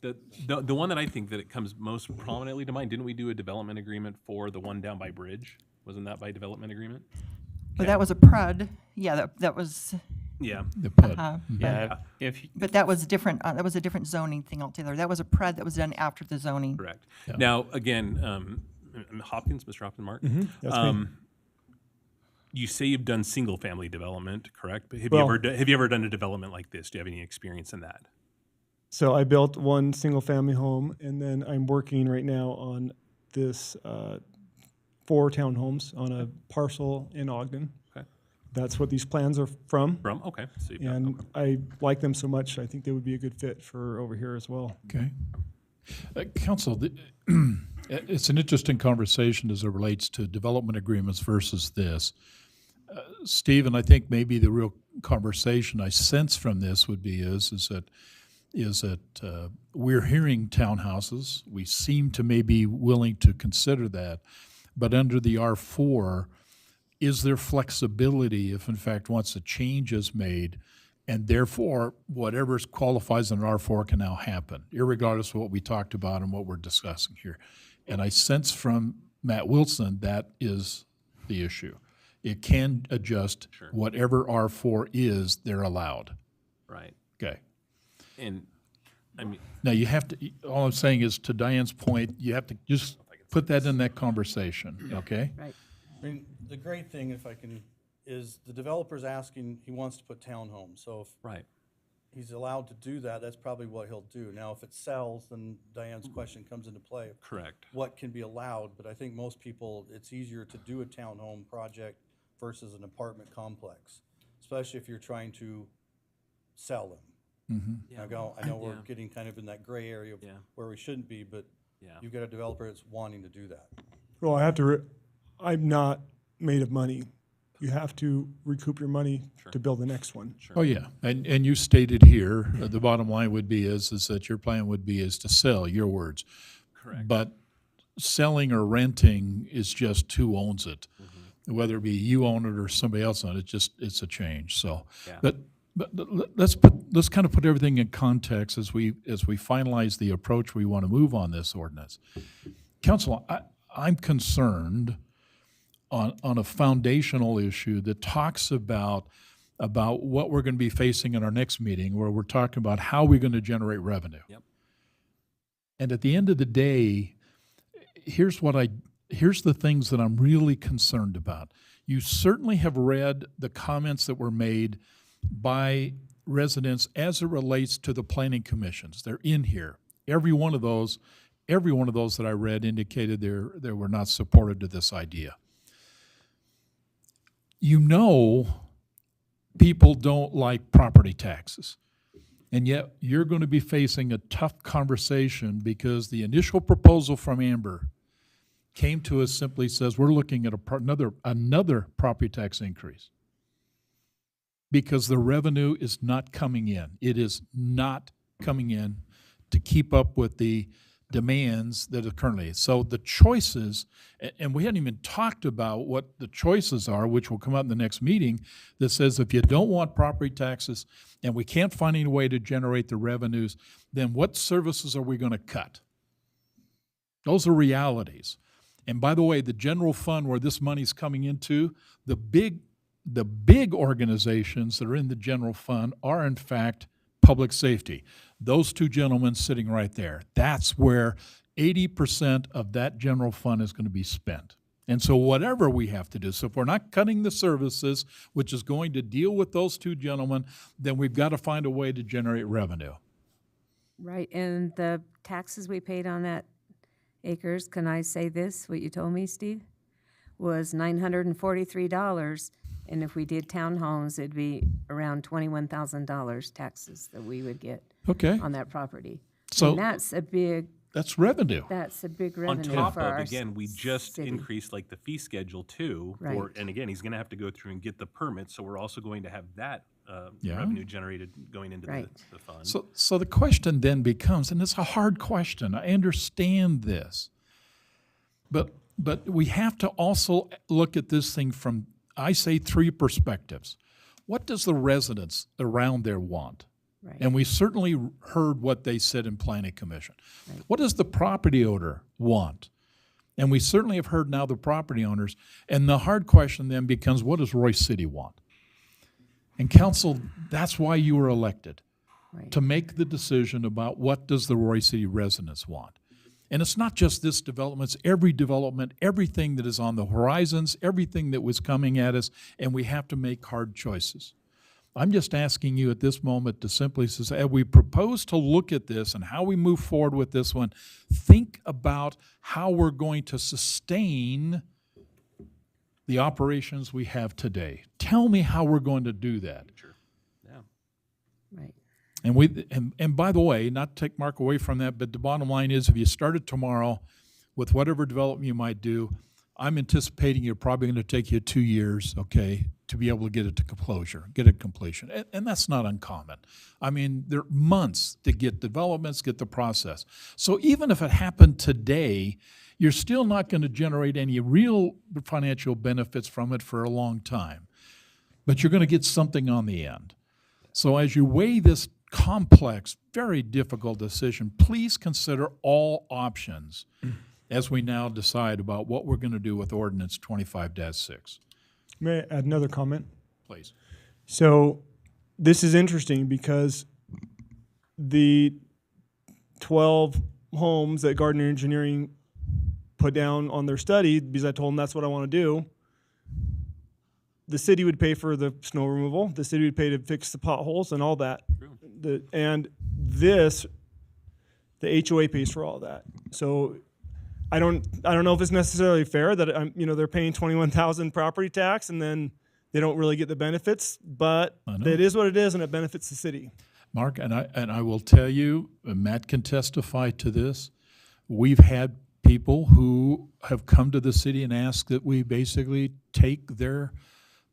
The one that I think that it comes most prominently to mind, didn't we do a development agreement for the one down by Bridge? Wasn't that by development agreement? But that was a PRUD. Yeah, that was. Yeah. The PUD. Yeah, if you- But that was different. That was a different zoning thing altogether. That was a PRUD that was done after the zoning. Correct. Now, again, Hopkins, Mr. Hopkins, Mark. That's me. You say you've done single-family development, correct? But have Well- you ever done a development like this? Do you have any experience in that? So I built one single-family home, and then I'm working right now on this 4 townhomes on a parcel in Ogden. Okay. That's what these plans are from. Okay. So you've got- And I like them so much, I think they would be a good fit for over here as well. Okay. Council, it's an interesting conversation as it relates to development agreements versus this. Steve, and I think maybe the real conversation I sense from this would be is that we're hearing townhouses. We seem to maybe willing to consider that. But under the R4, is there flexibility if, in fact, once a change is made, and therefore whatever qualifies in an R4 can now happen, irregardless of what we talked about and what we're discussing here? And I sense from Matt Wilson that is the issue. it can adjust Sure. whatever R4 is, they're allowed. Right. Okay. And I mean, Now, you have to, all I'm saying is, to Diane's point, you have to just put that in that conversation, okay? Right. I mean, the great thing, if I can, is the developer's asking, he wants to put townhomes, so if right. he's allowed to do that, that's probably what he'll do. Now, if it sells, then Diane's question comes into play. Correct. What can be allowed, but I think most people, it's easier to do a townhome project versus an apartment complex, especially if you're trying to sell them. Mhm. I know we're Yeah. getting kind of in that gray area of Yeah. where we shouldn't be, but Yeah. you've got a developer that's wanting to do that. Well, I have to, I'm not made of money. You have to recoup your money to build the next one. Oh, yeah, and you stated here, the bottom line would be is that your plan would be is to sell, your words. Correct. But selling or renting is just who owns it. Whether it be you own it or somebody else on it, it's a change, so. Yeah. But let's kind of put everything in context as we finalize the approach we want to move on this ordinance. Council, I'm concerned on a foundational issue that talks about what we're going to be facing in our next meeting, where we're talking about how we're going to generate revenue. Yep. And at the end of the day, here's the things that I'm really concerned about. You certainly have read the comments that were made by residents as it relates to the planning commissions. They're in here. Every one of those that I read indicated they were not supportive to this idea. You know, people don't like property taxes. And yet you're going to be facing a tough conversation because the initial proposal from Amber came to us, simply says we're looking at another property tax increase because the revenue is not coming in. It is not coming in to keep up with the demands that are currently. So the choices, and we hadn't even talked about what the choices are, which will come up in the next meeting, that says if you don't want property taxes and we can't find any way to generate the revenues, then what services are we going to cut? Those are realities. And by the way, the general fund where this money's coming into, the big organizations that are in the general fund are in fact public safety. Those two gentlemen sitting right there, that's where 80% of that general fund is going to be spent. And so whatever we have to do, so if we're not cutting the services, which is going to deal with those two gentlemen, then we've got to find a way to generate revenue. Right, and the taxes we paid on that acres, can I say this, what you told me, Steve? Was $943, and if we did townhomes, it'd be around $21,000 taxes that we would get Okay. on that property. So- And that's a big revenue. That's a big On revenue top for of, our again, we just city. increased like the fee schedule too. Right. And again, he's gonna have to go through and get the permits, so we're also going to have that Yeah. revenue generated going into Right. the fund. So the question then becomes, and it's a hard question, I understand this, but we have to also look at this thing from, I say, three perspectives. What does the residents around there want? Right. And we certainly heard what they said in Planning Commission. What does the property owner want? And we certainly have heard now the property owners. And the hard question then becomes, what does Royce City want? And council, that's why you were elected, to make the decision about what does the Royce City residents want. And it's not just this development, it's every development, everything that is on the horizons, everything that was coming at us, and we have to make hard choices. I'm just asking you at this moment to simply say, as we propose to look at this and how we move forward with this one, think about how we're going to sustain the operations we have today. Tell me how we're going to do that. Sure. Yeah. Right. And by the way, not to take Mark away from that, but the bottom line is if you started tomorrow with whatever development you might do, I'm anticipating you're probably going to take you 2 years, okay, to be able to get it to closure, get it completion. And that's not uncommon. I mean, there are months to get developments, get the process. So even if it happened today, you're still not going to generate any real financial benefits from it for a long time. But you're going to get something on the end. So as you weigh this complex, very difficult decision, please consider all options as we now decide about what we're going to do with Ordinance 25-6. May I add another comment? Please. So this is interesting because the 12 homes that Gardner Engineering put down on their study, because I told them that's what I want to do, the city would pay for the snow removal, the city would pay to fix the potholes and all that. And this, the HOA pays for all that. So I don't know if it's necessarily fair that they're paying 21,000 property tax and then they don't really get the benefits, but it is what it is and it benefits the city. Mark, and I will tell you, Matt can testify to this. We've had people who have come to the city and asked that we basically take their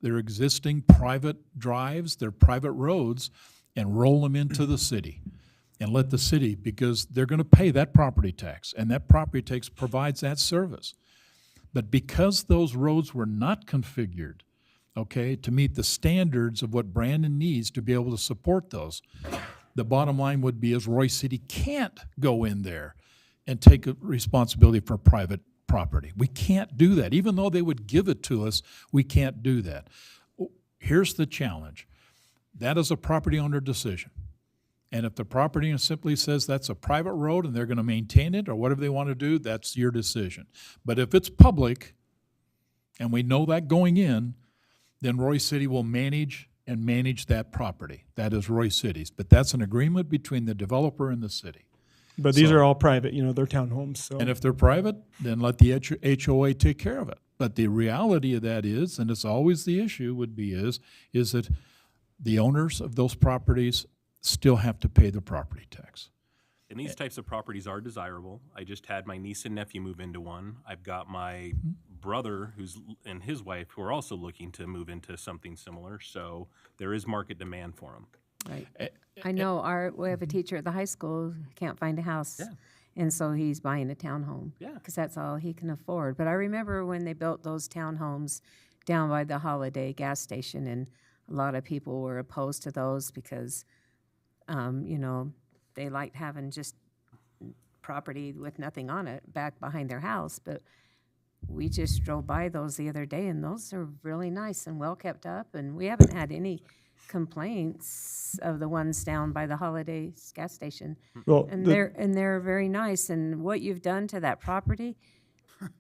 existing private drives, their private roads, and roll them into the city and let the city, because they're going to pay that property tax, and that property tax provides that service. But because those roads were not configured, okay, to meet the standards of what Brandon needs to be able to support those, the bottom line would be is Roy City can't go in there and take a responsibility for private property. We can't do that. Even though they would give it to us, we can't do that. Here's the challenge. That is a property owner decision. And if the property owner simply says that's a private road and they're going to maintain it or whatever they want to do, that's your decision. But if it's public, and we know that going in, then Roy City will manage that property. That is Roy City's. But that's an agreement between the developer and the city. But these are all private, they're townhomes. So. And if they're private, then let the HOA take care of it. But the reality of that is, and it's always the issue would be is that the owners of those properties still have to pay the property tax. And these types of properties are desirable. I just had my niece and nephew move into one. I've got my brother and his wife who are also looking to move into something similar. So there is market demand for them. Right. I know we have a teacher at the high school who can't find a house. Yeah. And so he's buying a townhome. Yeah. Because that's all he can afford. But I remember when they built those townhomes down by the Holiday gas station, and a lot of people were opposed to those because, they liked having just property with nothing on it back behind their house. But we just drove by those the other day, and those are really nice and well kept up. And we haven't had any complaints of the ones down by the Holiday gas station. Well, and they're very nice. And what you've done to that property,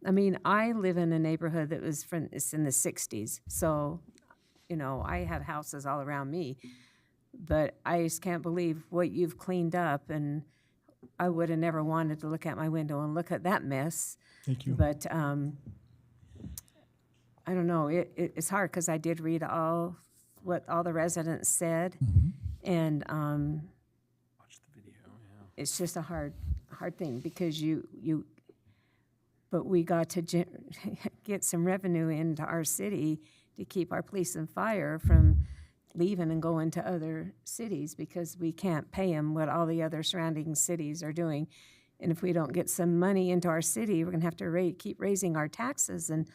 I mean, I live in a neighborhood that it's in the 60s. So, I have houses all around me. But I just can't believe what you've cleaned up, and I would have never wanted to look out my window and look at that mess. Thank you. But I don't know. It's hard because I did read what all the residents said, and Watch the video, yeah. it's just a hard thing because but we got to get some revenue into our city to keep our police and fire from leaving and going to other cities because we can't pay them what all the other surrounding cities are doing. And if we don't get some money into our city, we're going to have to keep raising our taxes. And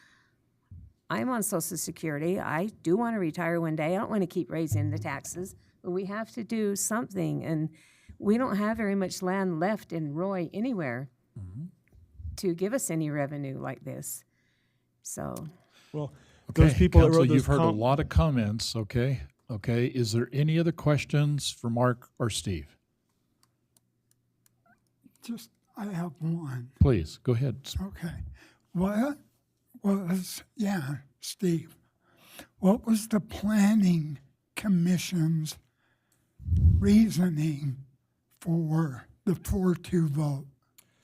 I'm on Social Security. I do want to retire one day. I don't want to keep raising the taxes, but we have to do something. And we don't have very much land left in Roy anywhere to give us any revenue like this. So. Well, those people Council, that wrote you've those heard a lot of comments, okay? Okay, is there any other questions for Mark or Steve? I have one. Please, go ahead. Okay. What was, Steve, what was the Planning Commission's reasoning for the 4-2 vote?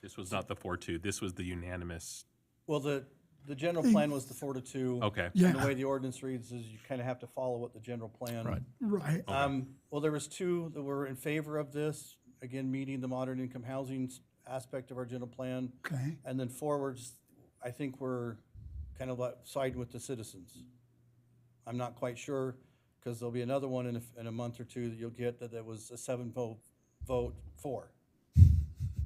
This was not the 4-2. This was the unanimous. Well, the general plan was the 4-2. Okay. Yeah. And the way the ordinance reads is you kind of have to follow what the general plan. Right. Right. Well, there was two that were in favor of this, again, meeting the moderate income housing aspect of our general plan. Okay. And then forwards, I think we're kind of like siding with the citizens. I'm not quite sure, because there'll be another one in a month or two that you'll get that was a 7-vote vote for.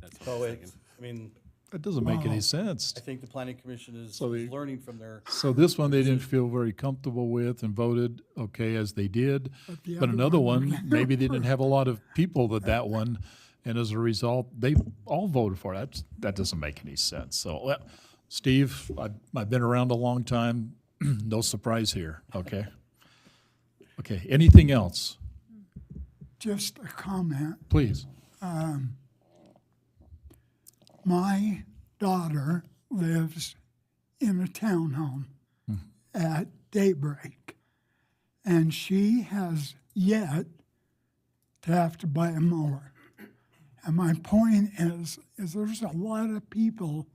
That's what So I was thinking. it's, I mean, That doesn't make any sense. I think the planning commission is So they- learning from their. So this one they didn't feel very comfortable with and voted okay as they did. the But other another one- one, maybe they didn't have a lot of people that one, and as a result, they all voted for it. That doesn't make any sense. So, Steve, I've been around a long time. No surprise here, okay? Okay, anything else? Just a comment. Please. My daughter lives in a townhome at Daybreak, and she has yet to have to buy a mower. And my point is there's a lot of people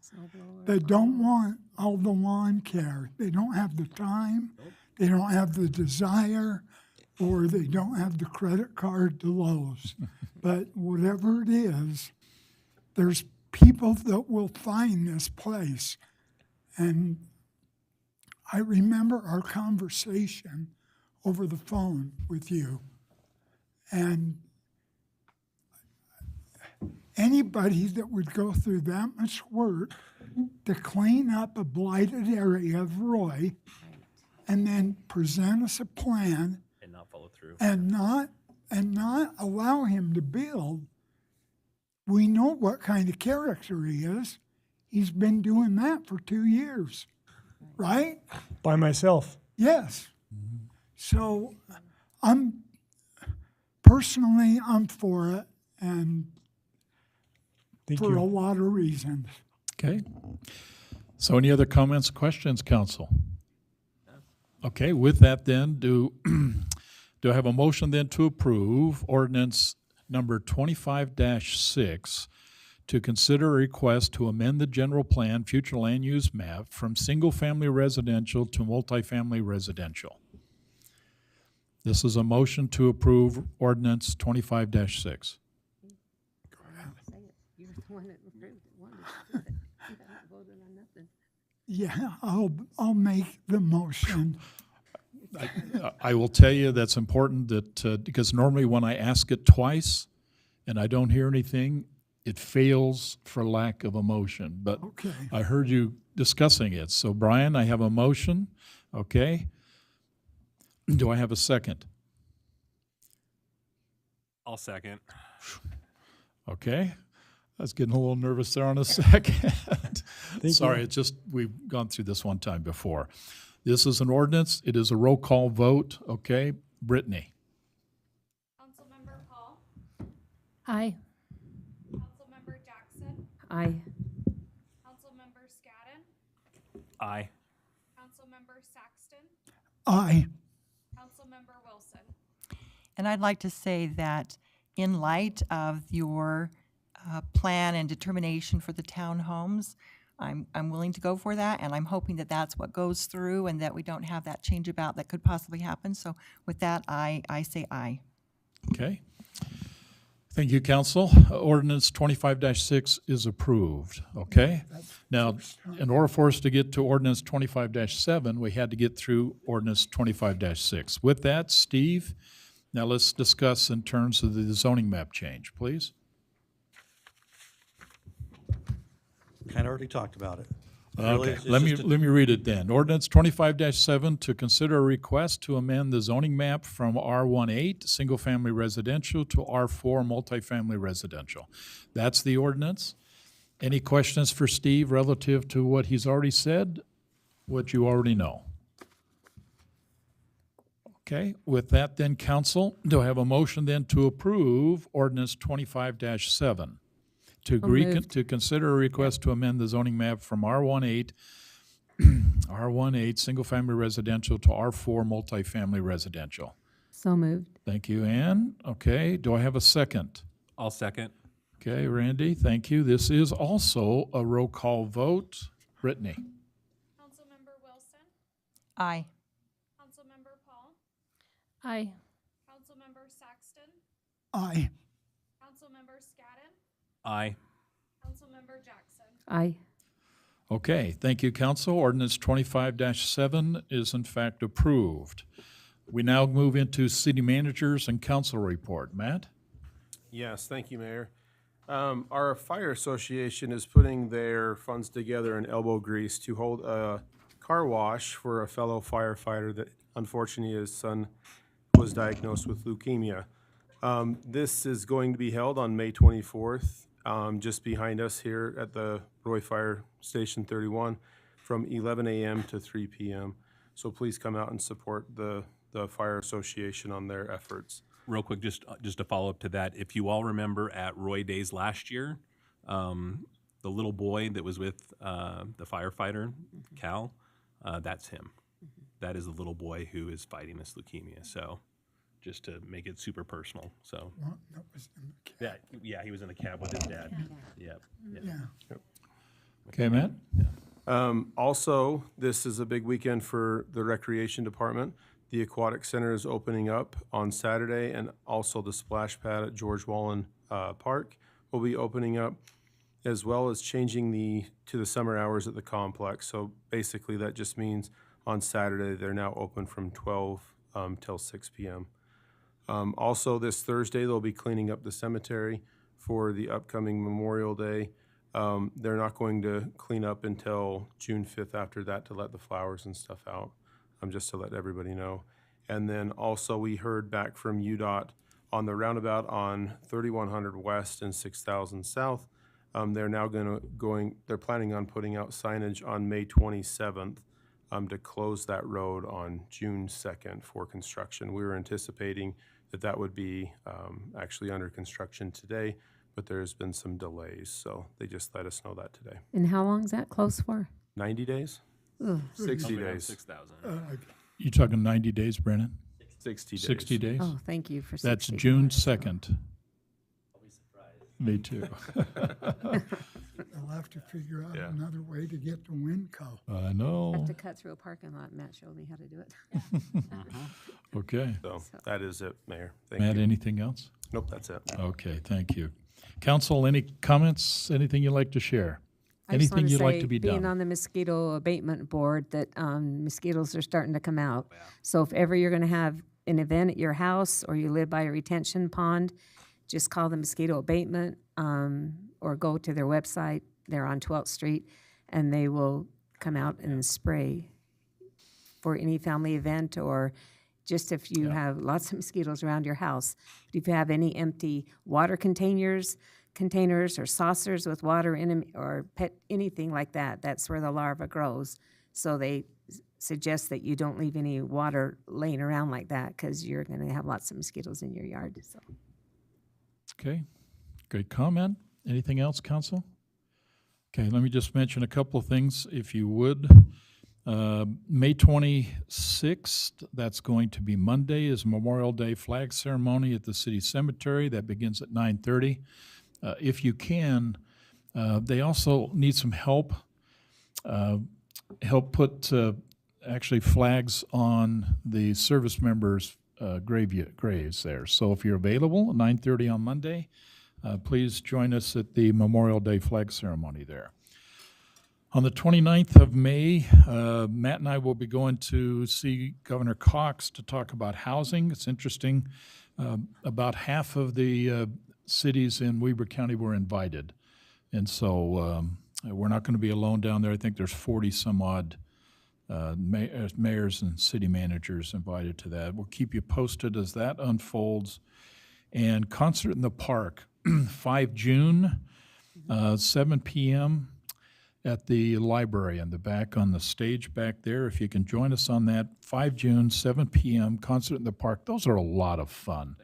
that don't want all the lawn care. They don't have the time, they don't have the desire, or they don't have the credit card to Lowe's. But whatever it is, there's people that will find this place. And I remember our conversation over the phone with you. And anybody that would go through that much work to clean up a blighted area of Roy and then present us a plan And not follow through. and not allow him to build, we know what kind of character he is. He's been doing that for 2 years, right? By myself. Yes. So I'm for it, and Thank for you. a lot of reasons. Okay. So any other comments, questions, council? Okay, with that then, do I have a motion then to approve ordinance number 25-6 to consider a request to amend the general plan future land use map from single-family residential to multifamily residential? This is a motion to approve ordinance 25-6. You're the one that approved it, wanted to do it. You haven't voted on nothing. Yeah, I'll make the motion. I will tell you that's important that, because normally when I ask it twice and I don't hear anything, it fails for lack of a motion. But Okay. I heard you discussing it. So Brian, I have a motion, okay? Do I have a second? I'll second. Okay. I was getting a little nervous there on a second. Sorry, you. it's just, we've gone through this one time before. This is an ordinance. It is a roll call vote, okay? Brittany? Councilmember Paul, Aye. Councilmember Jackson, Aye. Councilmember Scadden, Aye. Councilmember Saxton, Aye. Councilmember Wilson. And I'd like to say that in light of your plan and determination for the townhomes, I'm willing to go for that, and I'm hoping that that's what goes through and that we don't have that change about that could possibly happen. So with that, I say aye. Okay. Thank you, council. Ordinance 25-6 is approved, okay? Now, in order for us to get to ordinance 25-7, we had to get through ordinance 25-6. With that, Steve, now let's discuss in terms of the zoning map change, please. Kind of already talked about it. Really, Okay, it's let just a- me read it then. Ordinance 25-7 to consider a request to amend the zoning map from R18, single-family residential, to R4, multifamily residential. That's the ordinance. Any questions for Steve relative to what he's already said, what you already know? Okay, with that then, council, do I have a motion then to approve ordinance 25-7? To agree, moved. to consider a request to amend the zoning map from R18, single-family residential, to R4, multifamily residential. So moved. Thank you, Ann. Okay, do I have a second? I'll second. Okay, Randy, thank you. This is also a roll call vote. Brittany? Councilmember Wilson, Aye. Councilmember Paul, Aye. Councilmember Saxton, Aye. Councilmember Scadden, Aye. Councilmember Jackson. Aye. Okay, thank you, council. Ordinance 25-7 is in fact approved. We now move into city managers and council report. Matt? Yes, thank you, Mayor. Our fire association is putting their funds together in elbow grease to hold a car wash for a fellow firefighter that unfortunately his son was diagnosed with leukemia. This is going to be held on May 24th, just behind us here at the Roy Fire Station 31 from 11 a.m. to 3 p.m. So please come out and support the Fire Association on their efforts. Real quick, just a follow-up to that. If you all remember at Roy Days last year, the little boy that was with the firefighter, Cal, that's him. That is the little boy who is fighting this leukemia. So just to make it super personal. So Well, that was in the cab. yeah, he was in the cab with his dad. Yep. Yeah. Okay, Matt? Also, this is a big weekend for the Recreation Department. The Aquatic Center is opening up on Saturday, and also the splash pad at George Wallen Park will be opening up, as well as changing to the summer hours at the complex. So basically, that just means on Saturday, they're now open from 12 till 6 p.m. Also, this Thursday, they'll be cleaning up the cemetery for the upcoming Memorial Day. They're not going to clean up until June 5th after that to let the flowers and stuff out, just to let everybody know. And then also we heard back from UDOT on the roundabout on 3100 West and 6000 South. They're now they're planning on putting out signage on May 27th to close that road on June 2nd for construction. We were anticipating that would be actually under construction today, but there's been some delays, so they just let us know that today. And how long is that close for? 90 days? Ugh. 60 days. 6,000. You talking 90 days, Brennan? 60 days. 60 days? Oh, thank you for That's 60. June 2nd. I'll be surprised. Me too. They'll have to figure out another way to get to Winco. I know. Have to cut through a parking lot. Matt showed me how to do it. Okay. So that is it, Mayor. Thank Matt, you. anything else? Nope, that's it. Okay, thank you. Council, any comments, anything you'd like to share? I just Anything wanna you'd like say, to be being done? on the mosquito abatement board, that mosquitoes are starting to come out. So if ever you're going to have an event at your house or you live by a retention pond, just call the mosquito abatement or go to their website. They're on 12th Street, and they will come out and spray for any family event, or just if you have lots of mosquitoes around your house. But if you have any empty water containers or saucers with water in them, or anything like that, that's where the larva grows. So they suggest that you don't leave any water laying around like that, because you're going to have lots of mosquitoes in your yard. So. Okay, great comment. Anything else, Council? Okay, let me just mention a couple of things, if you would. May 26th, that's going to be Monday, is Memorial Day flag ceremony at the city cemetery. That begins at 9:30. If you can, they also need some help. Help put actually flags on the service members' graves there. So if you're available at 9:30 on Monday, please join us at the Memorial Day flag ceremony there. On the 29th of May, Matt and I will be going to see Governor Cox to talk about housing. It's interesting, about half of the cities in Weber County were invited. And so we're not going to be alone down there. I think there's 40 some odd mayors and city managers invited to that. We'll keep you posted as that unfolds. And Concert in the Park, 5 June, 7 p.m. at the library in the back on the stage back there. If you can join us on that, 5 June, 7 p.m., Concert in the Park. Those are a lot of fun.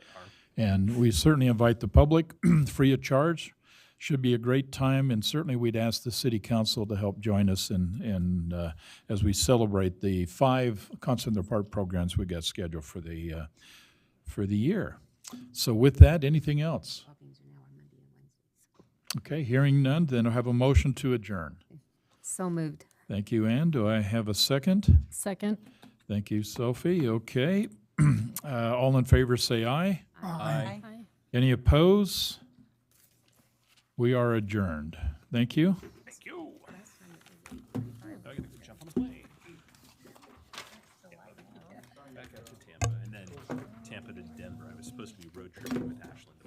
And we certainly invite the public, free of charge. Should be a great time, and certainly we'd ask the city council to help join us in as we celebrate the 5 Concert in the Park programs we got scheduled for the year. So with that, anything else? Okay, hearing none, then I'll have a motion to adjourn. So moved. Thank you, Ann. Do I have a second? Second. Thank you, Sophie. Okay. All in favor say aye. Aye. Any opposed? We are adjourned. Thank you. Thank you. I gotta go jump on the plane. Back out to Tampa, and then Tampa to Denver. I was supposed to be road tripping with Ashlyn.